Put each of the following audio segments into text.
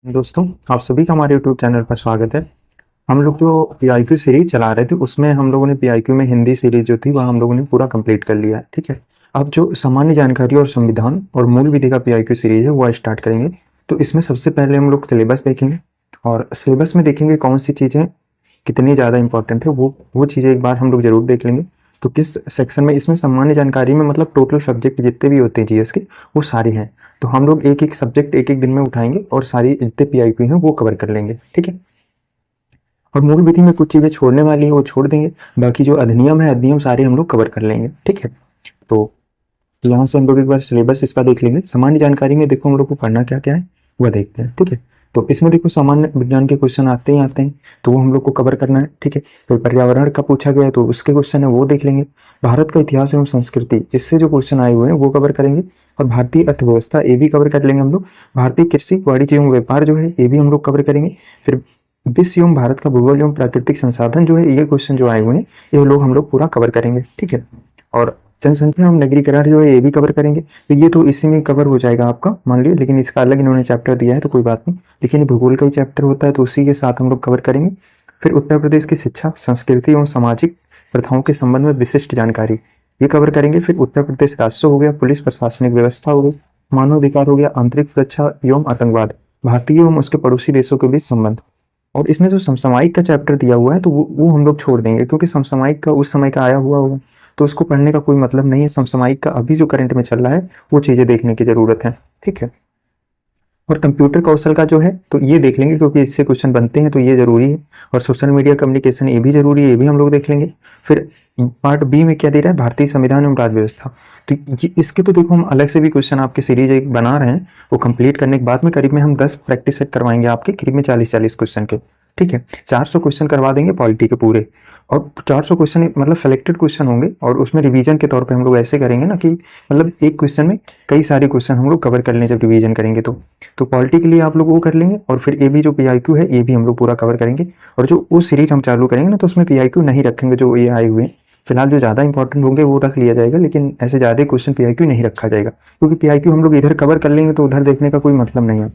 दोस्तों, आप सभी का हमारे YouTube चैनल पर स्वागत है। हम लोग जो पीआईक्यू सीरीज चला रहे थे उसमें हम लोगों ने पीआईक्यू में हिंदी सीरीज जो थी वह हम लोगों ने पूरा कंप्लीट कर लिया है। ठीक है, अब जो सामान्य जानकारी और संविधान और मूल विधि का पीआईक्यू सीरीज है वो स्टार्ट करेंगे। तो इसमें सबसे पहले हम लोग सिलेबस देखेंगे और सिलेबस में देखेंगे कौन सी चीज़ें कितनी ज़्यादा इंपॉर्टेंट है वो चीज़ें एक बार हम लोग जरूर देख लेंगे। तो किस सेक्शन में, इसमें सामान्य जानकारी में मतलब टोटल सब्जेक्ट जितने भी होते हैं जीएस के वो सारे हैं। तो हम लोग एक एक सब्जेक्ट एक एक दिन में उठाएंगे और सारी जितने पीआईक्यू हैं वो कवर कर लेंगे। ठीक है, और मूल विधि में कुछ चीज़ें छोड़ने वाली है वो छोड़ देंगे, बाकी जो अधिनियम है अधिनियम सारे हम लोग कवर कर लेंगे। ठीक है, तो यहाँ से हम लोग एक बार सिलेबस इसका देख लेंगे। सामान्य जानकारी में देखो हम लोग को पढ़ना क्या क्या है वह देखते हैं। ठीक है, तो इसमें देखो सामान्य विज्ञान के क्वेश्चन आते ही आते हैं तो वो हम लोग को कवर करना है। ठीक है, तो पर्यावरण का पूछा गया है तो उसके क्वेश्चन है वो देख लेंगे। भारत का इतिहास एवं संस्कृति, इससे जो क्वेश्चन आए हुए हैं वो कवर करेंगे। और भारतीय अर्थव्यवस्था ये भी कवर कर लेंगे हम लोग। भारतीय कृषि वाणिज्य एवं व्यापार जो है ये भी हम लोग कवर करेंगे। फिर विश्व एवं भारत का भूगोल एवं प्राकृतिक संसाधन जो है ये क्वेश्चन जो आए हुए हैं ये लोग हम लोग पूरा कवर करेंगे। ठीक है, और जनसंख्या एवं नगरीकरण जो है ये भी कवर करेंगे। तो ये तो इसी में कवर हो जाएगा आपका, मान लीजिए, लेकिन इसका अलग इन्होंने चैप्टर दिया है तो कोई बात नहीं, लेकिन भूगोल का ही चैप्टर होता है तो उसी के साथ हम लोग कवर करेंगे। फिर उत्तर प्रदेश की शिक्षा, संस्कृति एवं सामाजिक प्रथाओं के संबंध में विशिष्ट जानकारी ये कवर करेंगे। फिर उत्तर प्रदेश राजस्व हो गया, पुलिस प्रशासनिक व्यवस्था हो गई, मानवाधिकार हो गया, आंतरिक सुरक्षा एवं आतंकवाद, भारतीय एवं उसके पड़ोसी देशों के बीच संबंध। और इसमें जो समसामयिक का चैप्टर दिया हुआ है तो वो हम लोग छोड़ देंगे, क्योंकि समसामयिक का उस समय का आया हुआ होगा तो उसको पढ़ने का कोई मतलब नहीं है। समसामयिक का अभी जो करंट में चल रहा है वो चीज़ें देखने की ज़रूरत है। ठीक है, और कंप्यूटर कौशल का जो है तो ये देख लेंगे क्योंकि इससे क्वेश्चन बनते हैं तो ये जरूरी है। और सोशल मीडिया कम्युनिकेशन ये भी जरूरी है, ये भी हम लोग देख लेंगे। फिर पार्ट बी में क्या दे रहा है, भारतीय संविधान एवं राज्य व्यवस्था। तो इसके तो देखो हम अलग से भी क्वेश्चन आपके सीरीज एक बना रहे हैं, वो कंप्लीट करने के बाद में करीब में हम 10 प्रैक्टिस सेट करवाएंगे आपके, करीब में 40-40 क्वेश्चन के। ठीक है, 400 क्वेश्चन करवा देंगे पॉलिटी के पूरे, और 400 क्वेश्चन मतलब सेलेक्टेड क्वेश्चन होंगे और उसमें रिवीजन के तौर पे हम लोग ऐसे करेंगे ना कि मतलब एक क्वेश्चन में कई सारे क्वेश्चन हम लोग कवर कर लें जब रिवीजन करेंगे। तो पॉलिटी के लिए आप लोग वो कर लेंगे और फिर ये भी जो पीआईक्यू है ये भी हम लोग पूरा कवर करेंगे। और जो वो सीरीज हम चालू करेंगे ना तो उसमें पीआईक्यू नहीं रखेंगे, जो ये आए हुए हैं फिलहाल जो ज़्यादा इंपॉर्टेंट होंगे वो रख लिया जाएगा, लेकिन ऐसे ज़्यादा क्वेश्चन पीआईक्यू नहीं रखा जाएगा, क्योंकि पीआईक्यू हम लोग इधर कवर कर लेंगे तो उधर देखने का कोई मतलब नहीं है।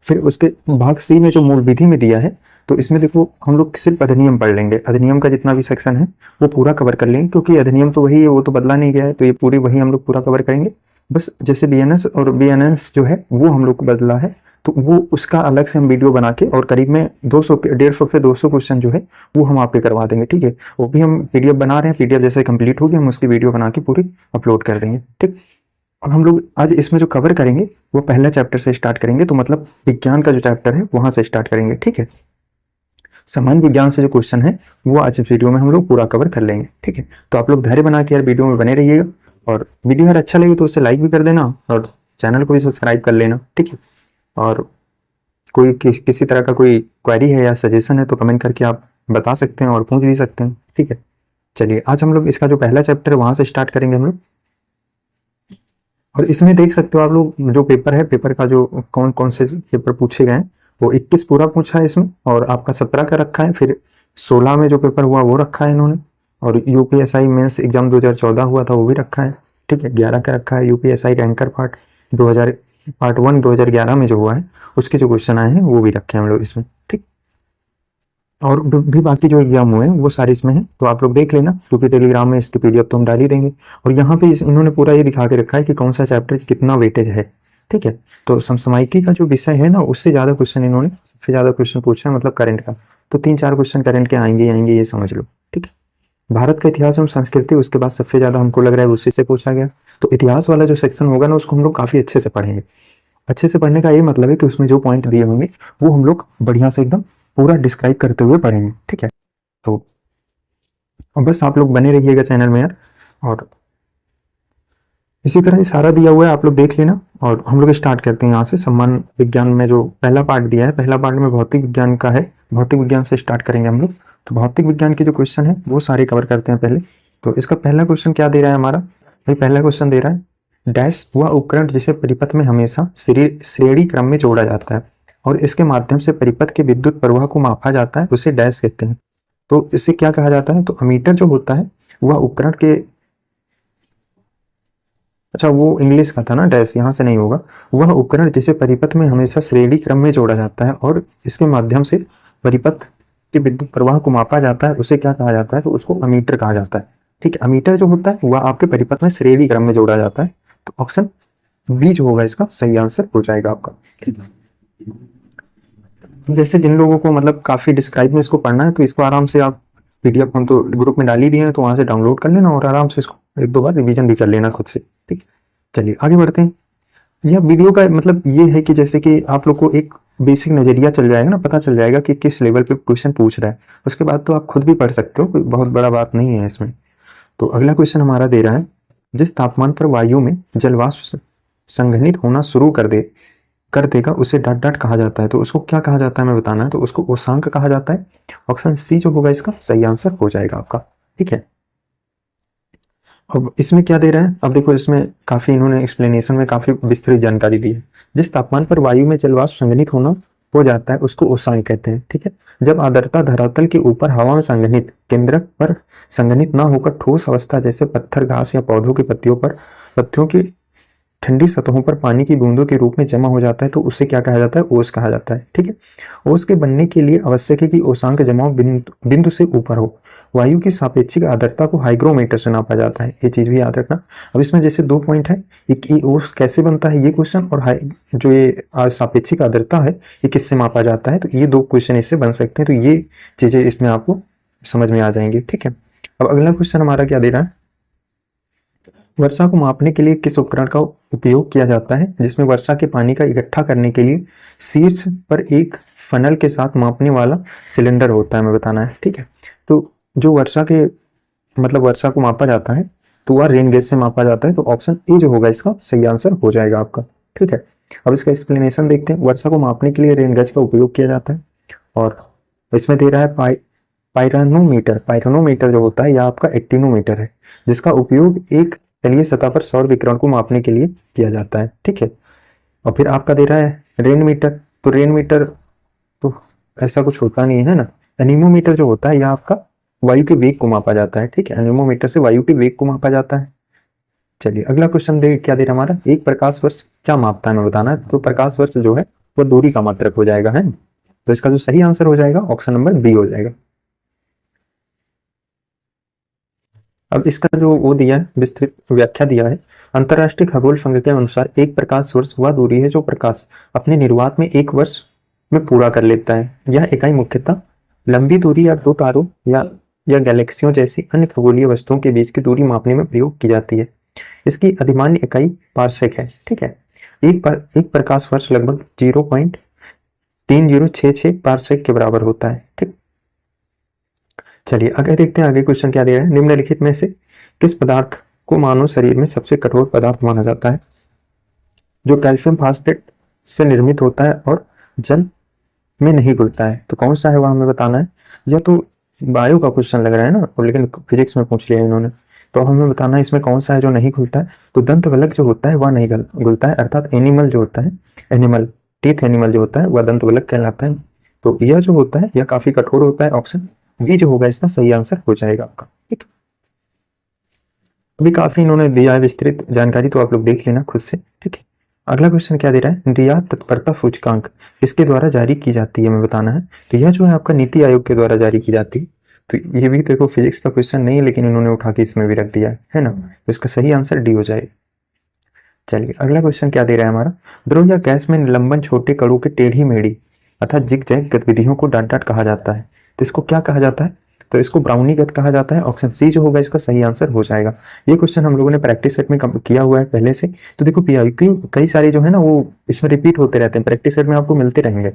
फिर उसके भाग सी में जो मूल विधि में दिया है तो इसमें देखो हम लोग सिर्फ अधिनियम पढ़ लेंगे, अधिनियम का जितना भी सेक्शन है वो पूरा कवर कर लेंगे, क्योंकि अधिनियम तो वही है, वो तो बदला नहीं गया है, तो ये पूरी वही हम लोग पूरा कवर करेंगे। बस जैसे बीएनएस और बीएनएस जो है वो हम लोग को बदला है तो वो उसका अलग से हम वीडियो बना के और करीब में 200 150 से 200 क्वेश्चन जो है वो हम आपके करवा देंगे। ठीक है, वो भी हम पीडीएफ बना रहे हैं, पीडीएफ जैसे कंप्लीट होगी हम उसकी वीडियो बना के पूरी अपलोड कर देंगे। ठीक, अब हम लोग आज इसमें जो कवर करेंगे वो पहला चैप्टर से स्टार्ट करेंगे, तो मतलब विज्ञान का जो चैप्टर है वहां से स्टार्ट करेंगे। ठीक है, सामान्य विज्ञान से जो क्वेश्चन है वो आज इस वीडियो में हम लोग पूरा कवर कर लेंगे। ठीक है, तो आप लोग धैर्य बना के यार वीडियो में बने रहिएगा, और वीडियो यार अच्छा लगे तो उसे लाइक भी कर देना और चैनल को भी सब्सक्राइब कर लेना। ठीक है, और कोई किसी तरह का कोई क्वेरी है या सजेशन है तो कमेंट करके आप बता सकते हैं और पूछ भी सकते हैं। ठीक है, चलिए आज हम लोग इसका जो पहला चैप्टर है वहां से स्टार्ट करेंगे हम लोग। और इसमें देख सकते हो आप लोग जो पेपर है, पेपर का जो कौन कौन से पेपर पूछे गए हैं वो 21 पूरा पूछा है इसमें, और आपका 17 का रखा है। फिर 16 में जो पेपर हुआ वो रखा है इन्होंने, और यूपीएसआई मेंस एग्जाम 2014 हुआ था वो भी रखा है। ठीक है, 11 का रखा है यूपीएसआई रैंकर पार्ट 2000 पार्ट 1 2011 में जो हुआ है उसके जो क्वेश्चन आए हैं वो भी रखे हैं हम लोग इसमें। ठीक, और भी बाकी जो एग्जाम हुए हैं वो सारे इसमें हैं, तो आप लोग देख लेना, क्योंकि टेलीग्राम में इसकी पीडीएफ तो हम डाल ही देंगे। और यहाँ पे इन्होंने पूरा ये दिखा के रखा है कि कौन सा चैप्टर कितना वेटेज है। ठीक है, तो समसामयिकी का जो विषय है ना उससे ज़्यादा क्वेश्चन इन्होंने सबसे ज़्यादा क्वेश्चन पूछा है, मतलब करंट का, तो 3-4 क्वेश्चन करंट के आएंगे ही आएंगे, ये समझ लो। ठीक है, भारत का इतिहास एवं संस्कृति उसके बाद सबसे ज़्यादा हमको लग रहा है उसी से पूछा गया। तो इतिहास वाला जो सेक्शन होगा ना उसको हम लोग काफ़ी अच्छे से पढ़ेंगे। अच्छे से पढ़ने का ये मतलब है कि उसमें जो पॉइंट दिए होंगे वो हम लोग बढ़िया से एकदम पूरा डिस्क्राइब करते हुए पढ़ेंगे। ठीक है, तो और बस आप लोग बने रहिएगा चैनल में यार, और इसी तरह ये सारा दिया हुआ है आप लोग देख लेना। और हम लोग स्टार्ट करते हैं यहाँ से। सम्मान विज्ञान में जो पहला पार्ट दिया है, पहला पार्ट में भौतिक विज्ञान का है, भौतिक विज्ञान से स्टार्ट करेंगे हम लोग। तो भौतिक विज्ञान के जो क्वेश्चन है वो सारे कवर करते हैं पहले। तो इसका पहला क्वेश्चन क्या दे रहा है हमारा भाई, पहला क्वेश्चन दे रहा है डैश वह उपकरण जिसे परिपथ में हमेशा श्रेणी क्रम में जोड़ा जाता है और इसके माध्यम से परिपथ के विद्युत प्रवाह को मापा जाता है, उसे डैश कहते हैं। तो इससे क्या कहा जाता है, तो अमीटर जो होता है वह उपकरण के अच्छा वो इंग्लिश का था ना, डैश यहाँ से नहीं होगा। वह उपकरण जिसे परिपथ में हमेशा श्रेणी क्रम में जोड़ा जाता है और इसके माध्यम से परिपथ के विद्युत प्रवाह को मापा जाता है, उसे क्या कहा जाता है, तो उसको अमीटर कहा जाता है। ठीक है, अमीटर जो होता है वह आपके परिपथ में श्रेणी क्रम में जोड़ा जाता है। तो ऑप्शन बी जो होगा इसका सही आंसर हो जाएगा आपका। ठीक है, जैसे जिन लोगों को मतलब काफी डिस्क्राइब में इसको पढ़ना है तो इसको आराम से आप पीडीएफ हम तो ग्रुप में डाल ही दिए हैं, तो वहां से डाउनलोड कर लेना और आराम से इसको एक दो बार रिवीजन भी कर लेना खुद से। ठीक, चलिए आगे बढ़ते हैं। यह वीडियो का मतलब ये है कि जैसे कि आप लोग को एक बेसिक नजरिया चल जाएगा ना, पता चल जाएगा कि किस लेवल पे क्वेश्चन पूछ रहा है। उसके बाद तो आप खुद भी पढ़ सकते हो, कोई बहुत बड़ा बात नहीं है इसमें। तो अगला क्वेश्चन हमारा दे रहा है, जिस तापमान पर वायु में जलवाष्प संघनित होना शुरू कर देगा उसे डॉट डॉट कहा जाता है। तो उसको क्या कहा जाता है हमें बताना है, तो उसको उष्मांक कहा जाता है। ऑप्शन सी जो होगा इसका सही आंसर हो जाएगा आपका। ठीक है, अब इसमें क्या दे रहा है, अब देखो इसमें काफी इन्होंने एक्सप्लेनेशन में काफी विस्तृत जानकारी दी है। जिस तापमान पर वायु में जलवाष्प संघनित होना हो जाता है उसको उष्मांक कहते हैं। ठीक है, जब आर्द्रता धरातल के ऊपर हवा में संघनित केंद्रक पर संघनित ना होकर ठोस अवस्था जैसे पत्थर, घास या पौधों की पत्तियों की ठंडी सतहों पर पानी की बूंदों के रूप में जमा हो जाता है तो उसे क्या कहा जाता है, ओस कहा जाता है। ठीक है, ओस के बनने के लिए आवश्यक है कि ओसांक जमाव बिंदु से ऊपर हो। वायु की सापेक्षिक आर्द्रता को हाइग्रोमीटर से नापा जाता है, ये चीज भी याद रखना। अब इसमें जैसे दो पॉइंट है, एक ये ओस कैसे बनता है ये क्वेश्चन, और जो ये सापेक्षिक आर्द्रता है ये किससे मापा जाता है, तो ये दो क्वेश्चन इससे बन सकते हैं। तो ये चीजें इसमें आपको समझ में आ जाएंगी। ठीक है, अब अगला क्वेश्चन हमारा क्या दे रहा है, वर्षा को मापने के लिए किस उपकरण का उपयोग किया जाता है जिसमें वर्षा के पानी का इकट्ठा करने के लिए शीर्ष पर एक फनल के साथ मापने वाला सिलेंडर होता है, हमें बताना है। ठीक है, तो जो वर्षा के मतलब वर्षा को मापा जाता है तो वह रेन गेज से मापा जाता है। तो ऑप्शन ए जो होगा इसका सही आंसर हो जाएगा आपका। ठीक है, अब इसका एक्सप्लेनेशन देखते हैं। वर्षा को मापने के लिए रेन गेज का उपयोग किया जाता है और इसमें दे रहा है पायरोनोमीटर। पायरोनोमीटर जो होता है यह आपका एक्टिनोमीटर है जिसका उपयोग एक तलीय सतह पर सौर विकिरण को मापने के लिए किया जाता है। ठीक है, और फिर आपका दे रहा है रेन मीटर। तो रेन मीटर तो ऐसा कुछ होता नहीं है ना। एनीमोमीटर जो होता है यह आपका वायु के वेग को मापा जाता है। ठीक है, एनीमोमीटर से वायु के वेग को मापा जाता है। चलिए अगला क्वेश्चन दे क्या दे रहा हमारा, एक प्रकाश वर्ष क्या मापता है हमें बताना है। तो प्रकाश वर्ष जो है वह दूरी का मात्रक हो जाएगा, है। तो इसका जो सही आंसर हो जाएगा ऑप्शन नंबर बी हो जाएगा। अब इसका जो वो दिया है विस्तृत व्याख्या दिया है, अंतरराष्ट्रीय खगोल संघ के अनुसार एक प्रकाश वर्ष वह दूरी है जो प्रकाश अपने निर्वात में एक वर्ष में पूरा कर लेता है। यह इकाई मुख्यतः लंबी दूरी या दो तारों या गैलेक्सियों जैसी अन्य खगोलीय वस्तुओं के बीच की दूरी मापने में प्रयोग की जाती है। इसकी अधिमान्य इकाई पार्सेक है। ठीक है, एक प्रकाश वर्ष लगभग 0.3066 पार्सेक के बराबर होता है। ठीक, चलिए आगे देखते हैं आगे क्वेश्चन क्या दे रहा है। निम्नलिखित में से किस पदार्थ को मानव शरीर में सबसे कठोर पदार्थ माना जाता है जो कैल्शियम फास्फेट से निर्मित होता है और जल में नहीं घुलता है। तो कौन सा है वह हमें बताना है। यह तो बायो का क्वेश्चन लग रहा है ना, लेकिन फिजिक्स में पूछ लिया इन्होंने। तो हमें बताना है इसमें कौन सा है जो नहीं घुलता है। तो दंत वलक जो होता है वह नहीं घुलता है, अर्थात एनिमल जो होता है, एनिमल टीथ एनिमल जो होता है वह दंत वलक कहलाता है। तो यह जो होता है यह काफी कठोर होता है। ऑप्शन बी जो होगा इसका सही आंसर हो जाएगा आपका। ठीक, अभी काफी इन्होंने दिया है विस्तृत जानकारी, तो आप लोग देख लेना खुद से। ठीक है, अगला क्वेश्चन क्या दे रहा है, रियायत तत्परता सूचकांक किसके द्वारा जारी की जाती है हमें बताना है। तो यह जो है आपका नीति आयोग के द्वारा जारी की जाती है। तो ये भी देखो फिजिक्स का क्वेश्चन नहीं है लेकिन इन्होंने उठा के इसमें भी रख दिया है ना। तो इसका सही आंसर डी हो जाएगा। चलिए अगला क्वेश्चन क्या दे रहा है हमारा, द्रव या गैस में निलंबन छोटे कणों के टेढ़ी मेढ़ी अर्थात जिग जैग गतिविधियों को डॉट डॉट कहा जाता है। तो इसको क्या कहा जाता है, तो इसको ब्राउनीगत कहा जाता है। ऑप्शन सी जो होगा इसका सही आंसर हो जाएगा। ये क्वेश्चन हम लोगों ने प्रैक्टिस सेट में किया हुआ है पहले से। तो देखो पीआईक्यू कई सारे जो है ना वो इसमें रिपीट होते रहते हैं, प्रैक्टिस सेट में आपको मिलते रहेंगे।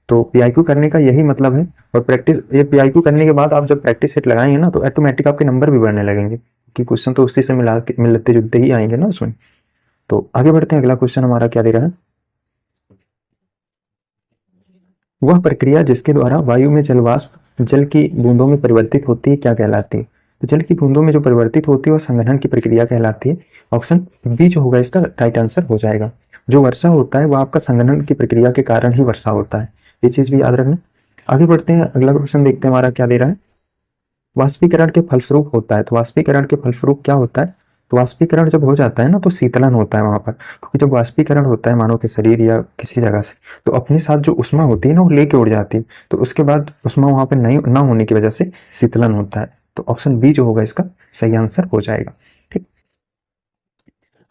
तो पीआईक्यू करने का यही मतलब है। और प्रैक्टिस ये पीआईक्यू करने के बाद आप जब प्रैक्टिस सेट लगाएंगे ना तो ऑटोमेटिक आपके नंबर भी बढ़ने लगेंगे कि क्वेश्चन तो उसी से मिलते जुलते ही आएंगे ना उसमें। तो आगे बढ़ते हैं, अगला क्वेश्चन हमारा क्या दे रहा है, वह प्रक्रिया जिसके द्वारा वायु में जलवाष्प जल की बूंदों में परिवर्तित होती है क्या कहलाती है। तो जल की बूंदों में जो परिवर्तित होती है वह संघनन की प्रक्रिया कहलाती है। ऑप्शन बी जो होगा इसका राइट आंसर हो जाएगा। जो वर्षा होता है वह आपका संघनन की प्रक्रिया के कारण ही वर्षा होता है, ये चीज भी याद रखना। आगे बढ़ते हैं, अगला क्वेश्चन देखते हैं हमारा क्या दे रहा है, वाष्पीकरण के फलस्वरूप होता है। तो वाष्पीकरण के फलस्वरूप क्या होता है, तो वाष्पीकरण जब हो जाता है ना तो शीतलन होता है वहां पर, क्योंकि जब वाष्पीकरण होता है मानव के शरीर या किसी जगह से, तो अपने साथ जो उष्मा होती है ना वो लेके उड़ जाती है, तो उसके बाद उष्मा वहां पर नहीं ना होने की वजह से शीतलन होता है। तो ऑप्शन बी जो होगा इसका सही आंसर हो जाएगा। ठीक,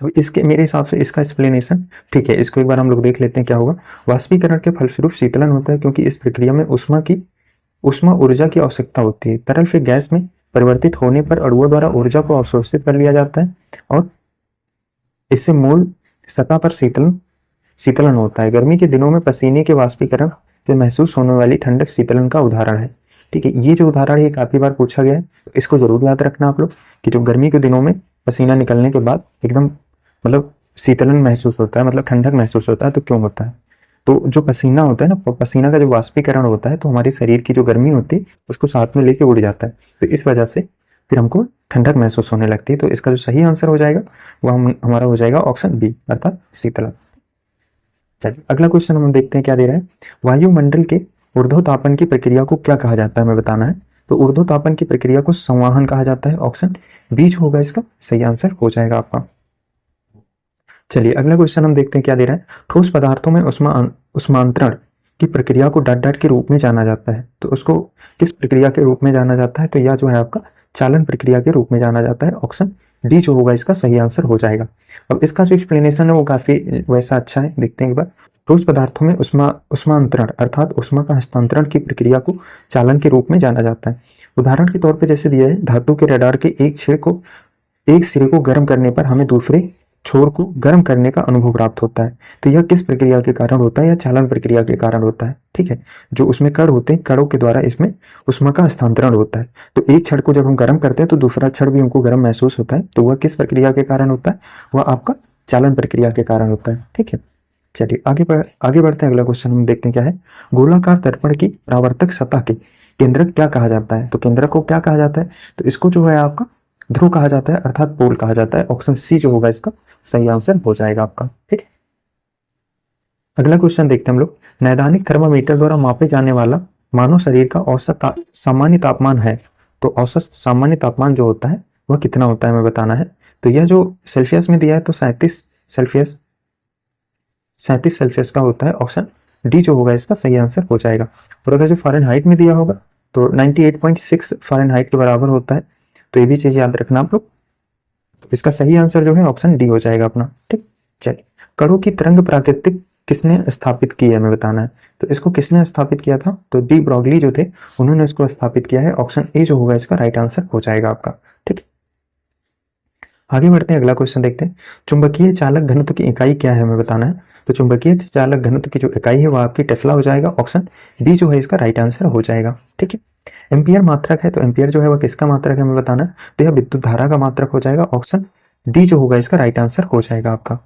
अब इसके मेरे हिसाब से इसका एक्सप्लेनेशन ठीक है, इसको एक बार हम लोग देख लेते हैं क्या होगा। वाष्पीकरण के फलस्वरूप शीतलन होता है क्योंकि इस प्रक्रिया में उष्मा ऊर्जा की आवश्यकता होती है। तरल फिर गैस में परिवर्तित होने पर अणुओं द्वारा ऊर्जा को अवशोषित कर लिया जाता है और इससे मूल सतह पर शीतलन शीतलन होता है। गर्मी के दिनों में पसीने के वाष्पीकरण से महसूस होने वाली ठंडक शीतलन का उदाहरण है। ठीक है, ये जो उदाहरण है काफी बार पूछा गया है, तो इसको जरूर याद रखना आप लोग कि जो गर्मी के दिनों में पसीना निकलने के बाद एकदम मतलब शीतलन महसूस होता है, मतलब ठंडक महसूस होता है, तो क्यों होता है? तो जो पसीना होता है ना, पसीना का जो वाष्पीकरण होता है तो हमारे शरीर की जो गर्मी होती है उसको साथ में लेके उड़ जाता है, तो इस वजह से फिर हमको ठंडक महसूस होने लगती है। तो इसका जो सही आंसर हो जाएगा वो हमारा हो जाएगा ऑप्शन बी अर्थात शीतलन। चलिए अगला क्वेश्चन हम देखते हैं क्या दे रहा है। वायुमंडल के ऊर्ध्वतापन की प्रक्रिया को क्या कहा जाता है हमें बताना है। तो ऊर्ध्वतापन की प्रक्रिया को संवहन कहा जाता है। ऑप्शन बी जो होगा इसका सही आंसर हो जाएगा आपका। चलिए अगला क्वेश्चन हम देखते हैं क्या दे रहा है। ठोस पदार्थों में उष्मांतरण की प्रक्रिया को डॉट डॉट के रूप में जाना जाता है, तो उसको किस प्रक्रिया के रूप में जाना जाता है? तो यह जो है आपका चालन प्रक्रिया के रूप में जाना जाता है। ऑप्शन डी जो होगा इसका सही आंसर हो जाएगा। अब इसका जो एक्सप्लेनेशन है वो काफी वैसा अच्छा है, देखते हैं एक बार। ठोस पदार्थों में उष्मांतरण अर्थात उष्मा का हस्तांतरण की प्रक्रिया को चालन के रूप में जाना जाता है। उदाहरण के तौर पर जैसे दिया है, धातु के रडार के एक सिरे को गर्म करने पर हमें दूसरे छोर को गर्म करने का अनुभव प्राप्त होता है। तो यह किस प्रक्रिया के कारण होता है? यह चालन प्रक्रिया के कारण होता है। ठीक है, जो उसमें कण होते हैं, कणों के द्वारा इसमें उष्मा का हस्तांतरण होता है। तो एक छड़ को जब हम गर्म करते हैं तो दूसरा छड़ भी हमको गर्म महसूस होता है, तो वह किस प्रक्रिया के कारण होता है? वह आपका चालन प्रक्रिया के कारण होता है। ठीक है, चलिए आगे बढ़ते हैं। अगला क्वेश्चन हम देखते हैं क्या है। गोलाकार दर्पण की परावर्तक सतह के केंद्रक क्या कहा जाता है? तो केंद्रक को क्या कहा जाता है? तो इसको जो है आपका ध्रुव कहा जाता है अर्थात पोल कहा जाता है। ऑप्शन सी जो होगा इसका सही आंसर हो जाएगा आपका। ठीक है, अगला क्वेश्चन देखते हैं हम लोग। नैदानिक थर्मामीटर द्वारा मापे जाने वाला मानव शरीर का औसत सामान्य तापमान है, तो औसत सामान्य तापमान जो होता है वह कितना होता है हमें बताना है। तो यह जो सेल्सियस में दिया है तो 37 सेल्सियस का होता है। ऑप्शन डी जो होगा इसका सही आंसर हो जाएगा। और अगर जो फ़ारेनहाइट में दिया होगा तो 98.6 फ़ारेनहाइट के बराबर होता है, तो ये भी चीज़ याद रखना आप लोग। तो इसका सही आंसर जो है ऑप्शन डी हो जाएगा अपना। ठीक, चलिए कणों की तरंग प्राकृतिक किसने स्थापित की है हमें बताना है। तो इसको किसने स्थापित किया था? तो डी ब्रॉगली जो थे उन्होंने इसको स्थापित किया है। ऑप्शन ए जो होगा इसका राइट आंसर हो जाएगा आपका। ठीक, आगे बढ़ते हैं, अगला क्वेश्चन देखते हैं। चुंबकीय चालक घनत्व की इकाई क्या है हमें बताना है। तो चुंबकीय चालक घनत्व की जो इकाई है वो आपकी टेस्ला हो जाएगा। ऑप्शन डी जो है इसका राइट आंसर हो जाएगा। ठीक है, एम्पियर मात्रक है, तो एम्पियर जो है वह किसका मात्रक है हमें बताना है। तो यह विद्युत धारा का मात्रक हो जाएगा। ऑप्शन डी जो होगा इसका राइट आंसर हो जाएगा आपका।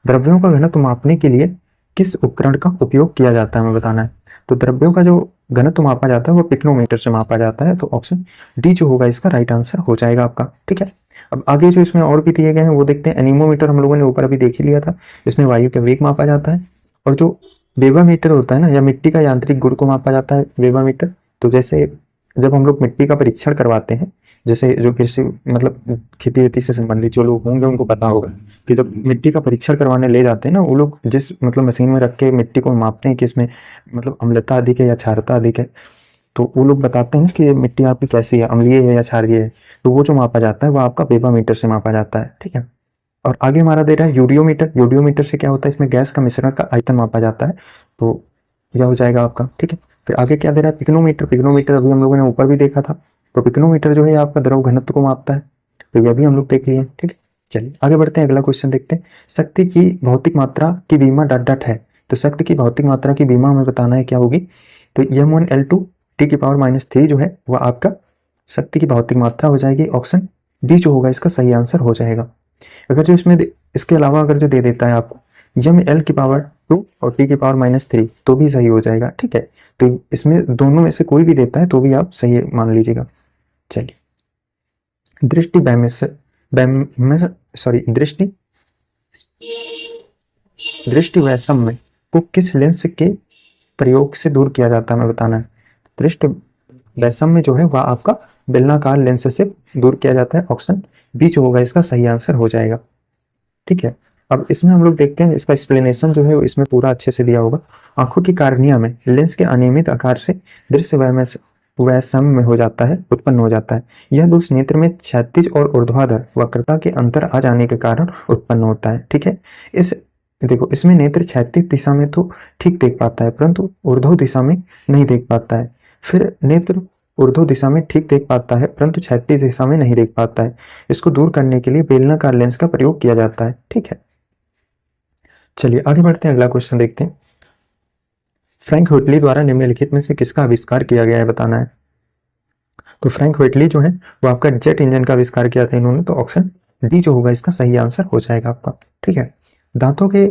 द्रव्यों का घनत्व मापने के लिए किस उपकरण का उपयोग किया जाता है हमें बताना है। तो द्रव्यों का जो घनत्व मापा जाता है वो पिक्नोमीटर से मापा जाता है। तो ऑप्शन डी जो होगा इसका राइट आंसर हो जाएगा आपका। ठीक है, अब आगे जो इसमें और भी दिए गए हैं वो देखते हैं। एनीमोमीटर हम लोगों ने ऊपर अभी देख ही लिया था, इसमें वायु का वेग मापा जाता है। और जो वेबामीटर होता है ना, या मिट्टी का यांत्रिक गुण को मापा जाता है वेबामीटर। तो जैसे जब हम लोग मिट्टी का परीक्षण करवाते हैं, जैसे जो कृषि मतलब खेती वेती से संबंधित जो लोग होंगे उनको पता होगा कि जब मिट्टी का परीक्षण करवाने ले जाते हैं ना, वो लोग जिस मतलब मशीन में रख के मिट्टी को मापते हैं कि इसमें मतलब अम्लता अधिक है या क्षारता अधिक है, तो वो लोग बताते हैं कि मिट्टी आपकी कैसी है, अम्लीय है या क्षारीय है। तो वो जो मापा जाता है वो आपका वेबामीटर से मापा जाता है। ठीक है, और आगे हमारा दे रहा है यूडियोमीटर। यूडियोमीटर से क्या होता है, इसमें गैस का मिश्रण का आयतन मापा जाता है, तो यह हो जाएगा आपका। ठीक है, फिर आगे क्या दे रहा है, पिक्नोमीटर। पिक्नोमीटर अभी हम लोगों ने ऊपर भी देखा था, तो पिक्नोमीटर जो है आपका द्रव घनत्व को मापता है, तो यह भी हम लोग देख लिए। ठीक है, चलिए आगे बढ़ते हैं, अगला क्वेश्चन देखते हैं। शक्ति की भौतिक मात्रा की बीमा डॉट डॉट है। तो शक्ति की भौतिक मात्रा की बीमा हमें बताना है क्या होगी। तो m1L2 T⁻³ जो है वह आपका शक्ति की भौतिक मात्रा हो जाएगी। ऑप्शन बी जो होगा इसका सही आंसर हो जाएगा। अगर जो इसमें इसके अलावा अगर जो दे देता है आपको m⁻L² और T⁻³ तो भी सही हो जाएगा। ठीक है, तो इसमें दोनों में से कोई भी देता है तो भी आप सही मान लीजिएगा। चलिए दृष्टि वैषम्य को किस लेंस के प्रयोग से दूर किया जाता है हमें बताना है। दृष्टि वैषम्य जो है वह आपका बेलनाकार लेंस से दूर किया जाता है। ऑप्शन बी जो होगा इसका सही आंसर हो जाएगा। ठीक है, अब इसमें हम लोग देखते हैं, इसका एक्सप्लेनेशन जो है वो इसमें पूरा अच्छे से दिया होगा। आंखों की कार्निया में लेंस के अनियमित आकार से दृश्य वैषम्य हो जाता है, उत्पन्न हो जाता है। यह दोष नेत्र में क्षैतिज और ऊर्ध्वाधर वक्रता के अंतर आ जाने के कारण उत्पन्न होता है। ठीक है, इस देखो इसमें नेत्र क्षैतिज दिशा में तो ठीक देख पाता है परंतु ऊर्ध्व दिशा में नहीं देख पाता है। फिर नेत्र ऊर्ध्व दिशा में ठीक देख पाता है परंतु क्षैतिज दिशा में नहीं देख पाता है। इसको दूर करने के लिए बेलनाकार लेंस का प्रयोग किया जाता है। ठीक है, चलिए आगे बढ़ते हैं, अगला क्वेश्चन देखते हैं। फ्रैंक व्हिटली द्वारा निम्नलिखित में से किसका आविष्कार किया गया है, बताना है। तो फ्रैंक व्हिटली जो है वो आपका जेट इंजन का आविष्कार किया था इन्होंने, तो ऑप्शन डी जो होगा इसका सही आंसर हो जाएगा आपका। ठीक है, दांतों के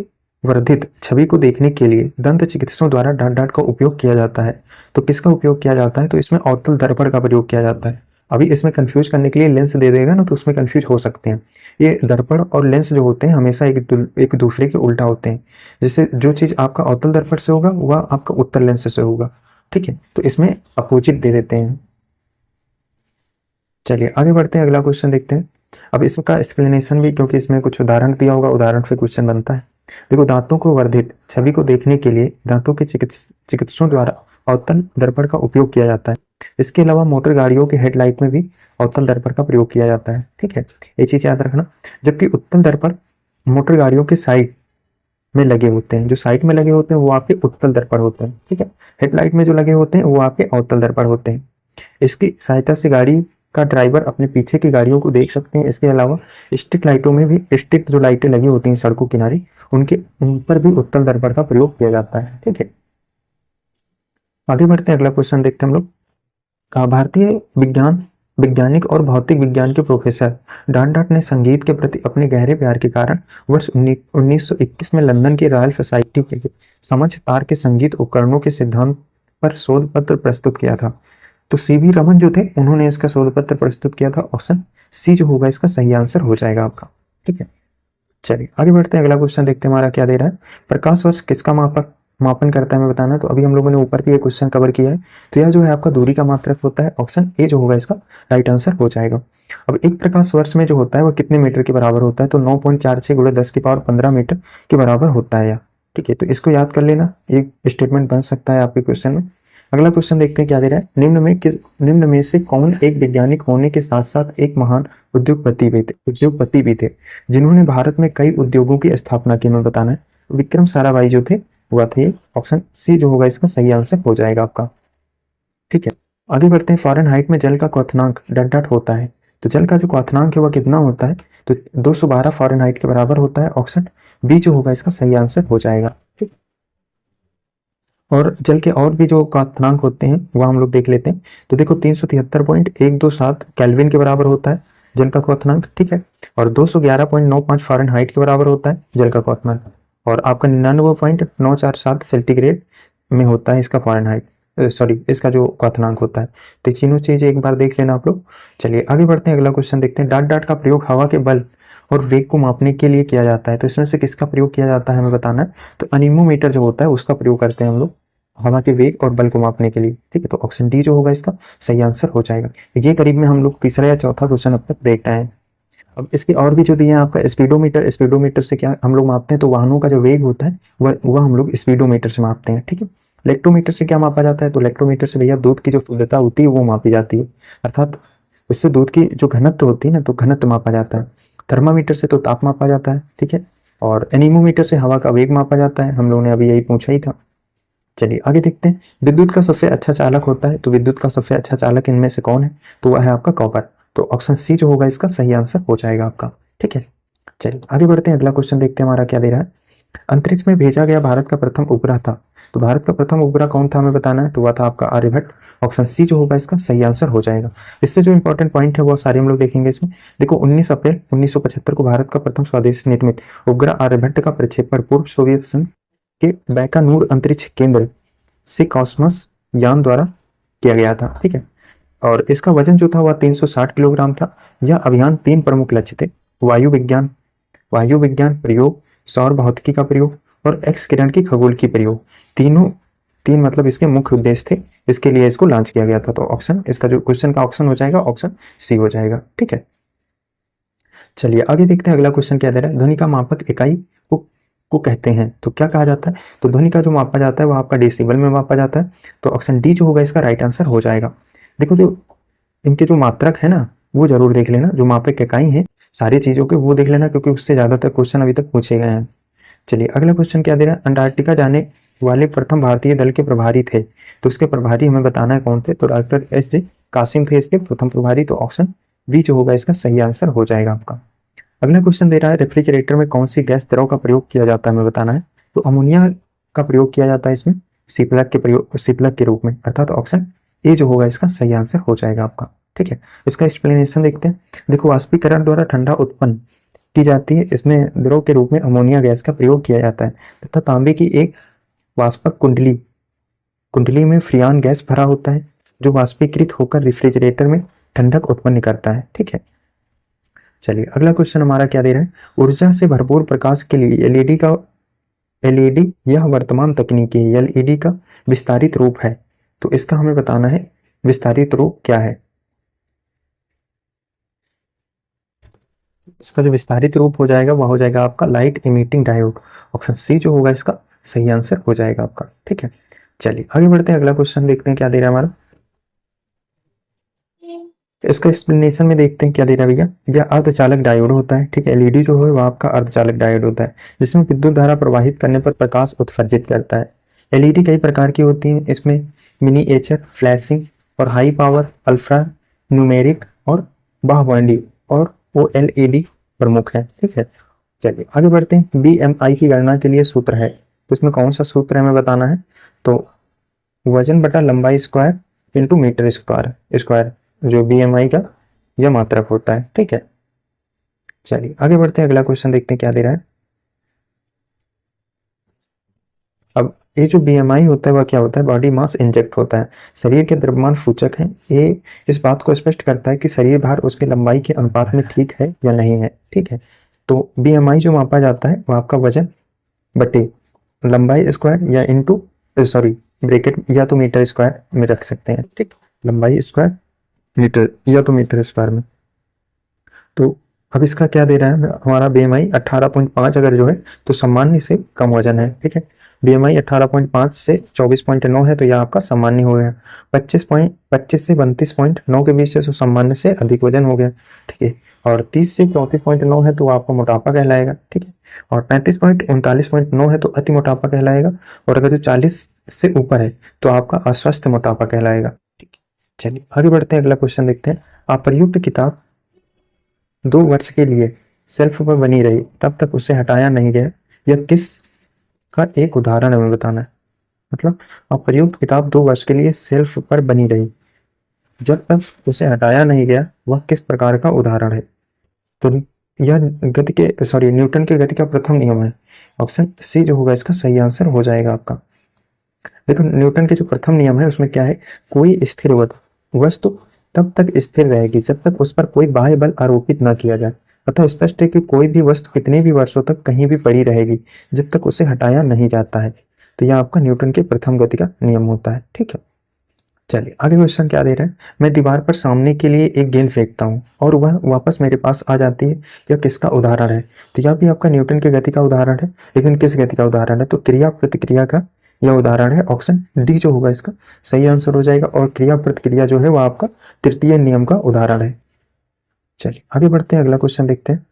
वर्धित छवि को देखने के लिए दंत चिकित्सकों द्वारा डांट डांट का उपयोग किया जाता है। तो किसका उपयोग किया जाता है, तो इसमें अवतल दर्पण का प्रयोग किया जाता है। अभी इसमें कंफ्यूज करने के लिए लेंस दे देगा ना, तो उसमें कंफ्यूज हो सकते हैं। ये दर्पण और लेंस जो होते हैं हमेशा एक दूसरे के उल्टा होते हैं। जैसे जो चीज आपका अवतल दर्पण से होगा वह आपका उत्तल लेंस से होगा। ठीक है, तो इसमें अपोजिट दे देते हैं। चलिए आगे बढ़ते हैं, अगला क्वेश्चन देखते हैं। अब इसका एक्सप्लेनेशन भी, क्योंकि इसमें कुछ उदाहरण दिया होगा, उदाहरण से क्वेश्चन बनता है। देखो, दांतों को वर्धित छवि को देखने के लिए दांतों के चिकित्सकों द्वारा अवतल दर्पण का उपयोग किया जाता है। इसके अलावा मोटर गाड़ियों के हेडलाइट में भी अवतल दर्पण का प्रयोग किया जाता है। ठीक है, ये चीज याद रखना। जबकि उत्तल दर्पण मोटर गाड़ियों के साइड में लगे होते हैं, जो साइड में लगे होते हैं वो आपके उत्तल दर्पण होते हैं। ठीक है, हेडलाइट में जो लगे होते हैं वो आपके अवतल दर्पण होते हैं। इसकी सहायता से गाड़ी का ड्राइवर अपने पीछे की गाड़ियों को देख सकते हैं। इसके अलावा स्ट्रीट लाइटों में भी, स्ट्रीट जो लाइटें लगी होती हैं सड़कों किनारे, उन पर भी उत्तल दर्पण का प्रयोग किया जाता है। ठीक है, आगे बढ़ते हैं, अगला क्वेश्चन देखते हैं हम लोग। भारतीय वैज्ञानिक और भौतिक विज्ञान के प्रोफेसर डांडाट ने संगीत के प्रति अपने गहरे प्यार के कारण वर्ष 1921 में लंदन की रॉयल सोसाइटी के समक्ष तार के संगीत उपकरणों के सिद्धांत पर शोध पत्र प्रस्तुत किया था। तो सीवी रमन जो थे उन्होंने इसका शोध पत्र प्रस्तुत किया था। ऑप्शन सी जो होगा इसका सही आंसर हो जाएगा आपका। ठीक है, चलिए आगे बढ़ते हैं, अगला क्वेश्चन देखते हैं हमारा क्या दे रहा है। प्रकाश वर्ष किसका मापन करता है, हमें बताना है। तो अभी हम लोगों ने ऊपर भी एक क्वेश्चन कवर किया है। तो यह जो है आपका दूरी का मात्रक होता है। ऑप्शन ए जो होगा इसका राइट आंसर हो जाएगा। अब एक प्रकाश वर्ष में जो होता है वह कितने मीटर के बराबर होता है, तो 9.46 गुणा 10 की पावर 15 मीटर के बराबर होता है। ठीक है, तो इसको याद कर लेना, एक स्टेटमेंट बन सकता है आपके क्वेश्चन में। अगला क्वेश्चन देखते हैं क्या दे रहा है। निम्न में से कौन एक वैज्ञानिक होने के साथ साथ एक महान उद्योगपति भी थे जिन्होंने भारत में कई उद्योगों की स्थापना की, हमें बताना है। विक्रम साराभाई जो थे वह थे। ऑप्शन सी जो होगा इसका सही आंसर हो जाएगा आपका। ठीक है, आगे बढ़ते हैं। फ़ारेनहाइट में जल का क्वथनांक डॉट होता है। तो जल का जो क्वथनांक है वह कितना होता है, तो 212 फ़ारेनहाइट के बराबर होता है। ऑप्शन बी जो होगा इसका सही आंसर हो जाएगा। ठीक, और जल के और भी जो क्वथनांक होते हैं वह हम लोग देख लेते हैं। तो देखो 373.127 केल्विन के बराबर होता है जल का क्वथनांक। ठीक है, और 211.95 फ़ारेनहाइट के बराबर होता है जल का क्वथनांक। और आपका 99.947 सेंटीग्रेड में होता है इसका फ़ारेनहाइट, सॉरी इसका जो क्वथनांक होता है। तो तीनों चीज़ एक बार देख लेना आप लोग। चलिए आगे बढ़ते हैं, अगला क्वेश्चन देखते हैं। डाट का प्रयोग हवा के बल और वेग को मापने के लिए किया जाता है। तो इसमें से किसका प्रयोग किया जाता है, हमें बताना है। तो अनीमोमीटर जो होता है उसका प्रयोग करते हैं हम लोग हवा के वेग और बल को मापने के लिए। ठीक है, तो ऑप्शन डी जो होगा इसका सही आंसर हो जाएगा। ये करीब में हम लोग तीसरा या चौथा क्वेश्चन अब तक देख रहे हैं। अब इसके और भी जो दिए हैं आपका स्पीडोमीटर से क्या हम लोग मापते हैं, तो वाहनों का जो वेग होता है वह हम लोग स्पीडोमीटर से मापते हैं। ठीक है, इलेक्ट्रोमीटर से क्या मापा जाता है, तो इलेक्ट्रोमीटर से भैया दूध की जो शुद्धता होती है वो मापी जाती है, अर्थात उससे दूध की जो घनत्व होती है ना, तो घनत्व मापा जाता है। थर्मामीटर से तो ताप मापा जाता है। ठीक है, और एनीमोमीटर से हवा का वेग मापा जाता है। हम लोगों ने अभी यही पूछा ही था। चलिए आगे देखते हैं। विद्युत का सबसे अच्छा चालक होता है। तो विद्युत का सबसे अच्छा चालक इनमें से कौन है, तो वह है आपका कॉपर। तो ऑप्शन सी जो होगा इसका सही आंसर हो जाएगा आपका। ठीक है, चलिए आगे बढ़ते हैं, अगला क्वेश्चन देखते हैं हमारा क्या दे रहा है। अंतरिक्ष में भेजा गया भारत का प्रथम उपग्रह था। तो भारत का प्रथम उपग्रह कौन था, हमें बताना है। तो वह था आपका आर्यभट्ट। ऑप्शन सी जो होगा इसका सही आंसर हो जाएगा। इससे जो इंपॉर्टेंट पॉइंट है वो सारे हम लोग देखेंगे इसमें। देखो 19 अप्रैल 1975 को भारत का प्रथम स्वदेशी निर्मित उपग्रह आर्यभट्ट का प्रक्षेपण पूर्व सोवियत संघ के बैकानूर अंतरिक्ष केंद्र से कॉस्मस यान द्वारा किया गया था। ठीक है, और इसका वजन जो था वह 360 किलोग्राम था। यह अभियान 3 प्रमुख लक्ष्य थे। वायु विज्ञान प्रयोग, सौर भौतिकी का प्रयोग और एक्स किरण की खगोल की प्रयोग। तीन मतलब इसके मुख्य उद्देश्य थे, इसके लिए इसको लॉन्च किया गया था। तो ऑप्शन इसका जो क्वेश्चन का ऑप्शन हो जाएगा ऑप्शन सी हो जाएगा। ठीक है, चलिए आगे देखते हैं अगला क्वेश्चन क्या दे रहा है। ध्वनि का मापक इकाई को कहते हैं, तो क्या कहा जाता है? तो ध्वनि का जो मापा जाता है वो आपका डेसिबल में मापा जाता है। तो ऑप्शन डी जो होगा इसका राइट आंसर हो जाएगा। देखो जो इनके जो मात्रक है ना वो जरूर देख लेना, जो मापक इकाई है सारी चीजों के वो देख लेना, क्योंकि उससे ज्यादातर क्वेश्चन अभी तक पूछे गए हैं। चलिए अगला क्वेश्चन क्या दे रहा है। अंटार्कटिका जाने वाले प्रथम भारतीय दल के प्रभारी थे, तो उसके प्रभारी हमें बताना है कौन थे। तो डॉक्टर एस जे कासिम थे इसके प्रथम प्रभारी। तो ऑप्शन बी जो होगा इसका सही आंसर हो जाएगा आपका। अगला क्वेश्चन दे रहा है रेफ्रिजरेटर में कौन सी गैस द्रव का प्रयोग किया जाता है हमें बताना है। तो अमोनिया का प्रयोग किया जाता है इसमें शीतलक के रूप में, अर्थात ऑप्शन ए जो होगा इसका सही आंसर हो जाएगा आपका। ठीक है, इसका एक्सप्लेनेशन देखते हैं। देखो वाष्पीकरण द्वारा ठंडा उत्पन्न की जाती है, इसमें द्रव के रूप में अमोनिया गैस का प्रयोग किया जाता है तथा तांबे की एक वाष्पक कुंडली में फ्रियान गैस भरा होता है जो वाष्पीकृत होकर रेफ्रिजरेटर में ठंडक उत्पन्न करता है। ठीक है, चलिए अगला क्वेश्चन हमारा क्या दे रहा है। ऊर्जा से भरपूर प्रकाश के लिए एलईडी यह वर्तमान तकनीकी एलईडी का विस्तारित रूप है, तो इसका हमें बताना है विस्तारित रूप क्या है। इसका जो विस्तारित रूप हो जाएगा वह हो जाएगा आपका light emitting diode. Option C जो होगा इसका सही आंसर हो जाएगा आपका। ठीक है, चलिए आगे बढ़ते हैं, अगला क्वेश्चन देखते हैं क्या दे रहा है हमारा। इसका एक्सप्लेनेशन में देखते हैं क्या दे रहा है भैया। यह अर्धचालक डायोड होता है। ठीक है, एलईडी जो है वह आपका अर्धचालक डायोड होता है जिसमें विद्युत धारा प्रवाहित करने पर प्रकाश उत्सर्जित करता है। एलईडी कई प्रकार की होती है, इसमें मिनीएचर, फ्लैशिंग और हाई पावर, अल्ट्रा न्यूमेरिक और बाहबंडी और ओएलईडी प्रमुख है। ठीक है, चलिए आगे बढ़ते हैं। बीएमआई की गणना के लिए सूत्र है, तो इसमें कौन सा सूत्र हमें बताना है। तो वजन बटा लंबाई स्क्वायर इंटू मीटर स्क्वायर जो बीएमआई का यह मात्रक होता है। ठीक है, चलिए आगे बढ़ते हैं, अगला क्वेश्चन देखते हैं क्या दे रहा है। अब ये जो बीएमआई होता है वह क्या होता है, बॉडी मास इंजेक्ट होता है, शरीर के द्रव्यमान सूचक है। ये इस बात को स्पष्ट करता है कि शरीर भार उसके लंबाई के अनुपात में ठीक है या नहीं है। ठीक है, तो बीएमआई जो मापा जाता है वह आपका वजन बटे लंबाई स्क्वायर या इंटू ब्रैकेट या तो मीटर स्क्वायर में रख सकते हैं। ठीक, लंबाई स्क्वायर मीटर या तो मीटर स्क्वायर में। तो अब इसका क्या दे रहा है हमारा बीएमआई 18.5 अगर जो है तो सामान्य से कम वजन है। ठीक है, बीएमआई 18.5 से 24.9 है तो यह आपका सामान्य हो गया। 25 से 32.9 के बीच है तो सामान्य से अधिक वजन हो गया। ठीक है, और 30 से 34.9 है तो आपका मोटापा कहलाएगा। ठीक है, और 35.39.9 है तो अति मोटापा कहलाएगा, और अगर जो 40 से ऊपर है तो आपका अस्वस्थ मोटापा कहलाएगा। ठीक है, चलिए आगे बढ़ते हैं, अगला क्वेश्चन देखते हैं। अप्रयुक्त किताब 2 वर्ष के लिए शेल्फ पर बनी रही तब तक उसे हटाया नहीं गया, यह किस का एक उदाहरण हमें बताना है। मतलब अप्रयुक्त किताब 2 वर्ष के लिए शेल्फ पर बनी रही जब तक उसे हटाया नहीं गया, वह किस प्रकार का उदाहरण है। तो यह न्यूटन के गति का प्रथम नियम है। ऑप्शन सी जो होगा इसका सही आंसर हो जाएगा आपका। देखो न्यूटन के जो प्रथम नियम है उसमें क्या है, कोई स्थिर वस्तु तब तक स्थिर रहेगी जब तक उस पर कोई बाह्य बल आरोपित न किया जाए। अतः स्पष्ट है कि कोई भी वस्तु कितने भी वर्षों तक कहीं भी पड़ी रहेगी जब तक उसे हटाया नहीं जाता है। तो यह आपका न्यूटन के प्रथम गति का नियम होता है। ठीक है, चलिए आगे क्वेश्चन क्या दे रहे हैं। मैं दीवार पर सामने के लिए एक गेंद फेंकता हूँ और वह वापस मेरे पास आ जाती है, यह किसका उदाहरण है। तो यह भी आपका न्यूटन के गति का उदाहरण है, लेकिन किस गति का उदाहरण है, तो क्रिया प्रतिक्रिया का यह उदाहरण है। ऑप्शन डी जो होगा इसका सही आंसर हो जाएगा, और क्रिया प्रतिक्रिया जो है वह आपका तृतीय नियम का उदाहरण है। चलिए आगे बढ़ते हैं, अगला क्वेश्चन देखते हैं।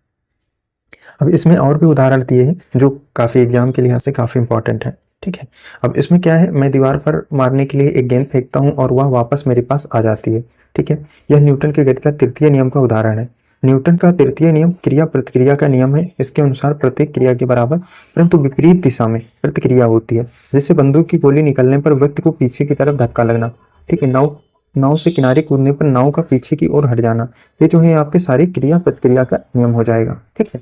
अब इसमें और भी उदाहरण दिए हैं जो काफी एग्जाम के लिहाज से काफी इंपॉर्टेंट है। ठीक है, अब इसमें क्या है, मैं दीवार पर मारने के लिए एक गेंद फेंकता हूं और वह वापस मेरे पास आ जाती है। ठीक है, यह न्यूटन के गति का तृतीय नियम का उदाहरण है। न्यूटन का तृतीय नियम क्रिया प्रतिक्रिया का नियम है। इसके अनुसार प्रत्येक क्रिया के बराबर परंतु विपरीत दिशा में प्रतिक्रिया होती है, जैसे बंदूक की गोली निकलने पर व्यक्ति को पीछे की तरफ धक्का लगना। ठीक है, नाव से किनारे कूदने पर नाव का पीछे की ओर हट जाना, ये जो है आपके सारी क्रिया प्रतिक्रिया का नियम हो जाएगा। ठीक है,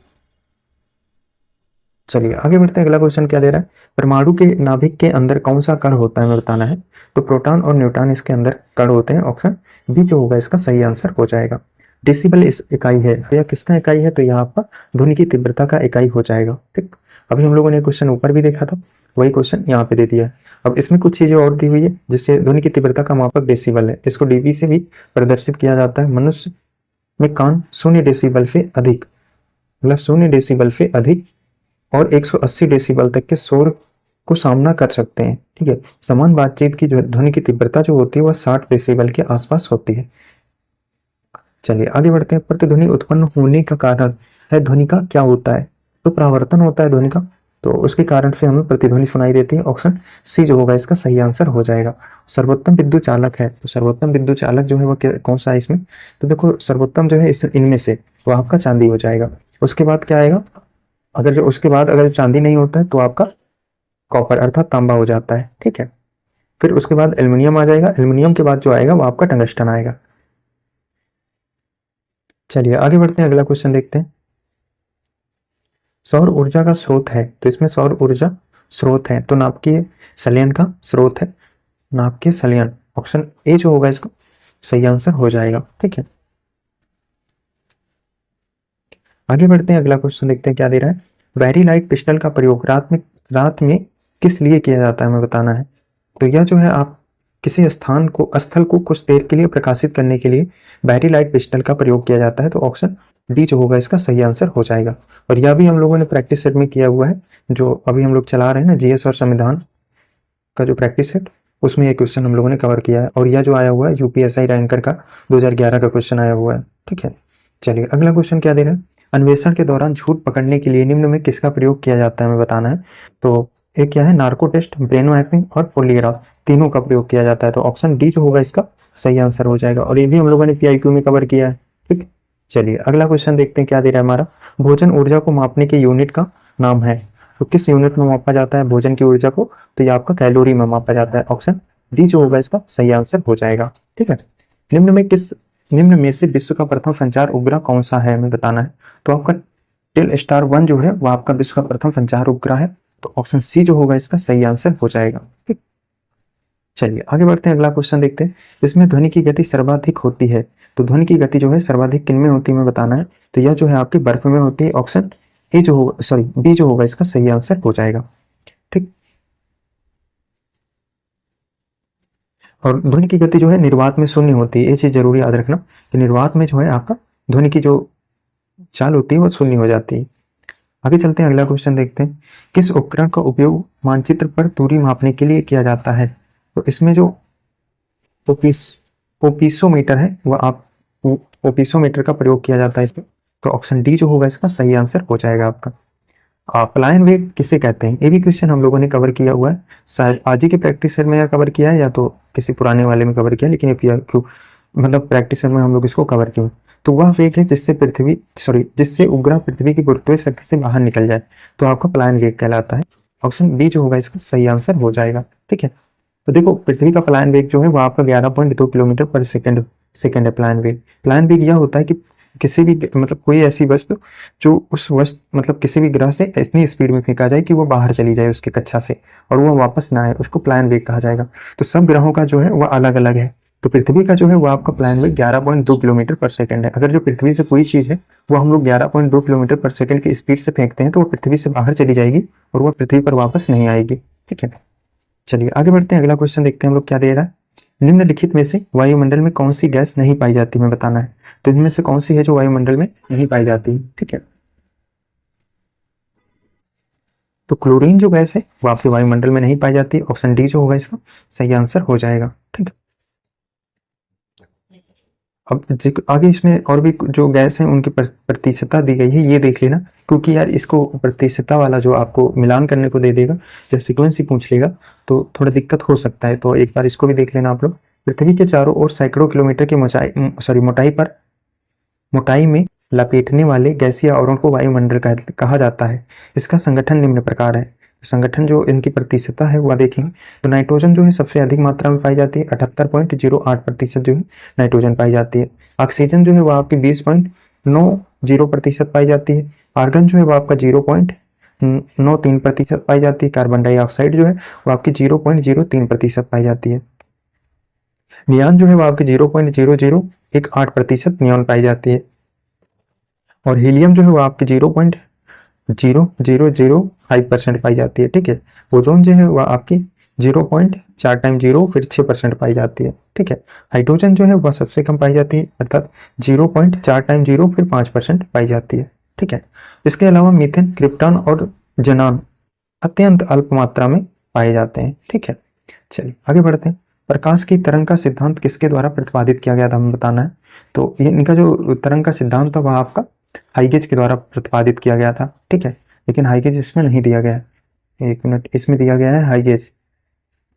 चलिए आगे बढ़ते हैं, अगला क्वेश्चन क्या दे रहा है। परमाणु के नाभिक के अंदर कौन सा कण होता है हमें बताना है। तो प्रोटॉन और न्यूट्रॉन इसके अंदर कण होते हैं। ऑप्शन बी जो होगा इसका सही आंसर हो जाएगा। डेसिबल इस इकाई है, तो यह किसका इकाई है, तो यह आपका ध्वनि की तीव्रता का इकाई हो जाएगा। ठीक, अभी हम लोगों ने क्वेश्चन ऊपर भी देखा था, वही क्वेश्चन यहाँ पे दे दिया है। अब इसमें कुछ चीजें और दी हुई है, जिससे ध्वनि की तीव्रता का मापक डेसिबल है, इसको डीबी से भी प्रदर्शित किया जाता है। मनुष्य में कान 0 डेसिबल से अधिक, मतलब 0 डेसिबल से अधिक और 180 डेसिबल तक के शोर को सामना कर सकते हैं। ठीक है, समान बातचीत की जो ध्वनि की तीव्रता जो होती है वह 60 डेसिबल के आसपास होती है। चलिए आगे बढ़ते हैं। प्रतिध्वनि उत्पन्न होने का कारण है ध्वनि का क्या होता है? तो परावर्तन होता है ध्वनि का, तो उसके कारण से हमें प्रतिध्वनि सुनाई देती है। ऑप्शन सी जो होगा इसका सही आंसर हो जाएगा। सर्वोत्तम विद्युत चालक है, तो सर्वोत्तम विद्युत चालक जो है वो कौन सा है इसमें? तो देखो सर्वोत्तम जो है इस इनमें से वो आपका चांदी हो जाएगा। उसके बाद क्या आएगा? अगर जो उसके बाद अगर चांदी नहीं होता है तो आपका कॉपर अर्थात तांबा हो जाता है। ठीक है, फिर उसके बाद एल्युमिनियम आ जाएगा। एल्युमिनियम के बाद जो आएगा वो आपका टंगस्टन आएगा। चलिए आगे बढ़ते हैं, अगला क्वेश्चन देखते हैं। सौर ऊर्जा का स्रोत है, तो इसमें सौर ऊर्जा स्रोत है तो नाभिकीय संलयन का स्रोत है, नाभिकीय संलयन। ऑप्शन ए जो होगा इसका सही आंसर हो जाएगा। ठीक है, आगे बढ़ते हैं, अगला क्वेश्चन देखते हैं क्या दे रहा है। वेरी लाइट पिस्टल का प्रयोग रात में किस लिए किया जाता है हमें बताना है। तो यह जो है आप किसी स्थल को कुछ देर के लिए प्रकाशित करने के लिए बैटरी लाइट पिस्टल का प्रयोग किया जाता है, तो ऑप्शन डी जो होगा इसका सही आंसर हो जाएगा। और यह भी हम लोगों ने प्रैक्टिस सेट में किया हुआ है, जो अभी हम लोग चला रहे हैं ना जीएस और संविधान का जो प्रैक्टिस सेट, उसमें ये क्वेश्चन हम लोगों ने कवर किया है। और यह जो आया हुआ है यूपीएसआई रैंकर का 2011 का क्वेश्चन आया हुआ है। ठीक है, चलिए अगला क्वेश्चन क्या दे रहे हैं। अन्वेषण के दौरान झूठ पकड़ने के लिए निम्न में किसका प्रयोग किया जाता है हमें बताना है। तो एक क्या है, नार्को टेस्ट, ब्रेन मैपिंग और पॉलीग्राफ, तीनों का प्रयोग किया जाता है, तो ऑप्शन डी जो होगा इसका सही आंसर हो जाएगा। और ये भी हम लोगों ने पीआईक्यू में कवर किया है। ठीक, चलिए अगला क्वेश्चन देखते हैं क्या दे रहा है हमारा। भोजन ऊर्जा को मापने के यूनिट का नाम है, तो किस यूनिट में मापा जाता है भोजन की ऊर्जा को? तो ये आपका कैलोरी में मापा जाता है। ऑप्शन डी जो होगा इसका सही आंसर हो जाएगा। ठीक है, निम्न में से विश्व का प्रथम संचार उपग्रह कौन सा है हमें बताना है। तो आपका टेलस्टार 1 जो है वो आपका विश्व का प्रथम संचार उपग्रह है, तो ऑप्शन सी जो होगा इसका सही आंसर हो जाएगा। ठीक, चलिए आगे बढ़ते हैं, अगला क्वेश्चन देखते हैं। इसमें ध्वनि की गति सर्वाधिक होती है, तो ध्वनि की गति जो है सर्वाधिक किन में होती है हमें बताना है। तो यह जो है आपकी बर्फ में होती है। ऑप्शन ए जो होगा, सॉरी बी जो होगा इसका सही आंसर हो जाएगा। ठीक, और ध्वनि की गति जो है निर्वात में शून्य होती है, ये चीज जरूरी याद रखना कि निर्वात में जो है आपका ध्वनि की जो चाल होती है वो शून्य हो जाती है। आगे चलते हैं, अगला क्वेश्चन देखते हैं। किस उपकरण का उपयोग मानचित्र पर दूरी मापने के लिए किया जाता है। तो इसमें जो ओपिस ओपिसोमीटर है वह आप ओपिसोमीटर का प्रयोग किया जाता है इसमें, तो ऑप्शन डी जो होगा इसका सही आंसर हो जाएगा आपका। पलायन वेग किसे कहते हैं, ये भी क्वेश्चन हम लोगों ने कवर किया हुआ है, शायद आज ही के प्रैक्टिस सेट में कवर किया है या तो किसी पुराने वाले में कवर किया, लेकिन ये क्यों मतलब प्रैक्टिस सेट में हम लोग इसको कवर किए। तो वह वेग है जिससे उपग्रह पृथ्वी की गुरुत्वीय शक्ति से बाहर निकल जाए, तो आपका पलायन वेग कहलाता है। ऑप्शन बी जो होगा इसका सही आंसर हो जाएगा। ठीक है, तो देखो पृथ्वी का पलायन वेग जो है वो आपका 11.2 किलोमीटर पर सेकेंड है। पलायन वेग यह होता है कि किसी भी मतलब कोई ऐसी वस्तु जो उस वस्तु मतलब किसी भी ग्रह से इतनी स्पीड में फेंका जाए कि वो बाहर चली जाए उसके कक्षा से और वो वापस ना आए, उसको पलायन वेग कहा जाएगा। तो सब ग्रहों का जो है वह अलग अलग है, तो पृथ्वी का जो है वो आपका पलायन वेग 11.2 किलोमीटर पर सेकंड है। अगर जो पृथ्वी से कोई चीज है वो हम लोग 11.2 किलोमीटर पर सेकंड की स्पीड से फेंकते हैं तो वो पृथ्वी से बाहर चली जाएगी और वह पृथ्वी पर वापस नहीं आएगी। ठीक है, चलिए आगे बढ़ते हैं, अगला क्वेश्चन देखते हैं हम लोग क्या दे रहा है। निम्नलिखित में से वायुमंडल में कौन सी गैस नहीं पाई जाती हमें बताना है। तो इनमें से कौन सी है जो वायुमंडल में नहीं पाई जाती है। ठीक है, तो क्लोरीन जो गैस है वो आपके वायुमंडल में नहीं पाई जाती। ऑप्शन डी जो होगा इसका सही आंसर हो जाएगा। ठीक है, अब आगे इसमें और भी जो गैस है उनकी प्रतिशतता दी गई है, ये देख लेना, क्योंकि यार इसको प्रतिशतता वाला जो आपको मिलान करने को दे देगा या सीक्वेंस ही पूछ लेगा तो थोड़ा दिक्कत हो सकता है, तो एक बार इसको भी देख लेना आप लोग। पृथ्वी के चारों ओर सैकड़ों किलोमीटर की मोटाई में लपेटने वाले गैसीय आवरण को वायुमंडल कहा जाता है। इसका संगठन निम्न प्रकार है। संगठन जो इनकी प्रतिशतता है वह देखेंगे तो नाइट्रोजन जो है सबसे अधिक मात्रा में पाई जाती है, 78.08% जो है नाइट्रोजन पाई जाती है। ऑक्सीजन जो है वह आपकी 20.90% पाई जाती है। आर्गन जो है वह आपका 0.93% पाई जाती है। कार्बन डाइऑक्साइड जो है वह आपकी 0.03% पाई जाती है। नियान जो है वह आपकी 0.0018% नियॉन पाई जाती है। और हीलियम जो है वो आपकी 0.005% पाई जाती है, ठीक है। ओजोन जो है वह आपकी 0.4 टाइम 0 फिर 6% पाई जाती है, ठीक है। हाइड्रोजन जो है वह सबसे कम पाई जाती है, अर्थात 0.4 टाइम 0 फिर 5% पाई जाती है, ठीक है। इसके अलावा मीथेन, क्रिप्टॉन और ज़ेनॉन अत्यंत अल्प मात्रा में पाए जाते हैं, ठीक है। चलिए आगे बढ़ते हैं। प्रकाश की तरंग का सिद्धांत किसके द्वारा प्रतिपादित किया गया था, हमें बताना है। तो ये इनका जो तरंग का सिद्धांत था वह आपका हाइगेज के द्वारा प्रतिपादित किया गया था, ठीक है। लेकिन हाइगेज इसमें नहीं दिया गया है, एक मिनट, इसमें दिया गया है हाइगेज,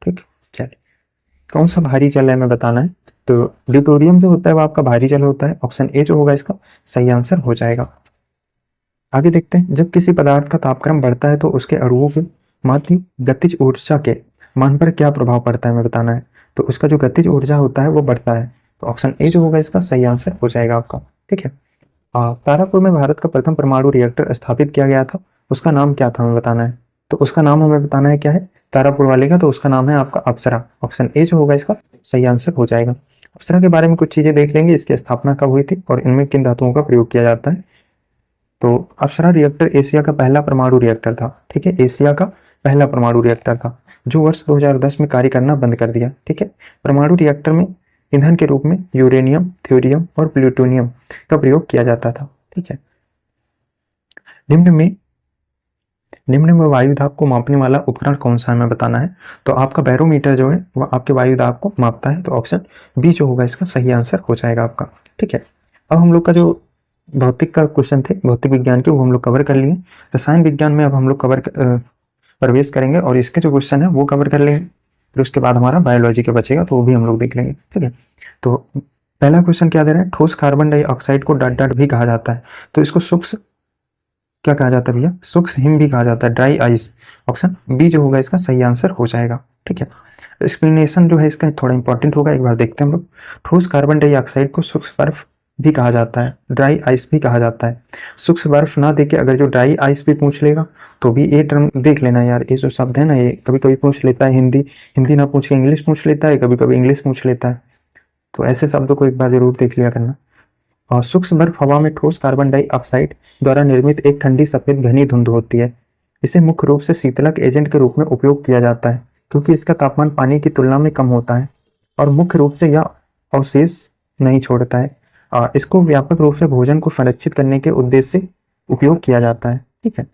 ठीक। चलिए कौन सा भारी जल है हमें बताना है। तो ड्यूटेरियम जो होता है वो आपका भारी जल होता है, ऑप्शन ए जो होगा इसका सही आंसर हो जाएगा। आगे देखते हैं, जब किसी पदार्थ का तापक्रम बढ़ता है तो उसके अणुओं के माध्य गतिज ऊर्जा के मान पर क्या प्रभाव पड़ता है, हमें बताना है। तो उसका जो गतिज ऊर्जा होता है वो बढ़ता है, तो ऑप्शन ए जो होगा इसका सही आंसर हो जाएगा आपका, ठीक है। तारापुर में भारत का प्रथम परमाणु रिएक्टर स्थापित किया गया था, उसका नाम क्या था, हमें बताना है। तो उसका नाम हमें बताना है क्या है तारापुर वाले का, तो उसका नाम है आपका अप्सरा, ऑप्शन ए जो होगा इसका सही आंसर हो जाएगा। अप्सरा के बारे में कुछ चीजें देख लेंगे, इसकी स्थापना कब हुई थी और इनमें किन धातुओं का प्रयोग किया जाता है। तो अप्सरा रिएक्टर एशिया का पहला परमाणु रिएक्टर था, ठीक है। एशिया का पहला परमाणु रिएक्टर था जो वर्ष 2010 में कार्य करना बंद कर दिया, ठीक है। परमाणु रिएक्टर में ईंधन के रूप में यूरेनियम, थ्योरियम और प्लूटोनियम का प्रयोग किया जाता था, ठीक है। निम्न में वायु दाब को मापने वाला उपकरण कौन सा हमें बताना है। तो आपका बैरोमीटर जो है वह आपके वायु दाब को मापता है, तो ऑप्शन बी जो होगा इसका सही आंसर हो जाएगा आपका, ठीक है। अब हम लोग का जो भौतिक का क्वेश्चन थे, भौतिक विज्ञान के, वो हम लोग कवर कर लिए। रसायन विज्ञान में अब हम लोग प्रवेश करेंगे और इसके जो क्वेश्चन है वो कवर कर लेंगे, फिर उसके बाद हमारा बायोलॉजी का बचेगा तो वो भी हम लोग देख लेंगे, ठीक है। तो पहला क्वेश्चन क्या दे रहा है, ठोस carbon dioxide co dot dot भी कहा जाता है, तो इसको सूक्ष्म क्या कहा जाता है भैया, सूक्ष्म हिम भी कहा जाता है, ड्राई आइस, ऑप्शन बी जो होगा इसका सही आंसर हो जाएगा, ठीक है। एक्सप्लेनेशन जो है इसका थोड़ा इंपॉर्टेंट होगा, एक बार देखते हैं हम लोग। ठोस कार्बन डाइऑक्साइड को सूक्ष्म बर्फ भी कहा जाता है, ड्राई आइस भी कहा जाता है। सूक्ष्म बर्फ ना देके अगर जो ड्राई आइस भी पूछ लेगा तो भी ये टर्म देख लेना यार, ये जो शब्द है ना ये कभी कभी पूछ लेता है, हिंदी हिंदी ना पूछ के इंग्लिश पूछ लेता है, कभी कभी इंग्लिश पूछ लेता है, तो ऐसे शब्दों को एक बार जरूर देख लिया करना। और सूक्ष्म बर्फ हवा में ठोस कार्बन डाइऑक्साइड द्वारा निर्मित एक ठंडी सफेद घनी धुंध होती है। इसे मुख्य रूप से शीतलक एजेंट के रूप में उपयोग किया जाता है क्योंकि इसका तापमान पानी की तुलना में कम होता है और मुख्य रूप से यह अवशेष नहीं छोड़ता है। इसको व्यापक रूप से भोजन को संरक्षित करने के उद्देश्य से उपयोग किया जाता है, ठीक है।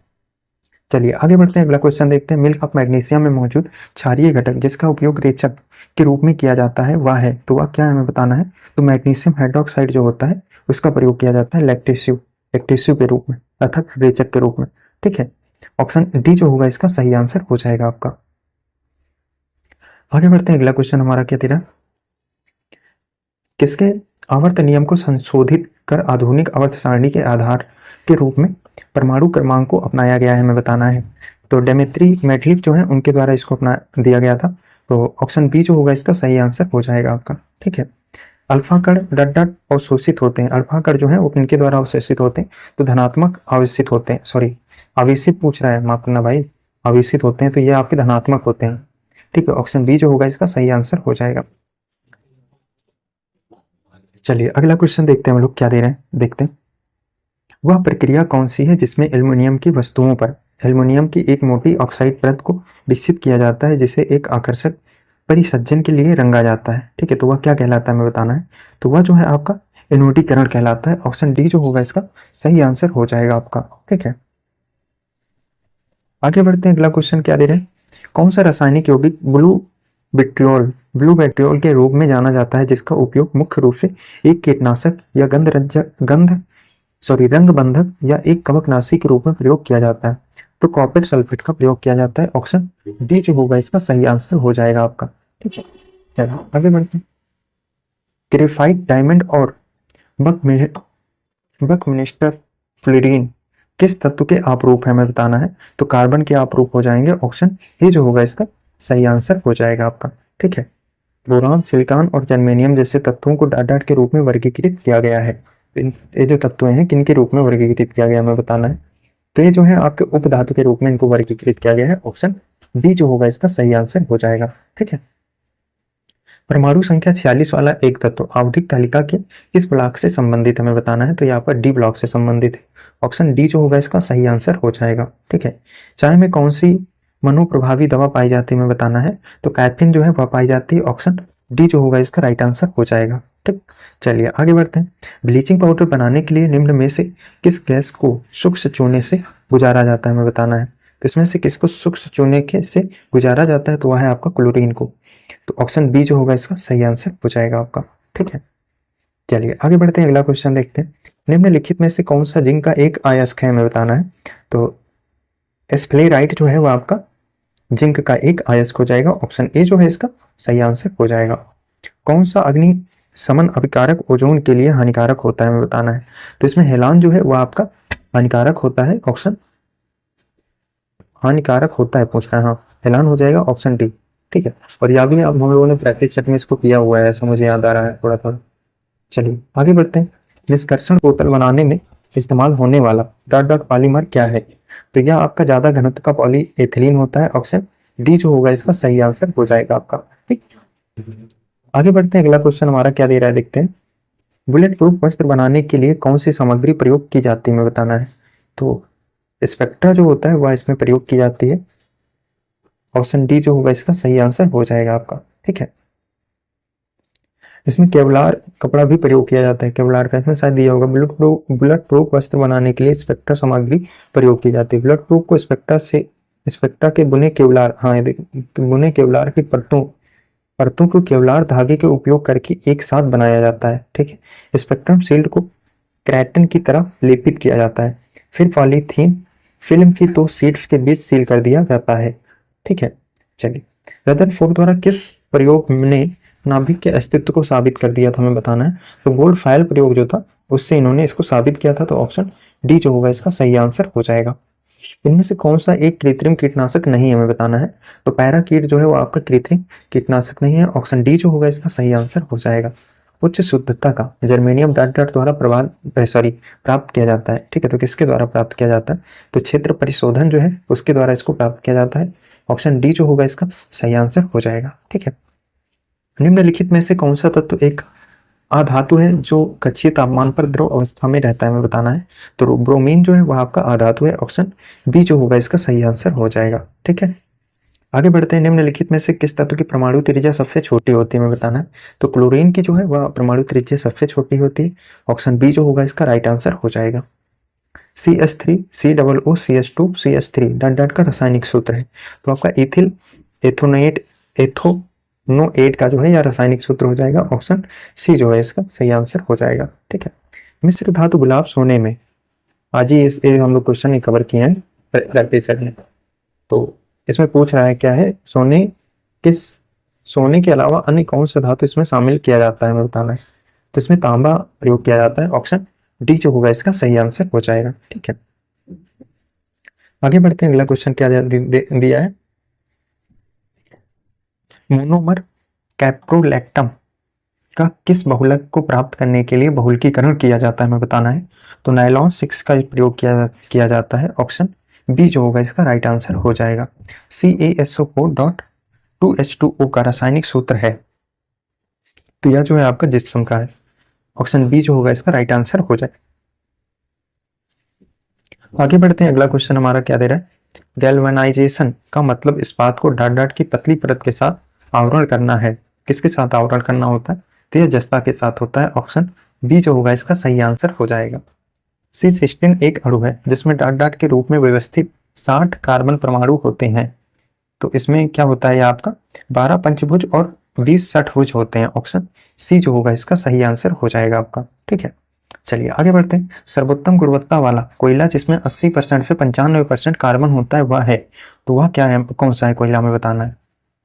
चलिए आगे बढ़ते हैं, अगला क्वेश्चन देखते हैं। मिल्क ऑफ मैग्नीशियम में मौजूद क्षारीय घटक जिसका उपयोग रेचक के रूप में किया जाता है वह है, तो वह क्या हमें बताना है। तो मैग्नीशियम हाइड्रोक्साइड जो होता है उसका प्रयोग किया जाता है लैक्टेशिव के रूप में अर्थात रेचक के रूप में, ठीक है। ऑप्शन डी जो होगा इसका सही आंसर हो जाएगा आपका। आगे बढ़ते हैं, अगला क्वेश्चन हमारा क्या तेरा, किसके आवर्त नियम को संशोधित कर आधुनिक आवर्त सारणी के आधार के रूप में परमाणु क्रमांक को अपनाया गया है, हमें बताना है। तो डेमेट्री मेटलिफ जो है उनके द्वारा इसको अपना दिया गया था, तो ऑप्शन बी जो होगा इसका सही आंसर हो जाएगा आपका, ठीक है। अल्फा कण डट डट अवशोषित होते हैं, अल्फा कण जो है वो इनके द्वारा अवशोषित होते हैं, तो धनात्मक आवेशित होते हैं, सॉरी आवेशित पूछ रहा है, माफ करना भाई, आवेशित होते हैं तो ये आपके धनात्मक होते हैं, ठीक है। ऑप्शन बी जो होगा इसका सही आंसर हो जाएगा। चलिए अगला क्वेश्चन देखते हैं हम लोग क्या दे रहे हैं, देखते हैं। वह प्रक्रिया कौन सी है जिसमें एल्युमिनियम की वस्तुओं पर एल्युमिनियम की एक मोटी ऑक्साइड परत को विकसित किया जाता है जिसे एक आकर्षक परिसज्जन के लिए रंगा जाता है, ठीक है। तो वह क्या कहलाता है हमें बताना है। तो वह जो है आपका एनोडीकरण कहलाता है, ऑप्शन डी जो होगा इसका सही आंसर हो जाएगा आपका, ठीक है। आगे बढ़ते हैं, अगला क्वेश्चन क्या दे रहे हैं। कौन सा रासायनिक यौगिक ब्लू बेट्रियोल के रूप में जाना जाता है जिसका उपयोग मुख्य रूप से एक कीटनाशक या रंग बंधक या एक कवकनाशी के रूप में प्रयोग किया जाता है। तो कॉपर सल्फेट का प्रयोग किया जाता है, ऑप्शन डी जो होगा इसका सही आंसर हो जाएगा आपका, ठीक है। चलो आगे बढ़ते हैं। ग्रेफाइट डायमंड और बकमिस्टर फ्लोरीन किस तत्व के आपरूप है हमें बताना है। तो कार्बन के आपरूप हो जाएंगे, ऑप्शन ए जो होगा इसका सही आंसर हो जाएगा आपका, ठीक है। बोरान, सिलिकॉन और जर्मेनियम जैसे तत्वों को डॉट डॉट के रूप में वर्गीकृत किया गया है। ये जो तत्व हैं किन के रूप में वर्गीकृत किया गया हमें बताना है। तो ये जो है आपके उपधातु के रूप में इनको वर्गीकृत किया गया है, ऑप्शन बी जो होगा इसका सही आंसर हो जाएगा, ठीक है। परमाणु संख्या 46 वाला एक तत्व आवधिक तालिका के किस ब्लॉक से संबंधित हमें बताना है। तो यहाँ पर डी ब्लॉक से संबंधित है, ऑप्शन डी जो होगा इसका सही आंसर हो जाएगा। ठीक है, चाय में कौन सी मनोप्रभावी दवा पाई जाती है हमें बताना है, तो कैफीन जो है वह पाई जाती है, ऑप्शन डी जो होगा इसका राइट आंसर हो जाएगा। ठीक, चलिए आगे बढ़ते हैं। ब्लीचिंग पाउडर बनाने के लिए निम्न में से किस गैस को सूक्ष्म चूने से गुजारा जाता है हमें बताना है, तो इसमें से किसको सूक्ष्म चूने के से गुजारा जाता है, तो वह है आपका क्लोरीन को, तो ऑप्शन बी जो होगा इसका सही आंसर हो जाएगा आपका। ठीक है, चलिए आगे बढ़ते हैं, अगला क्वेश्चन देखते हैं। निम्नलिखित में से कौन सा जिंक का एक अयस्क है हमें बताना है, तो स्फेलेराइट जो है वो आपका जिंक का एक अयस्क हो जाएगा, ऑप्शन ए जो है इसका सही आंसर हो जाएगा। कौन सा अग्नि समन अभिकारक ओजोन के लिए हानिकारक होता है हमें बताना है, तो इसमें हेलान जो है वो आपका हानिकारक होता है, ऑप्शन हानिकारक होता है पूछ रहा है, हाँ हेलान हो जाएगा ऑप्शन डी। ठीक है, और यह भी अब हम लोगों ने प्रैक्टिस सेट में इसको किया हुआ है, ऐसा मुझे याद आ रहा है थोड़ा थोड़ा। चलिए आगे बढ़ते हैं। निष्कर्षण बोतल बनाने में इस्तेमाल होने वाला डॉट डॉट पॉलीमर क्या है, तो यह आपका ज्यादा घनत्व का पॉली एथिलीन होता है, ऑप्शन डी जो होगा इसका सही आंसर हो जाएगा आपका। ठीक, आगे बढ़ते हैं, अगला क्वेश्चन हमारा क्या दे रहा है देखते हैं। बुलेट प्रूफ वस्त्र बनाने के लिए कौन सी सामग्री प्रयोग की जाती है हमें बताना है, तो स्पेक्ट्रा जो होता है वह इसमें प्रयोग की जाती है, ऑप्शन डी जो होगा इसका सही आंसर हो जाएगा आपका। ठीक है, इसमें केवलार कपड़ा भी प्रयोग किया जाता है, केवलार का इसमें शायद दिया होगा। बुलेट प्रूफ वस्त्र बनाने के लिए स्पेक्ट्रा सामग्री प्रयोग की जाती है। बुलेट प्रूफ को स्पेक्ट्रा के बुने केवलार, हाँ ये बुने केवलार की परतों को केवलार धागे के उपयोग करके एक साथ बनाया जाता है। ठीक है, स्पेक्ट्रम शील्ड को क्रेटन की तरह लेपित किया जाता है, फिर पॉलीथीन फिल्म की 2 शीट्स के बीच सील कर दिया जाता है। ठीक है, चलिए रदरफोर्ड द्वारा किस प्रयोग ने नाभिक के अस्तित्व को साबित कर दिया था हमें बताना है, तो गोल्ड फाइल प्रयोग जो था उससे इन्होंने इसको साबित किया था, तो ऑप्शन डी जो होगा इसका सही आंसर हो जाएगा। इनमें से कौन सा एक कृत्रिम कीटनाशक नहीं हमें बताना है, तो पैराकीट जो है वो आपका कृत्रिम कीटनाशक नहीं है, ऑप्शन डी जो होगा इसका सही आंसर हो जाएगा। उच्च शुद्धता का जर्मेनियम डॉट डॉट द्वारा प्राप्त किया जाता है। ठीक है, तो किसके द्वारा प्राप्त किया जाता है, तो क्षेत्र परिशोधन जो है उसके द्वारा इसको प्राप्त किया जाता है, ऑप्शन डी जो होगा इसका सही आंसर हो जाएगा। ठीक है, निम्नलिखित में से कौन सा तत्व एक अधातु है जो कक्षीय तापमान पर द्रव अवस्था में रहता है हमें बताना है, तो ब्रोमीन जो है वह आपका अधातु है, ऑप्शन बी जो होगा इसका सही आंसर हो जाएगा। ठीक है, आगे बढ़ते हैं। निम्नलिखित में से किस तत्व की परमाणु त्रिज्या सबसे छोटी होती है हमें बताना है, तो क्लोरीन की जो है वह परमाणु त्रिज्या सबसे छोटी होती है, ऑप्शन बी जो होगा इसका राइट आंसर हो जाएगा। CH3 COO CH2 CH3 dot dot का रासायनिक सूत्र है, तो आपका इथिल एथोनोएट का जो है यह रासायनिक सूत्र हो जाएगा, ऑप्शन सी जो है इसका सही आंसर हो जाएगा। ठीक है, मिश्र धातु गुलाब सोने में, आज ही इस हम लोग क्वेश्चन कवर किए हैं प्रैक्टिस सेट में, तो इसमें पूछ रहा है क्या है, सोने के अलावा अन्य कौन सा धातु इसमें शामिल किया जाता है हमें बताना है, तो इसमें तांबा प्रयोग किया जाता है, ऑप्शन डी जो होगा इसका सही आंसर हो जाएगा। ठीक है, आगे बढ़ते हैं, अगला क्वेश्चन क्या दिया है। मोनोमर कैप्रोलैक्टम का किस बहुलक को प्राप्त करने के लिए बहुलकीकरण किया जाता है हमें बताना है, तो नायलॉन 6 का प्रयोग किया जाता है, ऑप्शन बी जो होगा इसका राइट आंसर हो जाएगा। CaSO4.2H2O का रासायनिक सूत्र है, तो यह जो है आपका जिप्सम का है, ऑप्शन बी जो होगा इसका राइट आंसर हो जाएगा। आगे बढ़ते हैं, अगला क्वेश्चन हमारा क्या दे रहा है। गैल्वेनाइजेशन का मतलब इस्पात को डॉट डॉट की पतली परत के साथ आवरण करना है, किसके साथ आवरण करना होता है, तो यह जस्ता के साथ होता है, ऑप्शन बी जो होगा इसका सही आंसर हो जाएगा। C16 एक अणु है जिसमें डॉट डॉट के रूप में व्यवस्थित 60 कार्बन परमाणु होते हैं, तो इसमें क्या होता है आपका 12 पंचभुज और 20 षटभुज होते हैं, ऑप्शन सी जो होगा इसका सही आंसर हो जाएगा आपका। ठीक है, चलिए आगे बढ़ते हैं। सर्वोत्तम गुणवत्ता वाला कोयला जिसमें 80% से 95% कार्बन होता है वह है, तो वह क्या है, कौन सा है कोयला हमें बताना है,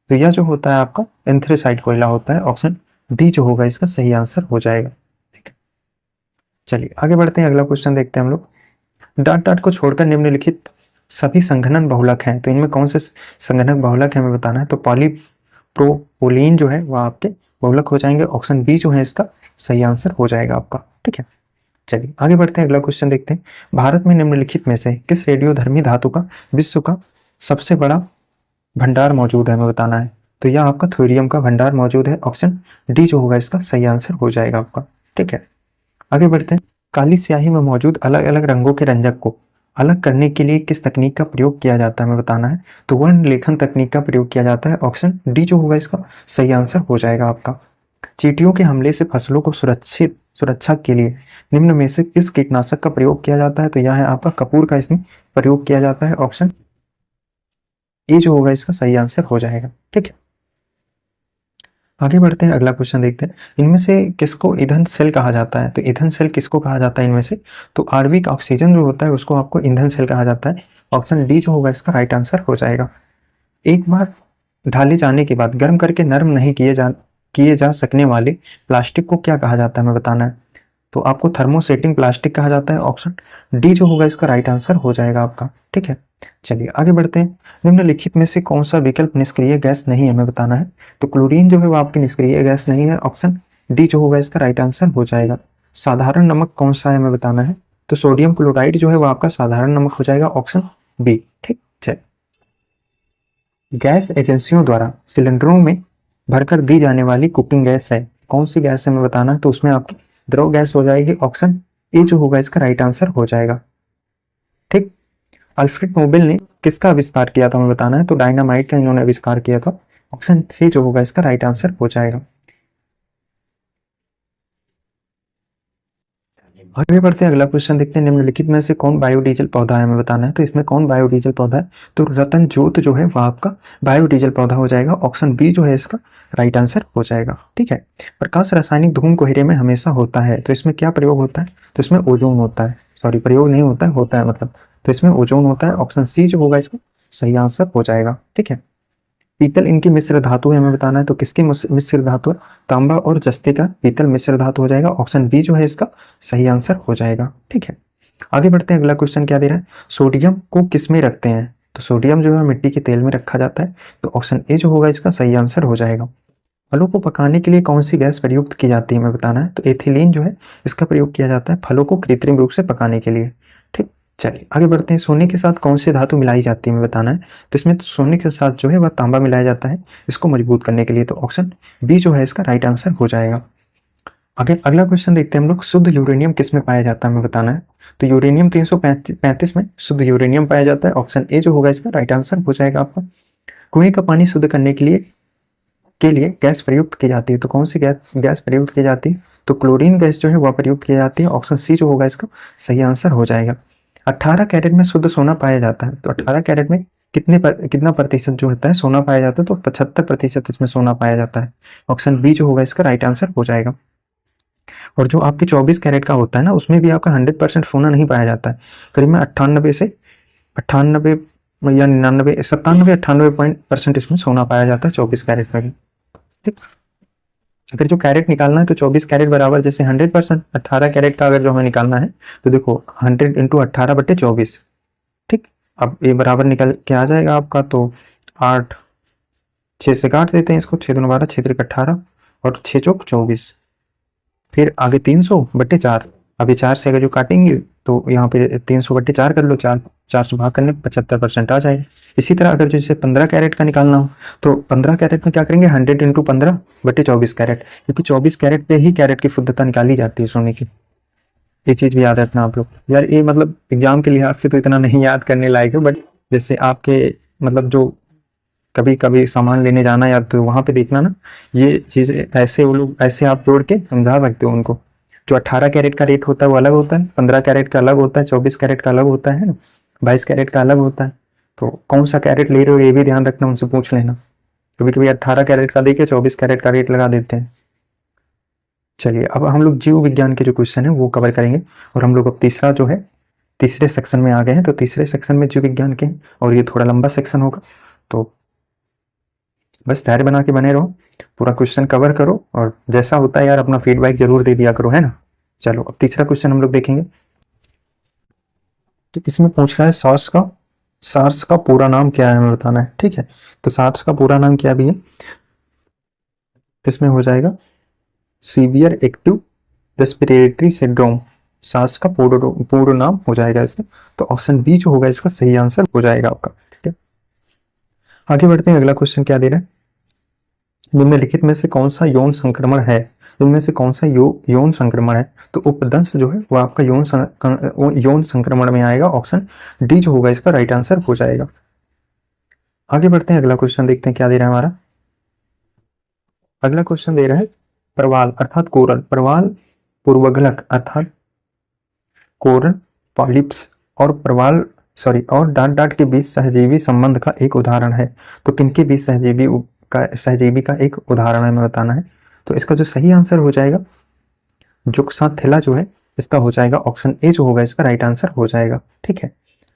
तो यह जो होता है आपका एंथ्रेसाइट कोयला होता है, ऑप्शन डी जो होगा इसका सही आंसर हो जाएगा। ठीक है, चलिए आगे बढ़ते हैं, अगला क्वेश्चन देखते हैं हम लोग। डॉट डॉट को छोड़कर निम्नलिखित सभी संघनन बहुलक हैं, तो इनमें कौन से संघनक बहुलक है हमें बताना है, तो पॉलीप्रोपोलीन जो है वह आपके बहुलक हो जाएंगे, ऑप्शन बी जो है इसका सही आंसर हो जाएगा आपका। ठीक है, चलिए आगे बढ़ते हैं, अगला क्वेश्चन देखते हैं। भारत में निम्नलिखित में से किस रेडियोधर्मी धातु का विश्व का सबसे बड़ा भंडार मौजूद है हमें बताना है, तो यह आपका थोरियम का भंडार मौजूद है, ऑप्शन डी जो होगा इसका सही आंसर हो जाएगा आपका। ठीक है, आगे बढ़ते हैं। काली स्याही में मौजूद अलग अलग रंगों के रंजक को अलग करने के लिए किस तकनीक का प्रयोग किया जाता है हमें बताना है। तो वर्ण लेखन तकनीक का प्रयोग किया जाता है। ऑप्शन डी जो होगा इसका सही आंसर हो जाएगा आपका। चींटियों के हमले से फसलों को सुरक्षा के लिए निम्न में से किस कीटनाशक का प्रयोग किया जाता है। तो यह है आपका कपूर का इसमें प्रयोग किया जाता है। ऑप्शन ए जो होगा इसका सही आंसर हो जाएगा। ठीक है, आगे बढ़ते हैं, अगला क्वेश्चन देखते हैं। इनमें से किसको ईंधन सेल कहा जाता है। तो ईंधन सेल किसको कहा जाता है इनमें से। तो आणविक ऑक्सीजन जो होता है उसको आपको ईंधन सेल कहा जाता है। ऑप्शन डी जो होगा इसका राइट आंसर हो जाएगा। एक बार ढाले जाने के बाद गर्म करके नरम नहीं किए जा सकने वाले प्लास्टिक को क्या कहा जाता है हमें बताना है। तो आपको थर्मोसेटिंग प्लास्टिक कहा जाता है। ऑप्शन डी जो होगा इसका राइट आंसर हो जाएगा आपका। ठीक है, चलिए आगे बढ़ते हैं। निम्नलिखित में से कौन सा विकल्प निष्क्रिय गैस नहीं है हमें बताना है। तो क्लोरीन जो है वो आपकी निष्क्रिय गैस नहीं है। ऑप्शन डी जो होगा इसका राइट आंसर हो जाएगा। साधारण नमक कौन सा है हमें बताना है। तो सोडियम क्लोराइड जो है वो आपका साधारण नमक हो जाएगा। Option B. ठीक है, गैस एजेंसियों द्वारा सिलेंडरों में भरकर दी जाने वाली कुकिंग गैस है, कौन सी गैस है हमें बताना है। तो उसमें आपकी द्रव गैस हो जाएगी। ऑप्शन ए जो होगा इसका राइट आंसर हो जाएगा। ठीक, अल्फ्रेड नोबेल ने किसका आविष्कार किया था हमें बताना है। तो डायनामाइट का इन्होंने आविष्कार किया था। ऑप्शन सी जो होगा इसका राइट आंसर हो जाएगा। आगे बढ़ते हैं, अगला क्वेश्चन देखते हैं। निम्नलिखित में से कौन बायोडीजल पौधा है हमें बताना है। तो इसमें कौन बायोडीजल पौधा है। तो रतन जोत जो है वह आपका बायोडीजल पौधा हो जाएगा। ऑप्शन बी जो है इसका राइट आंसर हो जाएगा। ठीक है, प्रकाश रासायनिक धूम कोहरे में हमेशा होता है। तो इसमें क्या प्रयोग होता है। तो इसमें ओजोन होता है। सॉरी, प्रयोग नहीं होता है, होता है मतलब। तो इसमें ओजोन होता है। ऑप्शन सी जो होगा इसका सही आंसर हो जाएगा। ठीक है, पीतल इनकी मिश्र धातु है हमें बताना है। तो किसकी मिश्र धातु है। तांबा और जस्ते का पीतल मिश्र धातु हो जाएगा। ऑप्शन बी जो है इसका सही आंसर हो जाएगा। ठीक है, आगे बढ़ते हैं, अगला क्वेश्चन क्या दे रहा है। सोडियम को किस में रखते हैं। तो सोडियम जो है मिट्टी के तेल में रखा जाता है। तो ऑप्शन ए जो होगा इसका सही आंसर हो जाएगा। फलों को पकाने के लिए कौन सी गैस प्रयुक्त की जाती है हमें बताना है। तो एथिलीन जो है इसका प्रयोग किया जाता है फलों को कृत्रिम रूप से पकाने के लिए। ठीक, चलिए आगे बढ़ते हैं। सोने के साथ कौन सी धातु मिलाई जाती है हमें बताना है। तो इसमें तो सोने के साथ जो है वह तांबा मिलाया जाता है इसको मजबूत करने के लिए। तो ऑप्शन बी जो है इसका राइट आंसर हो जाएगा। आगे अगला क्वेश्चन देखते हैं हम लोग। शुद्ध यूरेनियम किस में पाया जाता है हमें बताना है। तो यूरेनियम 335 में शुद्ध यूरेनियम पाया जाता है। ऑप्शन ए जो होगा इसका राइट आंसर हो जाएगा आपका। कुएं का पानी शुद्ध करने के लिए गैस प्रयुक्त की जाती है। तो कौन सी गैस प्रयुक्त की जाती है। तो क्लोरीन गैस जो है वह प्रयुक्त की जाती है। ऑप्शन सी जो होगा इसका सही आंसर हो जाएगा। 18 कैरेट में शुद्ध सोना पाया जाता है। तो 18 कैरेट में कितना प्रतिशत जो होता है सोना पाया जाता है। तो 75% इसमें सोना पाया जाता है। ऑप्शन बी जो होगा इसका राइट आंसर हो जाएगा। और जो आपके 24 कैरेट का होता है ना उसमें भी आपका 100% सोना नहीं पाया जाता है। करीब में 98 से 98 या 99 97 98% इसमें सोना पाया जाता है 24 कैरेट में भी। ठीक, अगर जो कैरेट निकालना है तो 24 कैरेट बराबर जैसे 100%, 18 कैरेट का अगर जो हमें निकालना है तो देखो 100 इंटू 18/24। ठीक, अब ये बराबर निकल के आ जाएगा आपका। तो 8 6 से काट देते हैं इसको। 6 दूनी 12, 6 3 18 और 6 चौक 24। फिर आगे 300/4। अभी 4 से अगर जो काटेंगे तो यहाँ पे 300/4 कर लो। 4 से भाग करने 75% आ जाएगा। इसी तरह अगर जैसे 15 कैरेट का निकालना हो तो 15 कैरेट में क्या करेंगे 100 इंटू 15/24 कैरेट, क्योंकि 24 कैरेट पे ही कैरेट की शुद्धता निकाली जाती है सोने की। ये चीज़ भी याद रखना आप लोग यार। ये मतलब एग्जाम के लिहाज से तो इतना नहीं याद करने लायक है, बट जैसे आपके मतलब जो कभी कभी सामान लेने जाना यार तो वहाँ पे देखना ना, ये चीज़ें ऐसे वो लोग ऐसे आप जोड़ के समझा सकते हो उनको। जो 18 कैरेट का रेट होता है वो अलग होता है, 15 कैरेट का अलग होता है, 24 कैरेट का अलग होता है ना, 22 कैरेट का अलग होता है। तो कौन सा कैरेट ले रहे हो ये भी ध्यान रखना, उनसे पूछ लेना। कभी कभी 18 कैरेट का देके 24 कैरेट का रेट लगा देते हैं। चलिए अब हम लोग जीव विज्ञान के जो क्वेश्चन है वो कवर करेंगे। और हम लोग अब तीसरे सेक्शन में आ गए हैं। तो तीसरे सेक्शन में जीव विज्ञान के हैं और ये थोड़ा लंबा सेक्शन होगा। तो बस धैर्य बना के बने रहो, पूरा क्वेश्चन कवर करो और जैसा होता है यार अपना फीडबैक जरूर दे दिया करो, है ना। चलो अब तीसरा क्वेश्चन हम लोग देखेंगे। तो इसमें पूछ रहा है सार्स का पूरा नाम क्या है हमें बताना है। ठीक है, तो सार्स का पूरा नाम क्या भी है। इसमें हो जाएगा severe active respiratory syndrome. SARS का पूर्ण नाम हो जाएगा इसका। तो ऑप्शन बी जो होगा इसका सही आंसर हो जाएगा आपका। ठीक है, आगे बढ़ते हैं, अगला क्वेश्चन क्या दे रहा है। निम्नलिखित में से कौन सा यौन संक्रमण है, इनमें से कौन सा यौन संक्रमण है? तो उपदंश जो है वो आपका यौन संक्रमण में आएगा। ऑप्शन डी जो होगा इसका राइट आंसर हो जाएगा। आगे बढ़ते हैं, अगला क्वेश्चन देखते हैं क्या दे रहा है हमारा। अगला क्वेश्चन दे रहा है प्रवाल अर्थात कोरल, प्रवाल पूर्वग्लक अर्थात कोरल पॉलिप्स और प्रवाल और डांट डांट के बीच सहजीवी संबंध का एक उदाहरण है। तो किनके बीच सहजीवी का एक उदाहरण है हमें बताना है। तो इसका जो सही आंसर हो जाएगा जुक्साथिला जो है इसका हो जाएगा ऑप्शन ए जो होगा इसका राइट आंसर हो जाएगा। ठीक है,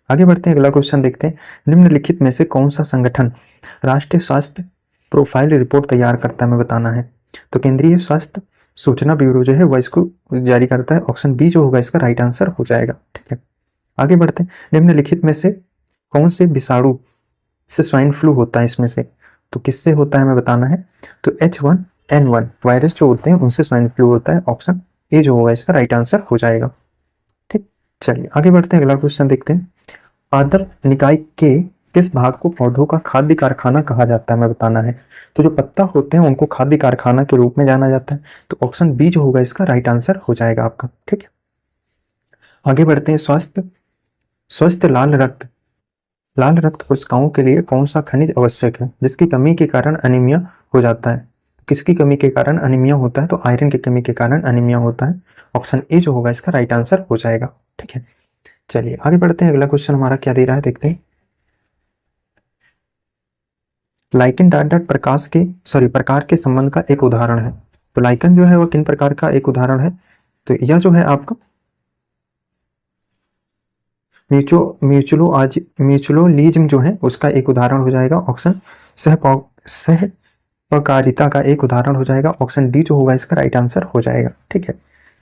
आगे बढ़ते हैं, अगला क्वेश्चन देखते हैं। निम्नलिखित में से कौन सा संगठन राष्ट्रीय स्वास्थ्य प्रोफाइल रिपोर्ट तैयार करता है हमें बताना है। तो केंद्रीय स्वास्थ्य सूचना ब्यूरो जो है वह इसको जारी करता है। ऑप्शन बी जो होगा इसका राइट आंसर हो जाएगा। ठीक है, आगे बढ़ते हैं। निम्नलिखित में से कौन से विषाणु से स्वाइन फ्लू होता है इसमें से, तो किससे होता है हमें बताना है। तो H1N1 वायरस जो होते हैं उनसे स्वाइन फ्लू होता है। ऑप्शन ए जो होगा इसका राइट आंसर हो जाएगा। ठीक, चलिए आगे बढ़ते हैं, अगला क्वेश्चन देखते हैं। पादप निकाय के किस भाग को पौधों का खाद्य कारखाना कहा जाता है हमें बताना है। तो जो पत्ता होते हैं उनको खाद्य कारखाना के रूप में जाना जाता है। तो ऑप्शन बी जो होगा इसका राइट आंसर हो जाएगा आपका। ठीक है, आगे बढ़ते हैं। स्वस्थ लाल रक्त कोशिकाओं के लिए कौन सा खनिज आवश्यक है जिसकी कमी के कारण अनीमिया हो जाता है। किसकी कमी के कारण अनीमिया होता है, तो आयरन की कमी के कारण अनीमिया होता है। ऑप्शन ए जो होगा इसका राइट आंसर हो जाएगा। ठीक है, चलिए आगे बढ़ते हैं, अगला क्वेश्चन हमारा क्या दे रहा है देखते हैं। लाइकेन डाट डाट प्रकार के संबंध का एक उदाहरण है। तो लाइकन जो है वह किन प्रकार का एक उदाहरण है, तो यह जो है आपका म्यूचुअलिज्म जो है उसका एक उदाहरण हो जाएगा। ऑप्शन सहपकारिता का एक उदाहरण हो जाएगा। ऑप्शन डी जो होगा इसका राइट आंसर हो जाएगा। ठीक है,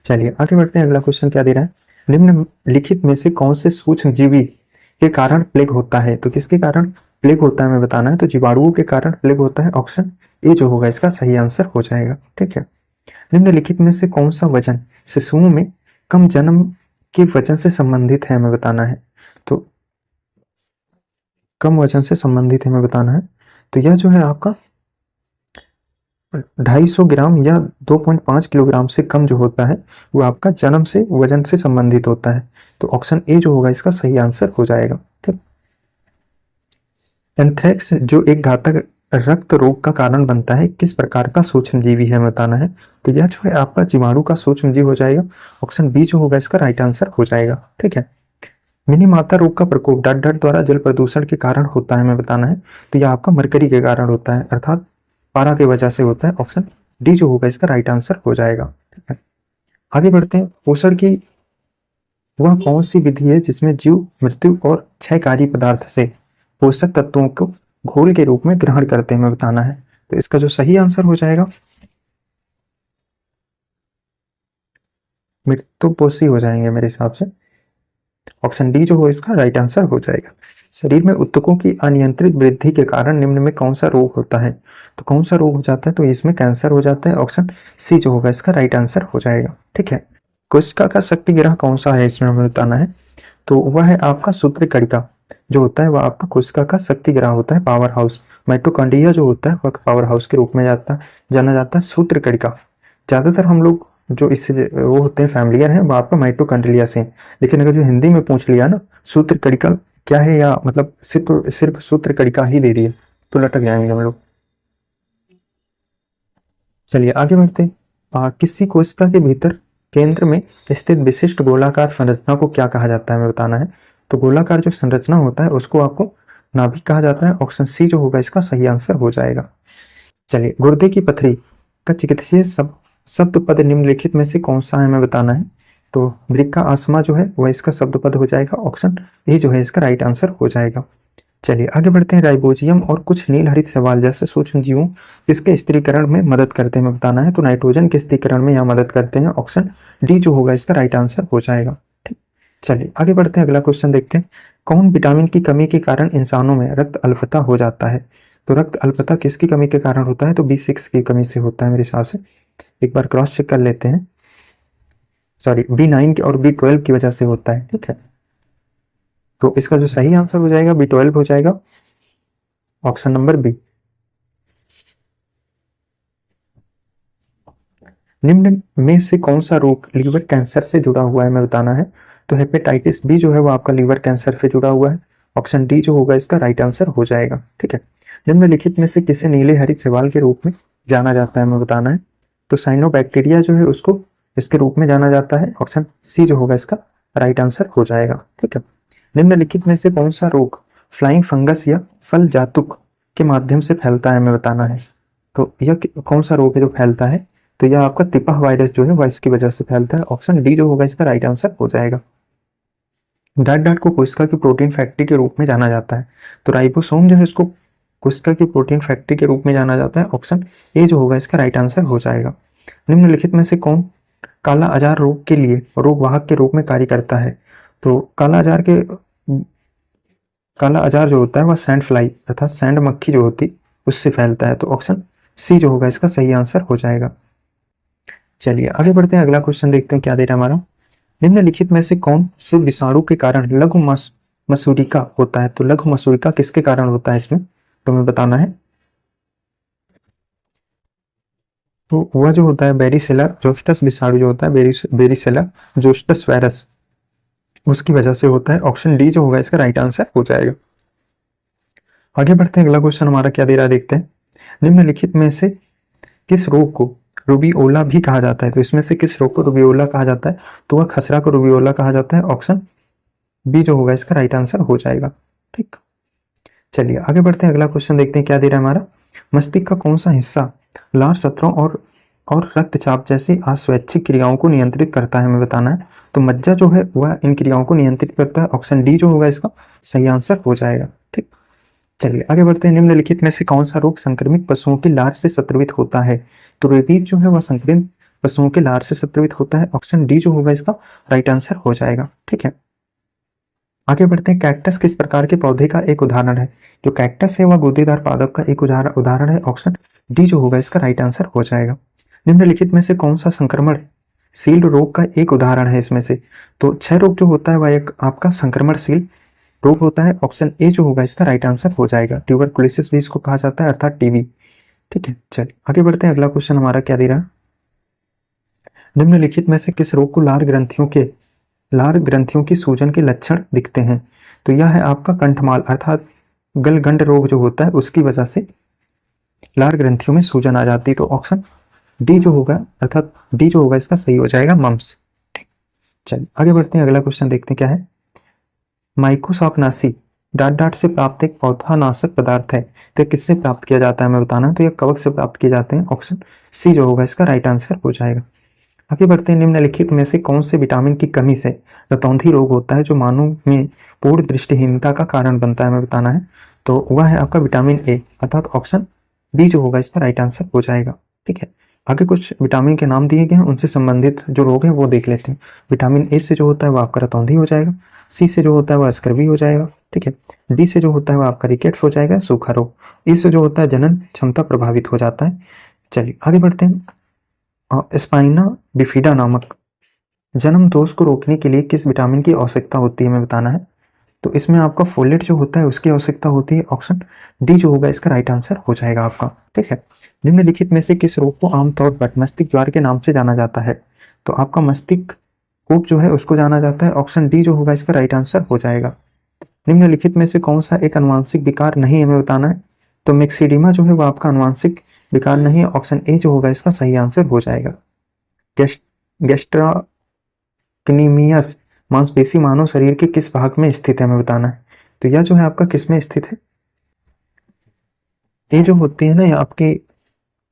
चलिए आगे बढ़ते हैं, अगला क्वेश्चन क्या दे रहा है। निम्नलिखित में से कौन से सूक्ष्म जीवी के कारण प्लेग होता है, तो किसके कारण प्लेग होता है हमें बताना है। तो जीवाणुओं के कारण प्लेग होता है। ऑप्शन ए जो होगा इसका सही आंसर हो जाएगा। ठीक है, निम्नलिखित में से कौन सा वजन शिशुओं में कम जन्म के वजन से संबंधित है हमें बताना है। तो कम वजन से संबंधित है हमें बताना है। तो यह जो है आपका 250 ग्राम या 2.5 किलोग्राम से कम जो होता है वो आपका जन्म से वजन से संबंधित होता है। तो ऑप्शन ए जो होगा इसका सही आंसर हो जाएगा। ठीक, एंथ्रेक्स जो एक घातक रक्त रोग का कारण बनता है किस प्रकार का सूक्ष्म जीवी है बताना है। तो यह जो है आपका जीवाणु का सूक्ष्म जीव हो जाएगा। ऑप्शन बी जो होगा इसका राइट आंसर हो जाएगा। ठीक है, मिनी माता रोग का प्रकोप डट डट द्वारा जल प्रदूषण के कारण होता है हमें बताना है। तो यह आपका मरकरी के कारण होता है अर्थात पारा की वजह से होता है। ऑप्शन डी जो होगा इसका राइट आंसर हो जाएगा। ठीक है, आगे बढ़ते हैं। पोषण की वह कौन सी विधि है जिसमें जीव मृत्यु और क्षयकारी पदार्थ से पोषक तत्वों को घोल के रूप में ग्रहण करते हैं हमें बताना है। तो इसका जो सही आंसर हो जाएगा मृत्युपोषी हो जाएंगे मेरे हिसाब से। ऑप्शन डी जो हो इसका राइट आंसर हो जाएगा। शरीर में ऊतकों की अनियंत्रित वृद्धि के कारण निम्न में कौन सा रोग होता है, तो कौन सा रोग हो जाता है, तो इसमें कैंसर हो जाता है। ऑप्शन सी जो होगा इसका राइट आंसर हो जाएगा। ठीक है, कोशिका का शक्ति ग्रह कौन सा है इसमें हमें बताना है। तो वह है आपका सूत्रकणिका जो होता है वह आपका कोशिका का शक्ति ग्रह होता है, पावर हाउस। माइटोकॉन्ड्रिया जो होता है वह पावर हाउस के रूप में जाना जाता है सूत्रकणिका। ज्यादातर हम लोग जो इससे वो होते हैं फैमिलियर हैं वो आपका माइटोकॉन्ड्रिया से। लेकिन अगर जो हिंदी में पूछ लिया ना सूत्रकणिका क्या है या मतलब सिर्फ सूत्रकणिका ही दे दिया तो लटक जाएंगे हम लोग। चलिए आगे बढ़ते हैं। किसी कोशिका के भीतर केंद्र में स्थित विशिष्ट गोलाकार संरचना को क्या कहा जाता है हमें बताना है। तो गोलाकार जो संरचना होता है उसको आपको नाभिक कहा जाता है। ऑप्शन सी जो होगा इसका सही आंसर हो जाएगा। चलिए, गुर्दे की पथरी का चिकित्सीय शब्द पद निम्नलिखित में से कौन सा है हमें बताना है। तो वृक्का आसमा जो है वह इसका शब्द पद हो जाएगा। ऑप्शन ए जो है इसका राइट आंसर हो जाएगा। चलिए आगे बढ़ते हैं। राइबोजियम और कुछ नील हरित शैवाल जैसे सूक्ष्म जीवों किसके स्थिरीकरण में मदद करते हैं हमें बताना है। तो नाइट्रोजन के स्थिरीकरण में यहाँ मदद करते हैं। ऑप्शन डी जो होगा इसका राइट आंसर हो जाएगा। ठीक, चलिए आगे बढ़ते हैं, अगला क्वेश्चन देखते हैं। कौन विटामिन की कमी के कारण इंसानों में रक्त अल्पता हो जाता है। तो रक्त अल्पता किसकी कमी के कारण होता है, तो B6 की कमी से होता है मेरे हिसाब से। एक बार क्रॉस चेक कर लेते हैं। सॉरी, B9 और B12 की वजह से होता है। ठीक है, तो इसका जो सही आंसर हो जाएगा B12 हो जाएगा। Option number B. निम्न में से कौन सा रोग लीवर कैंसर से जुड़ा हुआ है हमें बताना है। तो हेपेटाइटिस बी जो है वो आपका लीवर कैंसर से जुड़ा हुआ है। ऑप्शन डी जो होगा इसका राइट आंसर हो जाएगा। ठीक है, निम्नलिखित में से किसे नीले हरित शैवाल के रूप में जाना जाता है हमें बताना है। तो साइनोबैक्टीरिया जो है उसको इसके रूप में जाना जाता है। ऑप्शन सी जो होगा इसका राइट आंसर हो जाएगा। ठीक है, निम्नलिखित में से कौन सा रोग फ्लाइंग फंगस या फल जातुक के माध्यम से फैलता है हमें बताना है। तो यह कौन सा रोग है जो फैलता है। तो यह आपका तिपा वायरस जो है वह इसकी वजह से फैलता है। ऑप्शन डी जो होगा इसका राइट आंसर हो जाएगा। डाट डाट को कोशिका की प्रोटीन फैक्ट्री के रूप में जाना जाता है। तो राइबोसोम जो है इसको कोशिका की प्रोटीन फैक्ट्री के रूप में जाना जाता है। ऑप्शन ए जो होगा इसका राइट आंसर हो जाएगा। निम्नलिखित में से कौन काला आजार रोग के लिए रोगवाहक के रूप में कार्य करता है। तो काला आजार जो होता है वह सैंड फ्लाई अर्थात सैंड मक्खी जो होती उससे फैलता है। तो ऑप्शन सी जो होगा इसका सही आंसर हो जाएगा। चलिए आगे बढ़ते हैं, अगला क्वेश्चन देखते हैं क्या दे रहा है हमारा। निम्नलिखित में से कौन से विषाणु के कारण लघु मसूरिका होता है। तो लघु मसूरिका किसके कारण होता है इसमें तो हमें बताना है। तो वह जो होता है बेरिसेला जोस्टस विषाणु जो होता है बेरिसेला जोस्टस वायरस उसकी वजह से होता है। ऑप्शन डी जो होगा इसका राइट आंसर हो जाएगा। आगे बढ़ते हैं, अगला क्वेश्चन हमारा क्या दे रहा है देखते हैं। निम्नलिखित में से किस रोग को रूबियोला भी कहा जाता है। तो इसमें से किस रोग को रूबियोला कहा जाता है। तो वह खसरा को रूबियोला कहा जाता है। ऑप्शन बी जो होगा इसका राइट आंसर हो जाएगा। ठीक, चलिए आगे बढ़ते हैं, अगला क्वेश्चन देखते हैं क्या दे रहा है हमारा। मस्तिष्क का कौन सा हिस्सा लार सत्रों और रक्तचाप जैसी अस्वैच्छिक क्रियाओं को नियंत्रित करता है हमें बताना है। तो मज्जा जो है वह इन क्रियाओं को नियंत्रित करता है। ऑप्शन डी जो होगा इसका सही आंसर हो जाएगा। ठीक, चलिए आगे बढ़ते हैं। निम्नलिखित में से कौन सा रोग संक्रमित पशुओं की लार से संक्रमित होता है। तो रेबीज जो है वह संक्रमित पशुओं के लार से संक्रमित होता है। ऑप्शन डी जो होगा इसका राइट आंसर हो जाएगा। ठीक है, आगे बढ़ते हैं। कैक्टस किस प्रकार के पौधे का एक उदाहरण है। जो कैक्टस है वह गूदेदार पादप का एक उदाहरण है। ऑप्शन डी जो होगा इसका राइट आंसर हो जाएगा। निम्नलिखित में से कौन सा संक्रमण शील रोग का एक उदाहरण है इसमें से। तो क्षय रोग जो होता है वह एक आपका संक्रमणशील रोग होता है। ऑप्शन ए जो होगा इसका राइट आंसर हो जाएगा। ट्यूबरकुलोसिस भी इसको कहा जाता है अर्थात टीबी। ठीक है, चलिए आगे बढ़ते हैं, अगला क्वेश्चन हमारा क्या दे रहा है। निम्नलिखित में से किस रोग को लार ग्रंथियों की सूजन के लक्षण दिखते हैं। तो यह है आपका कंठमाल अर्थात गलगंड रोग जो होता है उसकी वजह से लार ग्रंथियों में सूजन आ जाती है। तो ऑप्शन डी जो होगा अर्थात डी जो होगा इसका सही हो जाएगा मम्स। ठीक, चलिए आगे बढ़ते हैं, अगला क्वेश्चन देखते हैं क्या है। माइकोसापनासी डाट डाट से प्राप्त एक पौधानाशक पदार्थ है। तो किससे प्राप्त किया जाता है हमें बताना है। तो यह कवक से प्राप्त किए जाते हैं। ऑप्शन सी जो होगा इसका राइट आंसर हो जाएगा। आगे बढ़ते हैं। निम्नलिखित में से कौन से विटामिन की कमी से रतौंधी रोग होता है जो मानव में पूर्ण दृष्टिहीनता का कारण बनता है हमें बताना है। तो वह है आपका विटामिन ए अर्थात ऑप्शन बी जो होगा इसका राइट आंसर हो जाएगा। ठीक है, आगे कुछ विटामिन के नाम दिए गए हैं उनसे संबंधित जो रोग है वो देख लेते हैं। विटामिन ए से जो होता है वह आपका रतौंधी हो जाएगा। सी से जो होता है वह स्कर्वी हो जाएगा। ठीक है, डी से जो होता है वह आपका रिकेट्स हो जाएगा सूखा रोग। ई से जो होता है जनन क्षमता प्रभावित हो जाता है। चलिए आगे बढ़ते हैं। स्पाइना बिफिडा नामक जन्म दोष को रोकने के लिए किस विटामिन की आवश्यकता होती है हमें बताना है। तो इसमें आपका फोलेट जो होता है उसकी आवश्यकता होती है। ऑप्शन डी जो होगा इसका राइट आंसर हो जाएगा आपका। ठीक है, निम्नलिखित में से किस रोग को आमतौर पर मस्तिष्क ज्वार के नाम से जाना जाता है। तो आपका मस्तिष्क कोप जो है उसको जाना जाता है। ऑप्शन डी जो होगा इसका राइट आंसर हो जाएगा। निम्नलिखित में से कौन सा एक अनुवांशिक विकार नहीं हमें बताना है। तो मिक्सिडीमा जो है वो आपका अनुवांशिक विकार नहीं है। ऑप्शन ए जो होगा इसका सही आंसर हो जाएगा। गैस्ट्राक्नीमियस मांसपेशी मानव शरीर के किस भाग में स्थित है हमें बताना है। तो यह जो है आपका किस में स्थित है। ये जो होती है ना ये आपके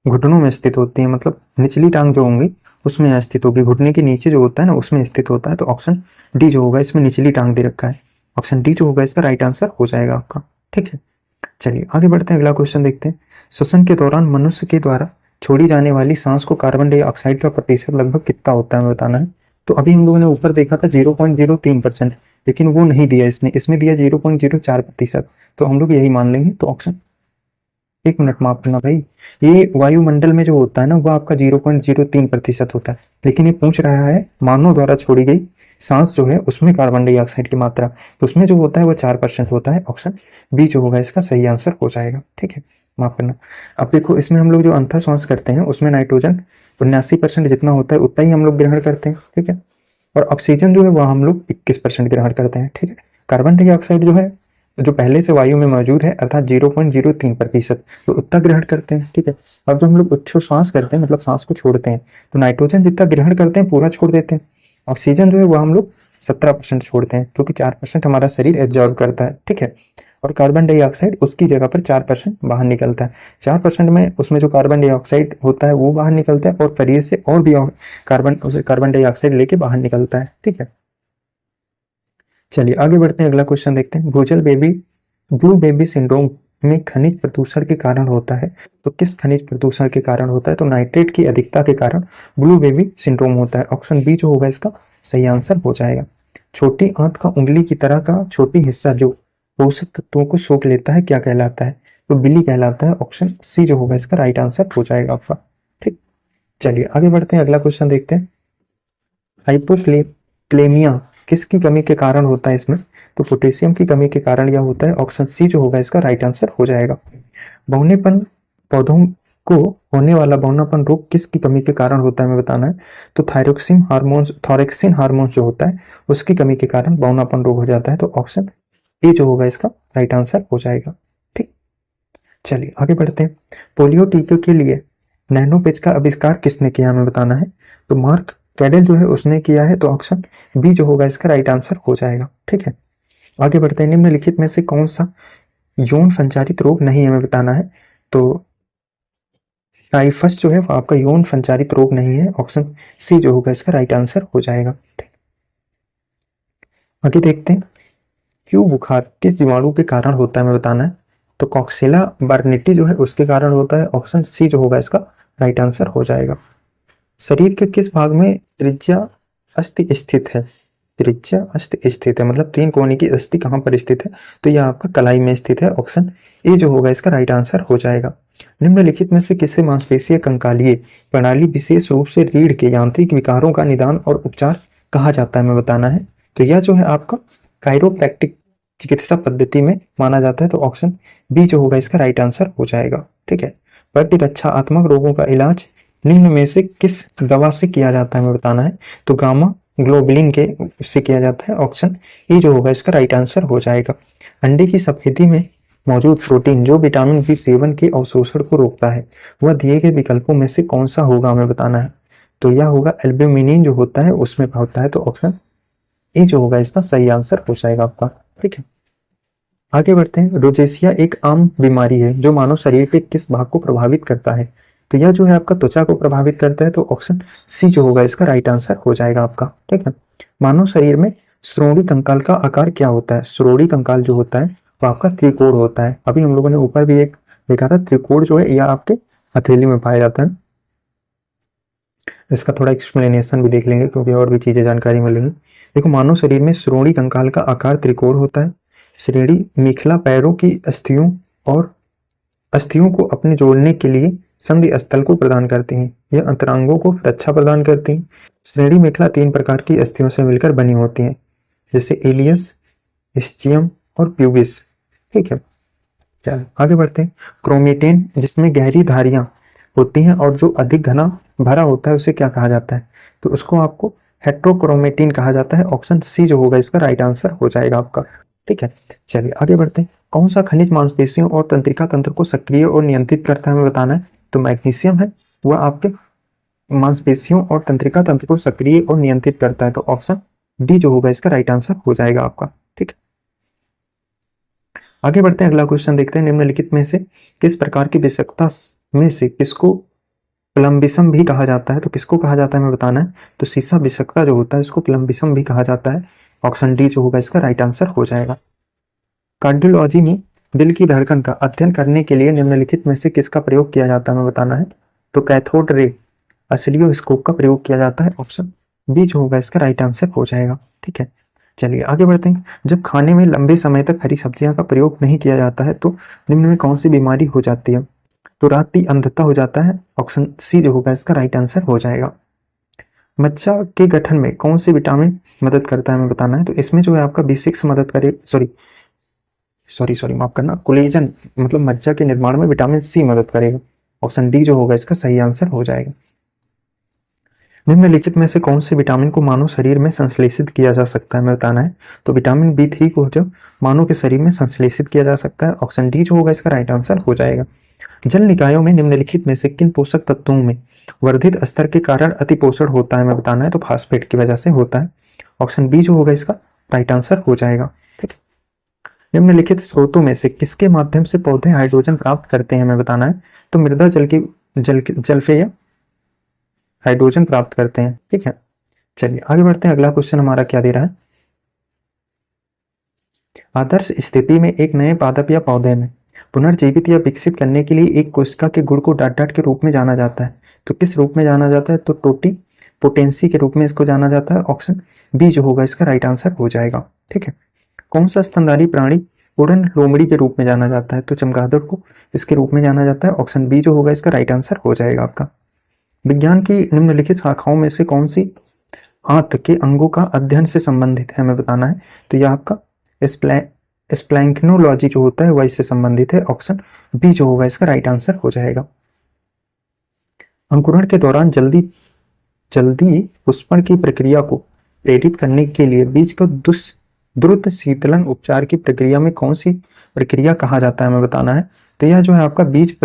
घुटनों में स्थित होती है, मतलब निचली टांग जो होंगी उसमें यहाँ स्थित होगी। घुटने के नीचे जो होता है ना उसमें स्थित होता है। तो ऑप्शन डी जो होगा इसमें निचली टांग दे रखा है। ऑप्शन डी जो होगा इसका राइट आंसर हो जाएगा आपका। ठीक है, चलिए आगे बढ़ते हैं, अगला क्वेश्चन देखते हैं। श्वसन के दौरान मनुष्य के द्वारा छोड़ी जाने वाली सांस को कार्बन डाइऑक्साइड का प्रतिशत लगभग कितना होता है हमें बताना है। तो अभी हम लोगों ने ऊपर देखा था 0.03%, लेकिन वो नहीं दिया इसमें दिया 0.04%। तो हम लोग यही मान लेंगे। तो ऑप्शन एक मिनट माफ करना भाई, ये वायुमंडल में जो होता है ना वो आपका 0.03% होता है, लेकिन ये पूछ रहा है मानव द्वारा छोड़ी गई सांस जो है उसमें कार्बन डाइऑक्साइड की मात्रा, तो उसमें जो होता है वो 4% होता है। ऑप्शन बी जो होगा इसका सही आंसर हो जाएगा। ठीक है, माफ करना। अब देखो इसमें हम लोग जो अंतः श्वास करते हैं उसमें नाइट्रोजन 79% जितना होता है उतना ही हम लोग ग्रहण करते हैं, ठीक है। और ऑक्सीजन जो है वह हम लोग 21% ग्रहण करते हैं, ठीक है। कार्बन डाइऑक्साइड जो है जो पहले से वायु में मौजूद है अर्थात 0.03%, तो उतना ग्रहण करते हैं, ठीक है। अब जब हम लोग उच्छ्वास करते हैं मतलब सांस को छोड़ते हैं तो नाइट्रोजन जितना ग्रहण करते हैं पूरा छोड़ देते हैं। ऑक्सीजन जो है वह हम लोग 17% छोड़ते हैं क्योंकि 4% हमारा शरीर एब्जॉर्व करता है, ठीक है। और कार्बन डाइऑक्साइड उसकी जगह पर 4% बाहर निकलता है। 4% में उसमें जो कार्बन डाइऑक्साइड होता है वो बाहर निकलता है और शरीर से और भी कार्बन डाइऑक्साइड लेके बाहर निकलता है, ठीक है। चलिए आगे बढ़ते हैं, अगला क्वेश्चन देखते हैं। ब्लू बेबी सिंड्रोम में खनिज प्रदूषण के कारण होता है, तो किस खनिज प्रदूषण के कारण होता है? तो नाइट्रेट की अधिकता के कारण ब्लू बेबी सिंड्रोम होता है। ऑप्शन बी जो होगा इसका सही आंसर हो जाएगा। छोटी आंत का उंगली की तरह का छोटी हिस्सा जो पोषक तत्वों को सोख लेता है क्या कहलाता है? तो बिली कहलाता है। ऑप्शन सी जो होगा इसका राइट आंसर हो जाएगा आपका, ठीक। चलिए आगे बढ़ते हैं, अगला क्वेश्चन देखते हैं। हाइपोक्लेमिया किसकी कमी के कारण होता है इसमें? तो पोटेशियम की कमी के कारण यह होता है। ऑप्शन सी जो होगा इसका राइट आंसर हो जाएगा। बौनेपन पौधों को होने वाला बौनापन रोग किसकी कमी के कारण होता है हमें बताना है। तो थॉरेक्सिन हार्मोन जो होता है उसकी कमी के कारण बौनापन रोग हो जाता है। तो ऑप्शन ए जो होगा इसका राइट आंसर हो जाएगा, ठीक। चलिए आगे बढ़ते हैं। पोलियो टीके के लिए नैनोपेज का आविष्कार किसने किया हमें बताना है। तो मार्क कैडेल जो है उसने किया है। तो ऑप्शन बी जो होगा इसका राइट आंसर हो जाएगा, ठीक है। आगे बढ़ते हैं। निम्नलिखित में से कौन सा यौन संचारित रोग नहीं हमें बताना है। तो टाइफस जो है वो आपका यौन संचारित रोग नहीं है। ऑप्शन सी जो होगा इसका राइट आंसर हो जाएगा, ठीक। आगे देखते हैं। फ्लू बुखार किस जीवाणु के कारण होता है हमें बताना है। तो कॉक्सिला बर्निटी जो है उसके कारण होता है। ऑप्शन सी जो होगा इसका राइट आंसर हो जाएगा। शरीर के किस भाग में त्रिज्या अस्थि स्थित है? त्रिज्या अस्थि स्थित है मतलब तीन कोने की अस्थि कहाँ पर स्थित है? तो यह आपका कलाई में स्थित है। ऑप्शन ए जो होगा इसका राइट आंसर हो जाएगा। निम्नलिखित में से किसे मांसपेशीय कंकालीय प्रणाली विशेष रूप से रीढ़ के यांत्रिक विकारों का निदान और उपचार कहा जाता है हमें बताना है। तो यह जो है आपका कायरोप्रैक्टिक चिकित्सा पद्धति में माना जाता है। तो ऑप्शन बी जो होगा इसका राइट आंसर हो जाएगा, ठीक है। प्रतिरक्षात्मक रोगों का इलाज निम्न में से किस दवा से किया जाता है हमें बताना है। तो गामा ग्लोबुलिन के से किया जाता है। ऑप्शन ए जो होगा इसका राइट आंसर हो जाएगा। अंडे की सफेदी में मौजूद प्रोटीन जो विटामिन बी7 के अवशोषण को रोकता है वह दिए गए विकल्पों में से कौन सा होगा हमें बताना है। तो यह होगा एल्ब्यूमिन जो होता है उसमें होता है। तो ऑप्शन ए जो होगा इसका सही आंसर हो जाएगा आपका, ठीक है। आगे बढ़ते हैं। रोजेसिया एक आम बीमारी है जो मानव शरीर के किस भाग को प्रभावित करता है। तो यह जो है आपका त्वचा को प्रभावित करता है। तो ऑप्शन सी जो होगा इसका राइट आंसर हो जाएगा आपका, ठीक है। मानव शरीर में श्रोणि कंकाल का आकार क्या होता है? श्रोणि कंकाल जो होता है वो आपका त्रिकोण होता है। अभी हम लोगों ने ऊपर भी एक देखा था त्रिकोण जो है यह आपके हथेली में पाया जाता है। इसका थोड़ा एक्सप्लेनेशन भी देख लेंगे क्योंकि और भी चीजें जानकारी मिलेंगी। देखो मानव शरीर में श्रोणि कंकाल का आकार त्रिकोण होता है। श्रेणी मेखला पैरों की अस्थियों को अपने जोड़ने के लिए संधि स्थल को प्रदान करती हैं। यह अंतरांगों को रक्षा प्रदान करती हैं। श्रेणी मेखला 3 प्रकार की अस्थियों से मिलकर बनी होती हैं जैसे एलियस, इस्चियम और प्यूबिस, ठीक है। चल आगे बढ़ते हैं। क्रोमेटिन जिसमें गहरी धारियां होती हैं और जो अधिक घना भरा होता है उसे क्या कहा जाता है? तो उसको आपको हेट्रोक्रोमेटिन कहा जाता है। ऑप्शन सी जो होगा इसका राइट आंसर हो जाएगा आपका, ठीक है। चलिए आगे बढ़ते हैं। कौन सा खनिज मांसपेशियों और तंत्रिका तंत्र को सक्रिय और नियंत्रित करता है हमें बताना है। तो मैग्नीशियम है वह आपके मांसपेशियों और तंत्रिका तंत्र को सक्रिय और नियंत्रित करता है। तो ऑप्शन डी जो होगा इसका राइट आंसर हो जाएगा आपका, ठीक है। आगे बढ़ते हैं, अगला क्वेश्चन देखते हैं। निम्नलिखित में से किस प्रकार की विषाक्तता में से किसको प्लम्बिसम भी कहा जाता है? तो किसको कहा जाता है हमें बताना है। तो सीसा विषाक्तता जो होता है इसको प्लम्बिसम भी कहा जाता है। ऑप्शन डी जो होगा इसका राइट आंसर हो जाएगा। कार्डियोलॉजी में दिल की धड़कन का अध्ययन करने के लिए निम्नलिखित में से किसका प्रयोग किया जाता है हमें बताना है। तो कैथोड रे ऑसिलोस्कोप का प्रयोग किया जाता है। ऑप्शन बी जो होगा इसका राइट आंसर हो जाएगा, ठीक है। चलिए आगे बढ़ते हैं। जब खाने में लंबे समय तक हरी सब्जियां का प्रयोग नहीं किया जाता है तो निम्न में कौन सी बीमारी हो जाती है। तो राती अंधता हो जाता है। ऑप्शन सी जो होगा इसका राइट आंसर हो जाएगा। मज्जा के गठन में कौन सी विटामिन मदद करता है हमें बताना है। तो इसमें जो है आपका B6 मदद करे सॉरी माफ करना, कोलेजन मतलब मज्जा के निर्माण में विटामिन सी मदद करेगा। ऑप्शन डी जो होगा इसका सही आंसर हो जाएगा। निम्नलिखित में से कौन से विटामिन को मानव शरीर में संश्लेषित किया जा सकता है, हमें बताना है। तो विटामिन B3 को जो मानव के शरीर में संश्लेषित किया जा सकता है, ऑप्शन डी जो होगा इसका राइट आंसर हो जाएगा। जल निकायों में निम्नलिखित में से किन पोषक तत्वों में वर्धित स्तर के कारण अतिपोषण होता है, हमें बताना है। तो फास्फेट की वजह से होता है, ऑप्शन बी जो होगा इसका राइट आंसर हो जाएगा। ठीक है, निम्नलिखित स्रोतों में से किसके माध्यम से पौधे हाइड्रोजन प्राप्त करते हैं, हमें बताना है। तो मृदा जल से हाइड्रोजन प्राप्त करते हैं। ठीक है, चलिए आगे बढ़ते हैं। अगला क्वेश्चन हमारा क्या दे रहा है। आदर्श स्थिति में एक नए पादप या पौधे में पुनर्जीवित या विकसित करने के लिए एक कोशिका के गुण को डाट डाट के रूप में जाना जाता है। तो किस रूप में जाना जाता है? तो टोटी पोटेंसी के रूप में इसको जाना जाता है, ऑप्शन बी जो होगा इसका राइट आंसर हो जाएगा। ठीक है, कौन सा स्तनधारी प्राणी उड़न लोमड़ी के रूप में जाना जाता है? तो चमगादड़ को इसके रूप में जाना जाता है, ऑप्शन बी जो होगा इसका राइट आंसर हो जाएगा आपका। विज्ञान की निम्नलिखित शाखाओं में से कौन सी आंत के अंगों का अध्ययन से संबंधित है, हमें बताना है। तो यह आपका स्प्लैंक्नोलॉजी जो होता है वह इससे संबंधित है, ऑप्शन बी जो होगा इसका राइट आंसर हो जाएगा। अंकुरण के दौरान जल्दी पुष्पण की प्रक्रिया को प्रेरित करने के लिए बीज को द्रुत शीतलन उपचार की प्रक्रिया में कौन सी प्रक्रिया कहा जाता है, हमें बताना है। तो यह जो है आपका बीज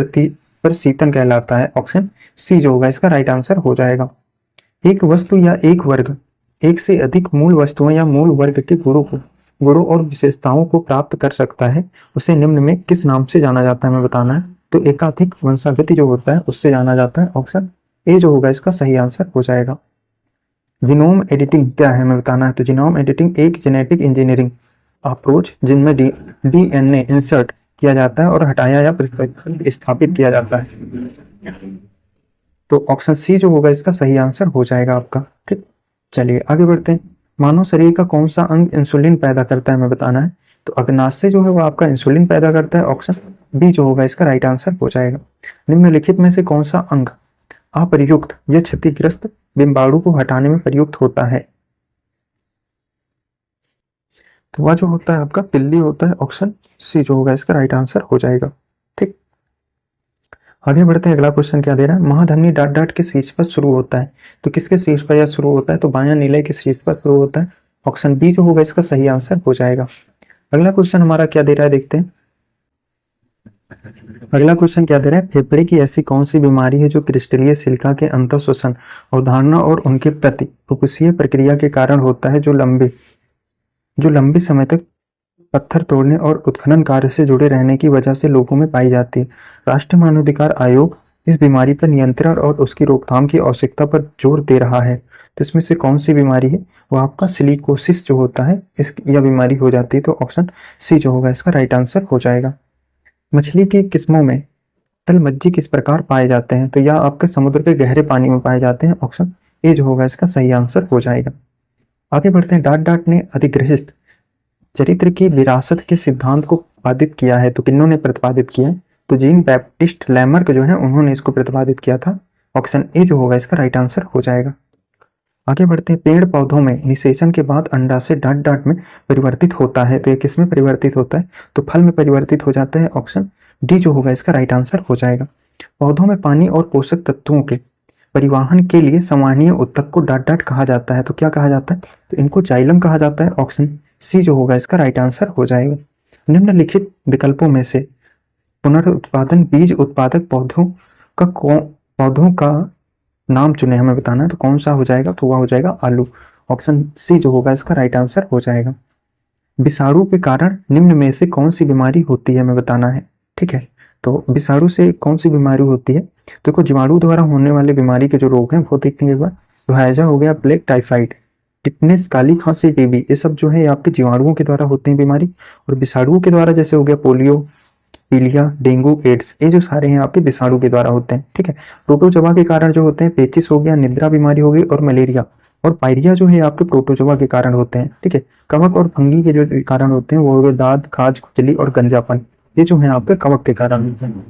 प्रशीतन कहलाता है, ऑप्शन सी जो होगा इसका राइट आंसर हो जाएगा। एक वस्तु या एक वर्ग एक से अधिक मूल वस्तुओं या मूल वर्ग के गुणों और विशेषताओं को प्राप्त कर सकता है, उसे निम्न में किस नाम से जाना जाता है, हमें बताना है। तो एकाधिक वंशागति जो होता है उससे जाना जाता है, ऑप्शन ए जो होगा इसका सही आंसर हो जाएगा। जीनोम एडिटिंग क्या है, हमें बताना है। तो जीनोम एडिटिंग एक जेनेटिक इंजीनियरिंग अप्रोच जिनमें DNA इंसर्ट किया जाता है और हटाया या प्रतिस्थापित किया जाता है। तो ऑप्शन सी जो होगा इसका सही आंसर हो जाएगा आपका। ठीक, चलिए आगे बढ़ते हैं। मानव शरीर का कौन सा अंग इंसुलिन पैदा करता है, हमें बताना है। तो अग्नाशय जो है वो आपका इंसुलिन पैदा करता है, ऑप्शन बी जो होगा इसका राइट आंसर हो जाएगा। निम्नलिखित में से कौन सा अंग अप्रयुक्त या क्षतिग्रस्त बिंबाणु को हटाने में प्रयुक्त होता है? तो वह जो होता है आपका तिल्ली होता है, ऑप्शन सी जो होगा इसका राइट आंसर हो जाएगा। ठीक, आगे बढ़ते हैं। अगला क्वेश्चन क्या दे रहा है। महाधमनी डाट डाट के शीर्ष पर शुरू होता है, तो किसके शीर्ष पर यह शुरू होता है? तो बायां नीले के शीर्ष पर शुरू होता है, ऑप्शन बी जो होगा इसका सही आंसर हो जाएगा। अगला क्वेश्चन हमारा क्या दे रहा है, देखते हैं। अगला क्वेश्चन क्या दे रहा है। फेफड़े की ऐसी कौन सी बीमारी है जो क्रिस्टलीय सिलिका के अंतःशोषण अवधारणा और उनके प्रति फुफ्फुसीय प्रक्रिया के कारण होता है, जो लंबे समय तक पत्थर तोड़ने और उत्खनन कार्य से जुड़े रहने की वजह से लोगों में पाई जाती है। राष्ट्रीय मानवाधिकार आयोग इस बीमारी पर नियंत्रण और उसकी रोकथाम की आवश्यकता पर जोर दे रहा है। तो इसमें से कौन सी बीमारी है? वो आपका सिलिकोसिस जो होता है, यह बीमारी हो जाती है। तो ऑप्शन सी जो होगा इसका राइट आंसर हो जाएगा। मछली की किस्मों में तलमज्जी किस प्रकार पाए जाते हैं? तो यह आपके समुद्र के गहरे पानी में पाए जाते हैं, ऑप्शन ए जो होगा इसका सही आंसर हो जाएगा। आगे बढ़ते हैं। डाट डाट ने अधिग्रहित चरित्र की विरासत के सिद्धांत को प्रतिपादित किया है, तो किन्होंने प्रतिपादित किया है? तो जीन बैप्टिस्ट लैमर्क जो है उन्होंने इसको प्रतिपादित किया था, ऑप्शन ए जो होगा इसका राइट आंसर हो जाएगा। आगे बढ़ते हैं। पेड़ पौधों में निषेचन के बाद अंडा से डाट डाट में परिवर्तित होता है, तो ये किस में परिवर्तित होता है? तो फल में परिवर्तित हो जाता है, ऑप्शन डी जो होगा इसका राइट आंसर हो जाएगा। पौधों में पानी और पोषक तत्वों के परिवहन के लिए संवहनीय ऊतक को डाट डाट कहा जाता है, तो क्या कहा जाता है? तो इनको जाइलम कहा जाता है, ऑप्शन सी जो होगा इसका राइट आंसर हो जाएगा। निम्नलिखित विकल्पों में से पुनरुत्पादन बीज उत्पादक पौधों का नाम चुने, हमें बताना है। तो कौन सा हो जाएगा? तो वह हो जाएगा आलू, ऑप्शन सी जो होगा इसका राइट आंसर हो जाएगा। विषाणु के कारण निम्न में से कौन सी बीमारी होती है, हमें बताना है। ठीक है, तो विषाणु से कौन सी बीमारी होती है? तो देखो, जीवाणु द्वारा होने वाले बीमारी के जो रोग हैं वो देखेंगे एक बार। तो हैजा हो गया, प्लेग, टाइफाइड, टिटनेस, काली खांसी, टीबी, ये सब जो है आपके जीवाणुओं के द्वारा होते हैं बीमारी। और विषाणुओं के द्वारा जैसे हो गया पोलियो, पीलिया, डेंगू, एड्स, ये जो सारे हैं आपके विषाणु के द्वारा होते हैं। ठीक है, प्रोटोजोआ के कारण जो होते हैं पेचिस हो गया, निद्रा बीमारी हो गई, और मलेरिया और पायरिया जो है आपके प्रोटोजोआ के कारण होते हैं। ठीक है, कवक और फंगी के जो कारण होते हैं वो हो गए दाद, खाज, खुजली और गंजापन, ये जो है आपके कवक के कारण होते हैं।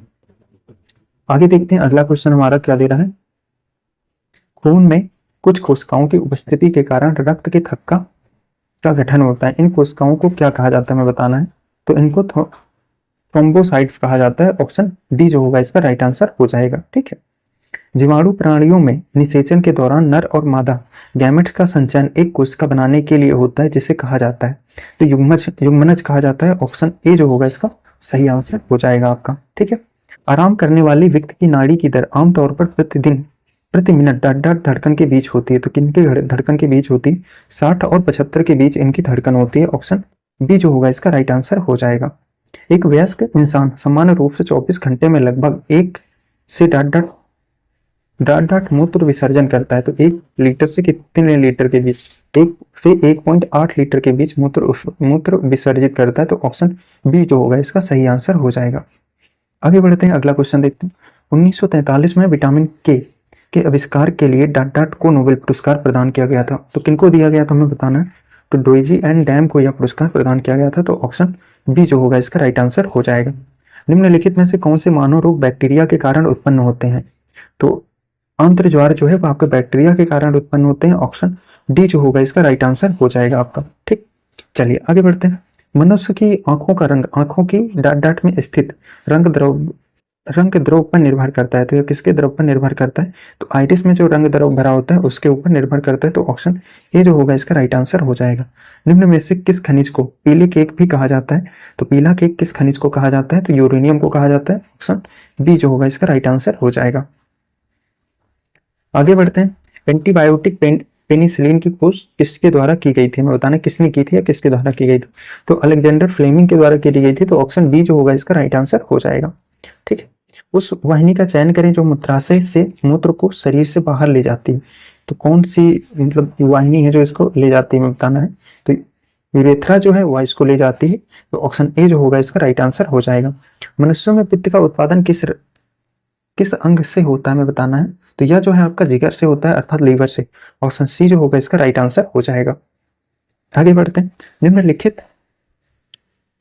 आगे देखते हैं अगला क्वेश्चन हमारा क्या दे रहा है। खून में कुछ कोशिकाओं की उपस्थिति के कारण रक्त के थक्का का गठन होता है, इन कोशिकाओं को क्या कहा जाता है, हमें बताना है। तो इनको थ्रोम्बोसाइट्स कहा जाता है, ऑप्शन डी जो होगा इसका राइट आंसर हो जाएगा। ठीक है, जीवाणु प्राणियों में निषेचन के दौरान नर और मादा गैमेट्स का संचयन एक कोशिका बनाने के लिए होता है, जिसे कहा जाता है तो युग्मनज कहा जाता है। ऑप्शन ए जो होगा इसका सही आंसर हो जाएगा आपका। ठीक है। आराम करने वाली व्यक्ति की नाड़ी की दर आमतौर पर प्रतिदिन प्रति मिनट डॉट डॉट धड़कन के बीच होती है। तो किनके धड़कन के बीच होती है? 60 और 75 के बीच इनकी धड़कन होती है। ऑप्शन बी जो होगा इसका राइट आंसर हो जाएगा। एक वयस्क इंसान सामान्य रूप से 24 घंटे में लगभग 1 से डॉट डॉट मूत्र विसर्जन करता है। तो 1 लीटर से कितने लीटर के बीच? 1 से 1.8 लीटर के बीच मूत्र विसर्जित करता है। तो ऑप्शन बी जो होगा इसका सही आंसर हो जाएगा। आगे बढ़ते हैं, अगला क्वेश्चन देखते हैं। 1943 में विटामिन के आविष्कार के लिए डॉट डॉट को नोबेल पुरस्कार प्रदान किया गया था। तो किनको दिया गया था हमें बताना है। तो डोइजी एंड डैम को यह पुरस्कार प्रदान किया गया था। तो ऑप्शन बी जो होगा इसका राइट आंसर हो जाएगा। निम्नलिखित में से कौन से मानव रोग बैक्टीरिया के कारण उत्पन्न होते हैं? तो आंत्र ज्वार जो है वो आपके बैक्टीरिया के कारण उत्पन्न होते हैं। ऑप्शन डी जो होगा इसका राइट आंसर हो जाएगा आपका। ठीक, चलिए आगे बढ़ते हैं। मनुष्य की आंखों का रंग आंखों की डॉट डॉट में स्थित रंग द्रव पर निर्भर करता है। तो यह किसके द्रव पर निर्भर करता है? तो आइरिस में जो रंग द्रव भरा होता है उसके ऊपर निर्भर करता है। तो ऑप्शन ए जो होगा इसका राइट आंसर हो जाएगा। निम्न में से किस खनिज को पीले केक भी कहा जाता है? तो पीला केक किस खनिज को कहा जाता है? तो यूरेनियम को कहा जाता है। ऑप्शन बी जो होगा इसका राइट आंसर हो जाएगा। आगे बढ़ते हैं। एंटीबायोटिक पेनिसिलिन की खोज किसके द्वारा की गई थी? हमें बताना किसने की थी या किसके द्वारा की गई थी? तो अलेक्जेंडर फ्लेमिंग के द्वारा की गई थी। तो ऑप्शन बी जो होगा इसका राइट आंसर हो जाएगा। ठीक है। उस वाहिनी का चयन करें जो मूत्राशय से मूत्र को शरीर से बाहर ले जाती है। तो कौन सी मतलब वाहिनी है जो इसको ले जाती है, हमें बताना है। तो यूरेथ्रा जो है वह इसको ले जाती है। तो ऑप्शन ए जो होगा इसका राइट आंसर हो जाएगा। मनुष्यों में पित्त का उत्पादन किस अंग से होता है, हमें बताना है। तो यह जो है आपका जिगर से होता है, अर्थात लीवर से। ऑप्शन सी जो होगा इसका राइट आंसर हो जाएगा। आगे बढ़ते हैं। निम्नलिखित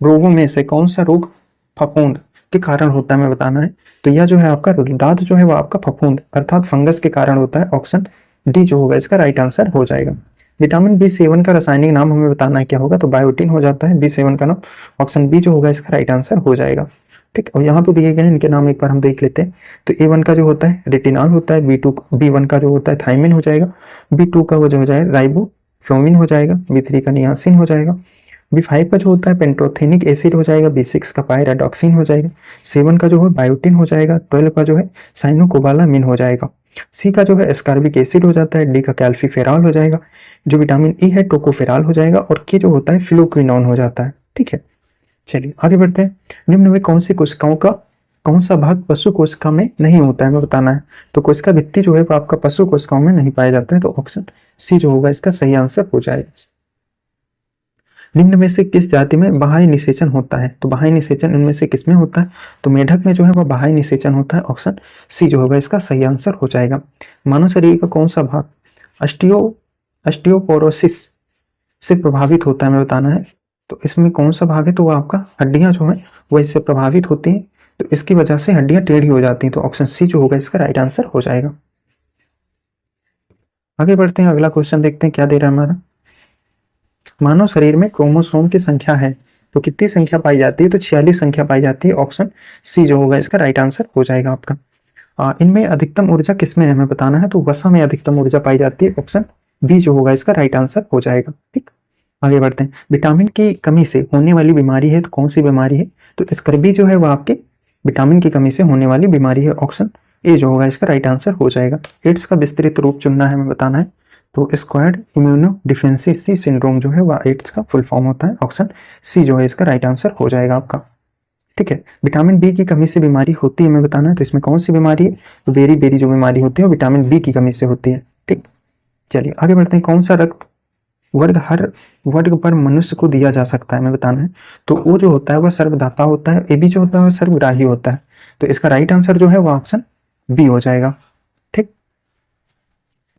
रोगों में से कौन सा रोग फफूंद के कारण होता है, हमें बताना है। तो यह जो है आपका दांत जो है वो आपका फफूंद अर्थात फंगस के कारण होता है। ऑप्शन डी जो होगा इसका राइट आंसर हो जाएगा। विटामिन B7 का रासायनिक नाम हमें बताना है क्या होगा। तो बायोटिन हो जाता है B7 का नाम। ऑप्शन बी जो होगा इसका राइट आंसर हो जाएगा। ठीक, और यहाँ पे दिए गए हैं इनके नाम एक बार हम देख लेते हैं। तो A1 का जो होता है रेटिनॉल होता है। B1 का जो होता है थायमिन हो जाएगा। B2 का वो जो हो जाएगा राइबोफ्लोविन हो जाएगा। B3 का नियासिन हो जाएगा। B5 का जो होता है पेंटोथेनिक एसिड हो जाएगा। B6 का पायराडॉक्सिन हो जाएगा। 7 का जो है बायोटिन हो जाएगा। 12 का जो है साइनोकोबालामिन हो जाएगा। C का जो है एस्कॉर्बिक एसिड हो जाता है। D का कैल्फीफेरॉल हो जाएगा। जो विटामिन E है टोकोफेरॉल हो जाएगा। और K जो होता है फ्लूक्विनोन हो जाता है। ठीक है, चलिए आगे बढ़ते हैं। निम्न में कौन सी कोशिकाओं का कौन सा भाग पशु कोशिका में नहीं होता है, हमें बताना है। तो कोशिका भित्ति जो है वो आपका पशु कोशिकाओं में नहीं पाया जाता है। तो ऑप्शन सी जो होगा इसका सही आंसर हो जाएगा। निम्न में से किस जाति में बाह्य निषेचन होता है? तो बाह्य निषेचन इनमें से किसमें होता है? तो मेढक में जो है वह बाह्य निषेचन होता है। ऑप्शन सी जो होगा इसका सही आंसर हो जाएगा। मानव शरीर का कौन सा भाग ऑस्टियोपोरोसिस से प्रभावित होता है, हमें बताना है। तो इसमें कौन सा भाग है? तो वो आपका हड्डियां जो है वो इससे प्रभावित होती हैं। तो इसकी वजह से हड्डियां टेढ़ी हो जाती हैं। तो ऑप्शन सी जो होगा इसका राइट आंसर हो जाएगा। आगे बढ़ते हैं, अगला क्वेश्चन देखते हैं क्या दे रहा है हमारा। मानव शरीर में क्रोमोसोम की संख्या है तो कितनी संख्या पाई जाती है? तो 46 संख्या पाई जाती है। ऑप्शन सी जो होगा इसका राइट आंसर हो जाएगा आपका। इनमें अधिकतम ऊर्जा किसमें है, हमें बताना है। तो वसा में अधिकतम ऊर्जा पाई जाती है। ऑप्शन बी जो होगा इसका राइट आंसर हो जाएगा। ठीक, आगे बढ़ते हैं। विटामिन की कमी से होने वाली बीमारी है तो कौन सी बीमारी है? तो स्कर्वी जो है वो आपके विटामिन की कमी से होने वाली बीमारी है। ऑप्शन ए जो होगा इसका राइट आंसर हो जाएगा। एड्स का विस्तृत रूप चुनना है, हमें बताना है। तो स्क्वायर्ड इम्यूनो डिफिशिएंसी सिंड्रोम जो है वह एड्स का फुल फॉर्म होता है। ऑप्शन सी जो है इसका राइट आंसर हो जाएगा आपका। ठीक है, विटामिन बी की कमी से बीमारी होती है, हमें बताना है। तो इसमें कौन सी बीमारी है? तो बेरी जो बीमारी होती है वो विटामिन बी की कमी से होती है। ठीक, चलिए आगे बढ़ते हैं। कौन सा रक्त वर्ग हर वर्ग पर मनुष्य को दिया जा सकता है, हमें बताना है। तो वो जो होता है वह सर्वदाता होता है। ए बी जो होता है वह सर्वग्राही होता है। तो इसका राइट आंसर जो है वह ऑप्शन बी हो जाएगा। ठीक,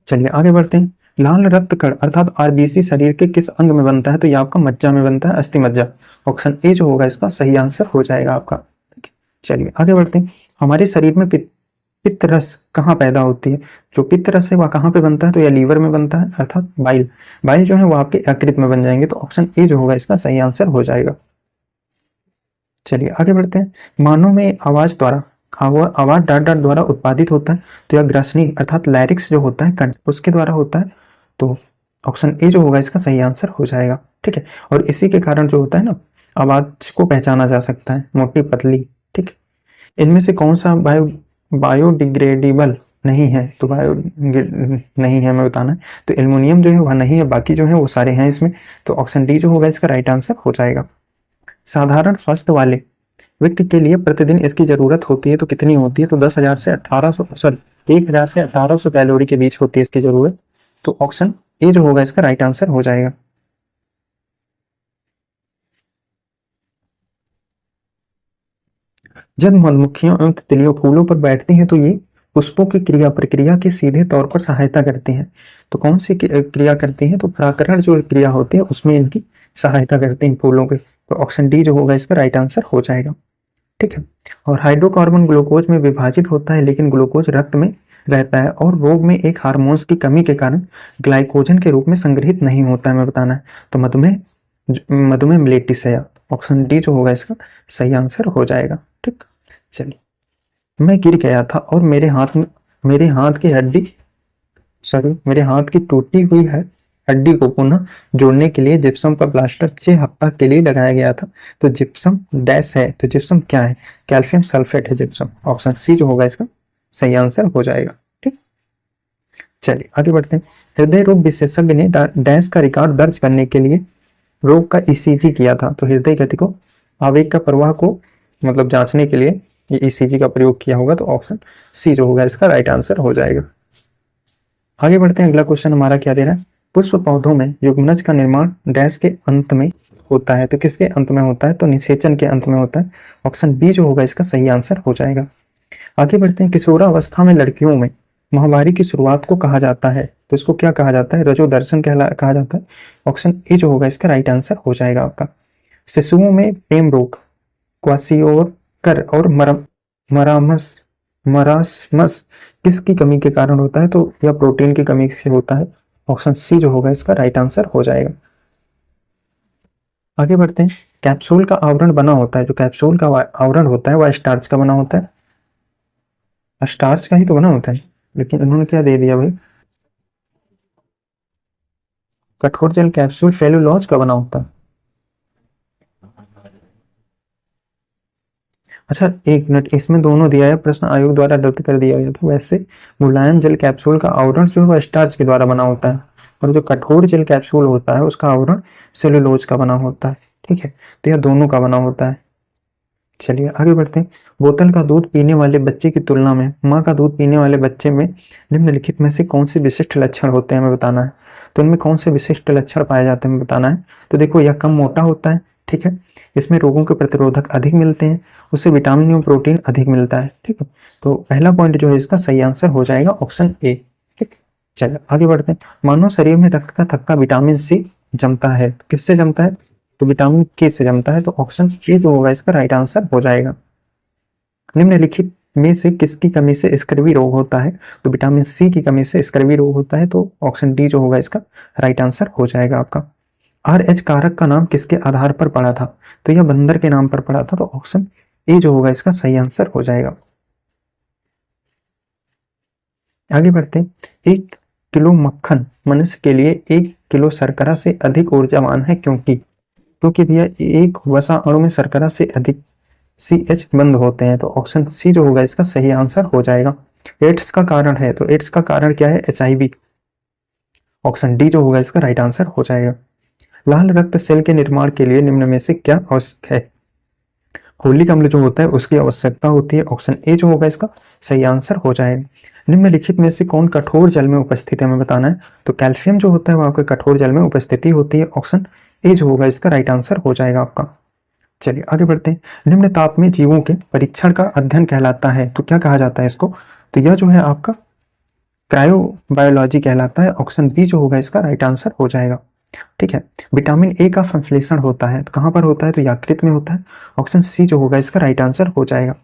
चलिए आगे बढ़ते हैं। लाल रक्त कण अर्थात आरबीसी शरीर के किस अंग में बनता है? तो ये आपका मज्जा में बनता है, अस्थि मज्जा। ऑप्शन ए जो होगा इसका सही आंसर हो जाएगा आपका। चलिए आगे बढ़ते हैं। हमारे शरीर में पित्त रस कहाँ पैदा होती है? जो पित्त रस है वह कहाँ पे बनता है? तो यह लीवर में बनता है, अर्थात बाइल जो है वो आपके यकृत में बन जाएंगे। तो ऑप्शन ए जो होगा इसका सही आंसर हो जाएगा। चलिए आगे बढ़ते हैं। मानव में आवाज द्वारा हाँ, वो आवाज डाट डाट द्वारा उत्पादित होता है, तो यह ग्रसनी अर्थात लैरिक्स जो होता है कंठ उसके द्वारा होता है। तो ऑप्शन ए जो होगा इसका सही आंसर हो जाएगा। ठीक है, और इसी के कारण जो होता है ना, आवाज को पहचाना जा सकता है, मोटी पतली। ठीक है, इनमें से कौन सा बायोडिग्रेडेबल नहीं है? तो बायो नहीं है हमें बताना है। तो एल्युमिनियम जो है वह नहीं है, बाकी जो है वो सारे हैं इसमें। तो ऑप्शन डी जो होगा इसका राइट आंसर हो जाएगा। साधारण स्वास्थ्य वाले व्यक्ति के लिए प्रतिदिन इसकी जरूरत होती है तो कितनी होती है? तो 10,000 से 1800, सॉरी 1,000 से 1800 कैलोरी के बीच होती है इसकी जरूरत। तो ऑप्शन ए जो होगा इसका राइट आंसर हो जाएगा। जब मधुमक्खियों एवं तितलियों फूलों पर बैठती हैं तो ये पुष्पों की क्रिया प्रक्रिया के सीधे तौर पर सहायता करती हैं। तो कौन सी क्रिया करती हैं? तो परागकण जो क्रिया होती है उसमें इनकी सहायता करती हैं फूलों के। तो ऑप्शन डी जो होगा इसका राइट आंसर हो जाएगा। ठीक है, और हाइड्रोकार्बन ग्लूकोज में विभाजित होता है, लेकिन ग्लूकोज रक्त में रहता है और रोग में एक हार्मोन्स की कमी के कारण ग्लाइकोजन के रूप में संग्रहित नहीं होता है, हमें बताना है। तो मधुमेह मधुमेह मिलेटिस है। ऑप्शन डी जो होगा इसका सही आंसर हो जाएगा। ठीक, चलिए। मैं गिर गया था और मेरे हाथ की हड्डी, सॉरी मेरे हाथ की टूटी हुई है हड्डी को पुनः जोड़ने के लिए जिप्सम का प्लास्टर 6 हफ्ता के लिए लगाया गया था। तो जिप्सम डैश है, तो जिप्सम क्या है? कैल्शियम सल्फेट है जिप्सम। ऑप्शन सी जो होगा इसका सही आंसर हो जाएगा। ठीक, चलिए आगे बढ़ते हैं। हृदय रोग विशेषज्ञ ने डैश का रिकॉर्ड दर्ज करने के लिए रोग का ईसीजी किया था। तो हृदय गति को, आवेग का प्रवाह को मतलब जांचने के लिए ये ईसीजी का प्रयोग किया होगा। तो ऑप्शन सी जो होगा इसका राइट आंसर हो जाएगा। आगे बढ़ते हैं, अगला क्वेश्चन हमारा क्या दे रहा है? पुष्प पौधों में युग्मनज का निर्माण डैश के अंत में होता है। तो किसके अंत में होता है? तो निषेचन के अंत में होता है। ऑप्शन बी जो होगा इसका सही आंसर हो जाएगा। आगे बढ़ते हैं, किशोरावस्था में लड़कियों में माहवारी की शुरुआत को कहा जाता है। तो इसको क्या कहा जाता है? रजोदर्शन कहा जाता है। ऑप्शन ए जो होगा इसका राइट आंसर हो जाएगा आपका। शिशुओं में प्रेम रोग, क्वासियोकर और मरामस मरासमस किसकी कमी के कारण होता है? तो यह प्रोटीन की कमी से होता है। ऑप्शन सी जो होगा इसका राइट आंसर हो जाएगा। आगे बढ़ते हैं, कैप्सूल का आवरण बना होता है, जो कैप्सूल का आवरण होता है वह स्टार्च का बना होता है। स्टार्च का ही तो बना होता है, लेकिन उन्होंने क्या दे दिया भाई? कठोर जल कैप्सूल सेलुलोज का बना होता है। अच्छा एक मिनट, इसमें दोनों दिया है, प्रश्न आयोग द्वारा रद्द कर दिया गया था। वैसे मुलायम जल कैप्सूल का आवरण जो है वह स्टार्च के द्वारा बना होता है, और जो कठोर जल कैप्सूल होता है उसका आवरण सेलुलोज का बना होता है। ठीक है, तो यह दोनों का बना होता है। चलिए आगे बढ़ते हैं। बोतल का दूध पीने वाले बच्चे की तुलना में माँ का दूध पीने वाले बच्चे में निम्नलिखित में से कौन से विशिष्ट लक्षण होते हैं, हमें बताना है। तो इनमें कौन से विशिष्ट लक्षण पाए जाते हैं, हमें बताना है। तो देखो, यह कम मोटा होता है। ठीक है, इसमें रोगों के प्रतिरोधक अधिक मिलते हैं, उससे विटामिन एवं प्रोटीन अधिक मिलता है। ठीक है, तो पहला पॉइंट जो है इसका सही आंसर हो जाएगा ऑप्शन ए। ठीक, चलो आगे बढ़ते हैं। मानव शरीर में रक्त का थक्का विटामिन सी जमता है। किससे जमता है? तो विटामिन के से जमता है। तो ऑप्शन ए जो होगा इसका राइट आंसर हो जाएगा। निम्नलिखित में से किसकी कमी से स्कर्वी रोग होता है? तो विटामिन सी की कमी से स्कर्वी रोग होता है। तो ऑप्शन डी जो होगा इसका राइट आंसर हो जाएगा आपका। RH कारक का नाम किसके आधार पर पड़ा था? तो यह बंदर के नाम पर पड़ा था। तो ऑप्शन ए जो होगा इसका सही आंसर हो जाएगा। आगे बढ़ते हैं। 1 किलो मक्खन मनुष्य के लिए 1 किलो शर्करा से अधिक ऊर्जावान है, क्योंकि भैया एक वसा अणु में शर्करा से अधिक CH बंद होते हैं। तो ऑप्शन सी जो होगा इसका सही आंसर हो जाएगा। एड्स का कारण है, तो एड्स का कारण क्या है? HIV। ऑप्शन डी जो होगा इसका राइट आंसर हो जाएगा। लाल रक्त सेल के निर्माण के लिए निम्न में से क्या आवश्यक है? होलिक अम्ल जो होता है उसकी आवश्यकता होती है। ऑप्शन ए जो होगा इसका सही आंसर हो जाएगा। निम्नलिखित में से कौन कठोर जल में उपस्थित है, हमें बताना है। तो कैल्शियम जो होता है वह आपके कठोर जल में उपस्थिति होती है। ऑप्शन ए जो होगा इसका राइट आंसर हो जाएगा आपका। चलिए आगे बढ़ते हैं। निम्न ताप में जीवों के परीक्षण का अध्ययन कहलाता है। तो क्या कहा जाता है इसको? तो यह जो है आपका क्रायोबायोलॉजी कहलाता है। ऑप्शन बी जो होगा इसका राइट आंसर हो जाएगा। ठीक है, विटामिन ए का संश्लेषण होता है तो कहां पर होता है? तो यकृत में होता है। ऑप्शन सी जो होगा इसका राइट आंसर हो जाएगा।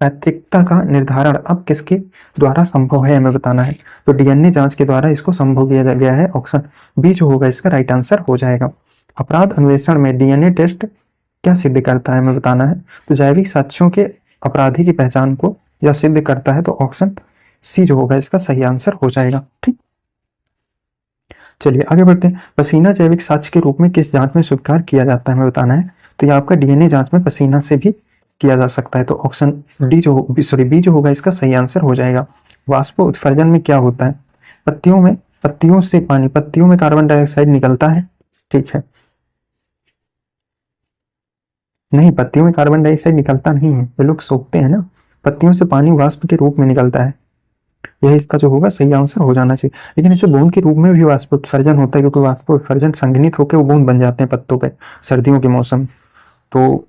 पैतृकता का निर्धारण अब किसके द्वारा संभव है, हमें बताना है। तो DNA जांच के द्वारा इसको संभव किया गया है। ऑप्शन बी जो होगा इसका राइट आंसर हो जाएगा। अपराध अन्वेषण में DNA टेस्ट क्या सिद्ध करता है, हमें बताना है। तो जैविक साक्ष्यों के अपराधी की पहचान को या सिद्ध करता है, तो ऑप्शन सी जो होगा इसका सही आंसर हो जाएगा। ठीक, चलिए आगे बढ़ते हैं। पसीना जैविक साक्ष्य के रूप में किस जांच में स्वीकार किया जाता है, हमें बताना है। तो ये आपका डीएनए जांच में पसीना से भी किया जा सकता है, तो ऑप्शन डी जो बी जो होगा इसका सही आंसर हो जाएगा। वाष्प उत्सर्जन में क्या होता है? पत्तियों से पानी, पत्तियों में कार्बन डाइऑक्साइड निकलता है, ठीक है। नहीं, पत्तियों में कार्बन डाइऑक्साइड निकलता नहीं है, ये लोग सोखते हैं ना। पत्तियों से पानी वाष्प के रूप में निकलता है, यह इसका जो होगा सही आंसर हो जाना चाहिए। लेकिन इसे बूंद के रूप में भी वाष्पोत्सर्जन होता है, क्योंकि वाष्पोत्सर्जन संघनित होकर वो बूंद बन जाते हैं पत्तों पे सर्दियों के मौसम। तो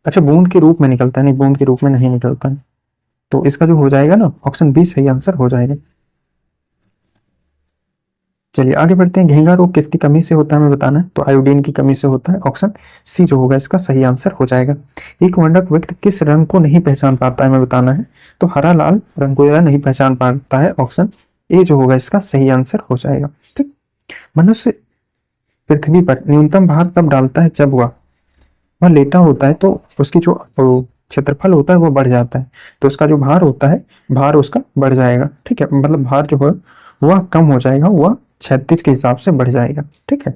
अच्छा, बूंद के रूप में निकलता है, नहीं बूंद के रूप में नहीं निकलता है, तो इसका जो हो जाएगा ना ऑप्शन बी सही आंसर हो जाएगा। चलिए आगे बढ़ते हैं। घेंगा रोग किसकी कमी से होता है, हमें बताना है। तो आयोडीन की कमी से होता है, ऑप्शन सी जो होगा इसका सही आंसर हो जाएगा। एक वर्णक व्यक्ति किस रंग को नहीं पहचान पाता है, हमें बताना है। तो हरा लाल रंग को नहीं पहचान पाता है, ऑप्शन ए जो होगा इसका सही आंसर हो जाएगा। ठीक, मनुष्य पृथ्वी पर न्यूनतम भार तब डालता है जब वह लेटा होता है, तो उसकी जो क्षेत्रफल होता है वो बढ़ जाता है, तो उसका जो भार होता है भार उसका बढ़ जाएगा। ठीक है, मतलब भार जो है वह कम हो जाएगा, वह 36 के हिसाब से बढ़ जाएगा। ठीक है,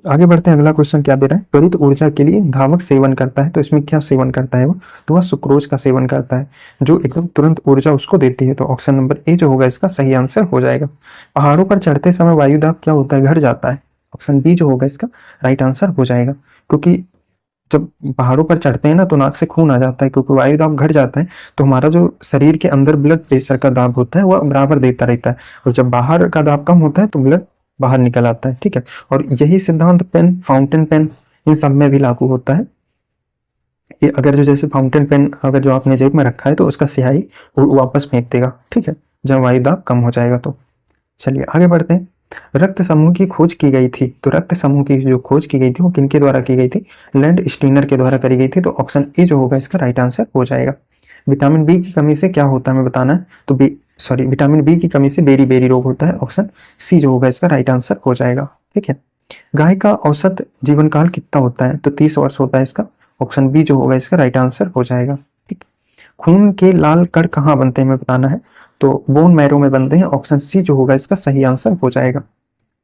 आगे बढ़ते हैं। अगला क्वेश्चन क्या दे रहा है? त्वरित ऊर्जा के लिए धावक सेवन करता है, तो इसमें क्या सेवन करता है वो? तो वह सुक्रोज का सेवन करता है, जो एकदम तुरंत ऊर्जा उसको देती है, तो ऑप्शन नंबर ए जो होगा इसका सही आंसर हो जाएगा। पहाड़ों पर चढ़ते समय वायु दाब क्या होता है? घट जाता है, ऑप्शन बी जो होगा इसका राइट आंसर हो जाएगा। क्योंकि जब पहाड़ों पर चढ़ते हैं ना तो नाक से खून आ जाता है, क्योंकि वायु दाब घट जाता है, तो हमारा जो शरीर के अंदर ब्लड प्रेशर का दाब होता है वह बराबर देता रहता है, और जब बाहर का दाब कम होता है तो ब्लड बाहर निकल आता है। ठीक है, और यही सिद्धांत पेन, फाउंटेन पेन, इन सब में भी लागू होता है कि अगर जो जैसे फाउंटेन पेन अगर जो आपने जेब में रखा है तो उसका स्याही वो वापस फेंक देगा। ठीक है, जब वायु दाब कम हो जाएगा तो। चलिए आगे बढ़ते हैं। रक्त समूह की खोज की गई थी, तो रक्त समूह की जो खोज की गई थी वो किनके द्वारा की गई थी? लैंड स्टीनर के द्वारा करी गई थी, तो ऑप्शन ए जो होगा इसका राइट आंसर हो जाएगा। विटामिन बी की कमी से क्या होता है, हमें बताना है। तो विटामिन बी की कमी से बेरी बेरी रोग होता है, ऑप्शन सी जो होगा इसका राइट आंसर हो जाएगा। ठीक है, गाय का औसत जीवन काल कितना होता है? तो 30 वर्ष होता है इसका, ऑप्शन बी जो होगा इसका राइट आंसर हो जाएगा। ठीक, खून के लाल कण कहाँ बनते हैं, हमें बताना है। तो बोन मैरो में बनते हैं, ऑप्शन सी जो होगा इसका सही आंसर हो जाएगा।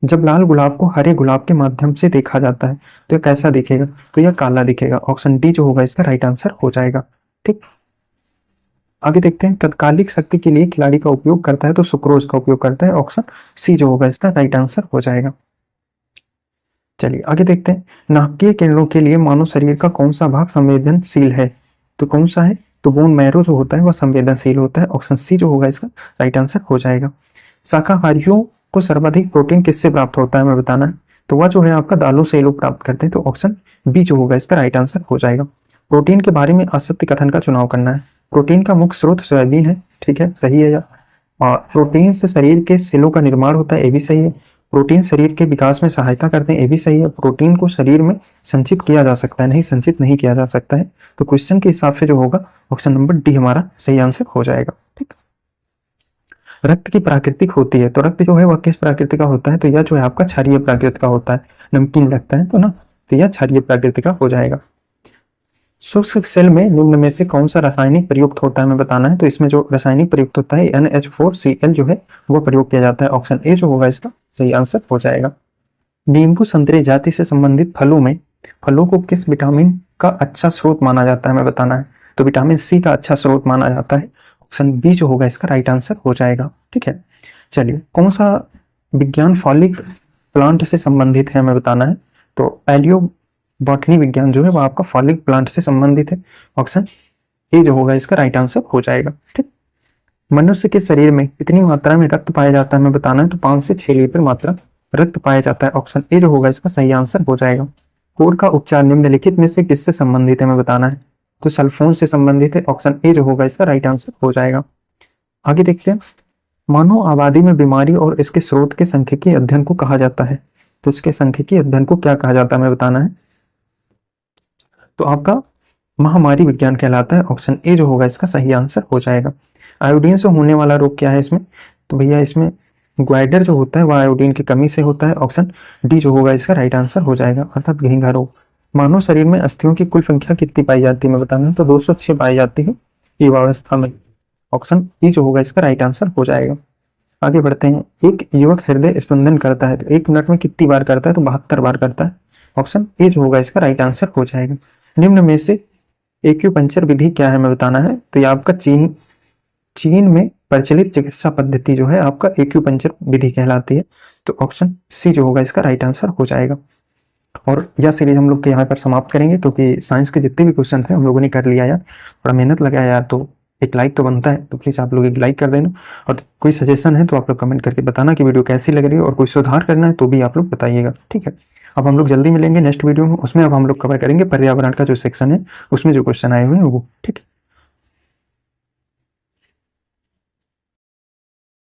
जब लाल गुलाब को हरे गुलाब के माध्यम से देखा जाता है तो यह कैसा दिखेगा? तो यह काला दिखेगा, ऑप्शन डी जो होगा इसका राइट आंसर हो जाएगा। ठीक, आगे देखते हैं। तत्कालिक शक्ति के लिए खिलाड़ी का उपयोग करता है, तो सुक्रोज का उपयोग करता है, ऑप्शन सी जो होगा इसका राइट आंसर हो जाएगा। चलिए आगे देखते हैं। नाभिकीय किरणों के लिए मानव शरीर का कौन सा भाग संवेदनशील है? तो कौन सा है? तो बोन मैरो जो होता है वह संवेदनशील होता है, ऑप्शन सी जो होगा इसका राइट आंसर हो जाएगा। शाकाहारियों को सर्वाधिक प्रोटीन किससे प्राप्त होता है, हमें बताना है। तो वह जो है आपका दालों से लोग प्राप्त करते हैं, तो ऑप्शन बी जो होगा इसका राइट आंसर हो जाएगा। प्रोटीन के बारे में असत्य कथन का चुनाव करना है। प्रोटीन का मुख्य स्रोत सोयाबीन है, ठीक है, सही है। और प्रोटीन से शरीर के सेलों का निर्माण होता है, ये भी सही है। प्रोटीन शरीर के विकास में सहायता करते हैं, ये भी सही है। प्रोटीन को शरीर में संचित किया जा सकता है, नहीं संचित नहीं किया जा सकता है। तो क्वेश्चन के हिसाब से जो होगा ऑप्शन नंबर डी हमारा सही आंसर हो जाएगा। ठीक, रक्त की प्राकृतिक होती है, तो रक्त जो है वह किस प्रकृति का होता है? तो यह जो है आपका क्षारीय प्रकृति का होता है, नमकीन लगता है तो ना, तो यह क्षारीय प्रकृति का हो जाएगा। शुष्क सेल में निम्न में से कौन सा रासायनिक प्रयुक्त होता है, हमें बताना है। तो इसमें जो रासायनिक प्रयुक्त होता है NH4Cl जो है वह प्रयोग किया जाता है, ऑप्शन ए जो होगा इसका सही आंसर हो जाएगा। नींबू संतरे जाति से संबंधित फलों को किस विटामिन का अच्छा स्रोत माना जाता है, हमें बताना है। तो विटामिन सी का अच्छा स्रोत माना जाता है, ऑप्शन बी जो होगा इसका राइट आंसर हो जाएगा। ठीक है, चलिए कौन सा विज्ञान फॉलिक प्लांट से संबंधित है, हमें बताना है। तो पैलियो बॉटनी विज्ञान जो है वो आपका फॉलिक प्लांट से संबंधित है, ऑप्शन ए जो होगा इसका राइट आंसर हो जाएगा। ठीक, मनुष्य के शरीर में कितनी मात्रा में रक्त पाया जाता है, हमें बताना है। तो 5 से 6 लीटर मात्रा रक्त पाया जाता है, ऑप्शन ए जो होगा इसका सही आंसर हो जाएगा। कोढ़ का उपचार निम्नलिखित में से किससे संबंधित है, हमें बताना है। तो सल्फोन से संबंधित है, ऑप्शन ए जो होगा इसका राइट आंसर हो जाएगा। आगे देखते हैं। मानव आबादी में बीमारी और इसके स्रोत के सांख्यिकीय अध्ययन को कहा जाता है। तो इसके सांख्यिकीय अध्ययन को क्या कहा जाता है, हमें बताना है। तो आपका महामारी विज्ञान कहलाता है, ऑप्शन ए जो होगा इसका सही आंसर हो जाएगा। आयोडीन से होने वाला रोग क्या है इसमें? तो भैया इसमें ग्वाइडर जो होता है वह आयोडीन की कमी से होता है, ऑप्शन डी जो होगा इसका राइट आंसर हो जाएगा, अर्थात घेंघा रोग। मानव शरीर में अस्थियों की कुल संख्या कितनी पाई जाती है मैं बताना, तो 206 पाई जाती है युवावस्था में। ऑप्शन ई जो होगा इसका राइट आंसर हो जाएगा। आगे बढ़ते हैं। एक युवक हृदय स्पंदन करता है तो 1 मिनट में कितनी बार करता है, तो 72 बार करता है। ऑप्शन ए जो होगा इसका राइट आंसर हो जाएगा। निम्न में से एक्यूपंक्चर विधि क्या है मैं बताना है, तो ये आपका चीन में प्रचलित चिकित्सा पद्धति जो है आपका एक्यूपंक्चर विधि कहलाती है। तो ऑप्शन सी जो होगा इसका राइट आंसर हो जाएगा। और यह सीरीज हम लोग के यहाँ पर समाप्त करेंगे, क्योंकि साइंस के जितने भी क्वेश्चन थे हम लोगों ने कर लिया यार, थोड़ा मेहनत लगा यार, तो एक लाइक तो बनता है, तो प्लीज़ आप लोग एक लाइक कर देना। और कोई सजेशन है तो आप लोग कमेंट करके बताना कि वीडियो कैसी लग रही है, और कोई सुधार करना है तो भी आप लोग बताइएगा, ठीक है। अब हम लोग जल्दी मिलेंगे नेक्स्ट वीडियो में, उसमें अब हम लोग कवर करेंगे पर्यावरण का जो सेक्शन है, उसमें जो क्वेश्चन आए हुए हैं वो, ठीक है।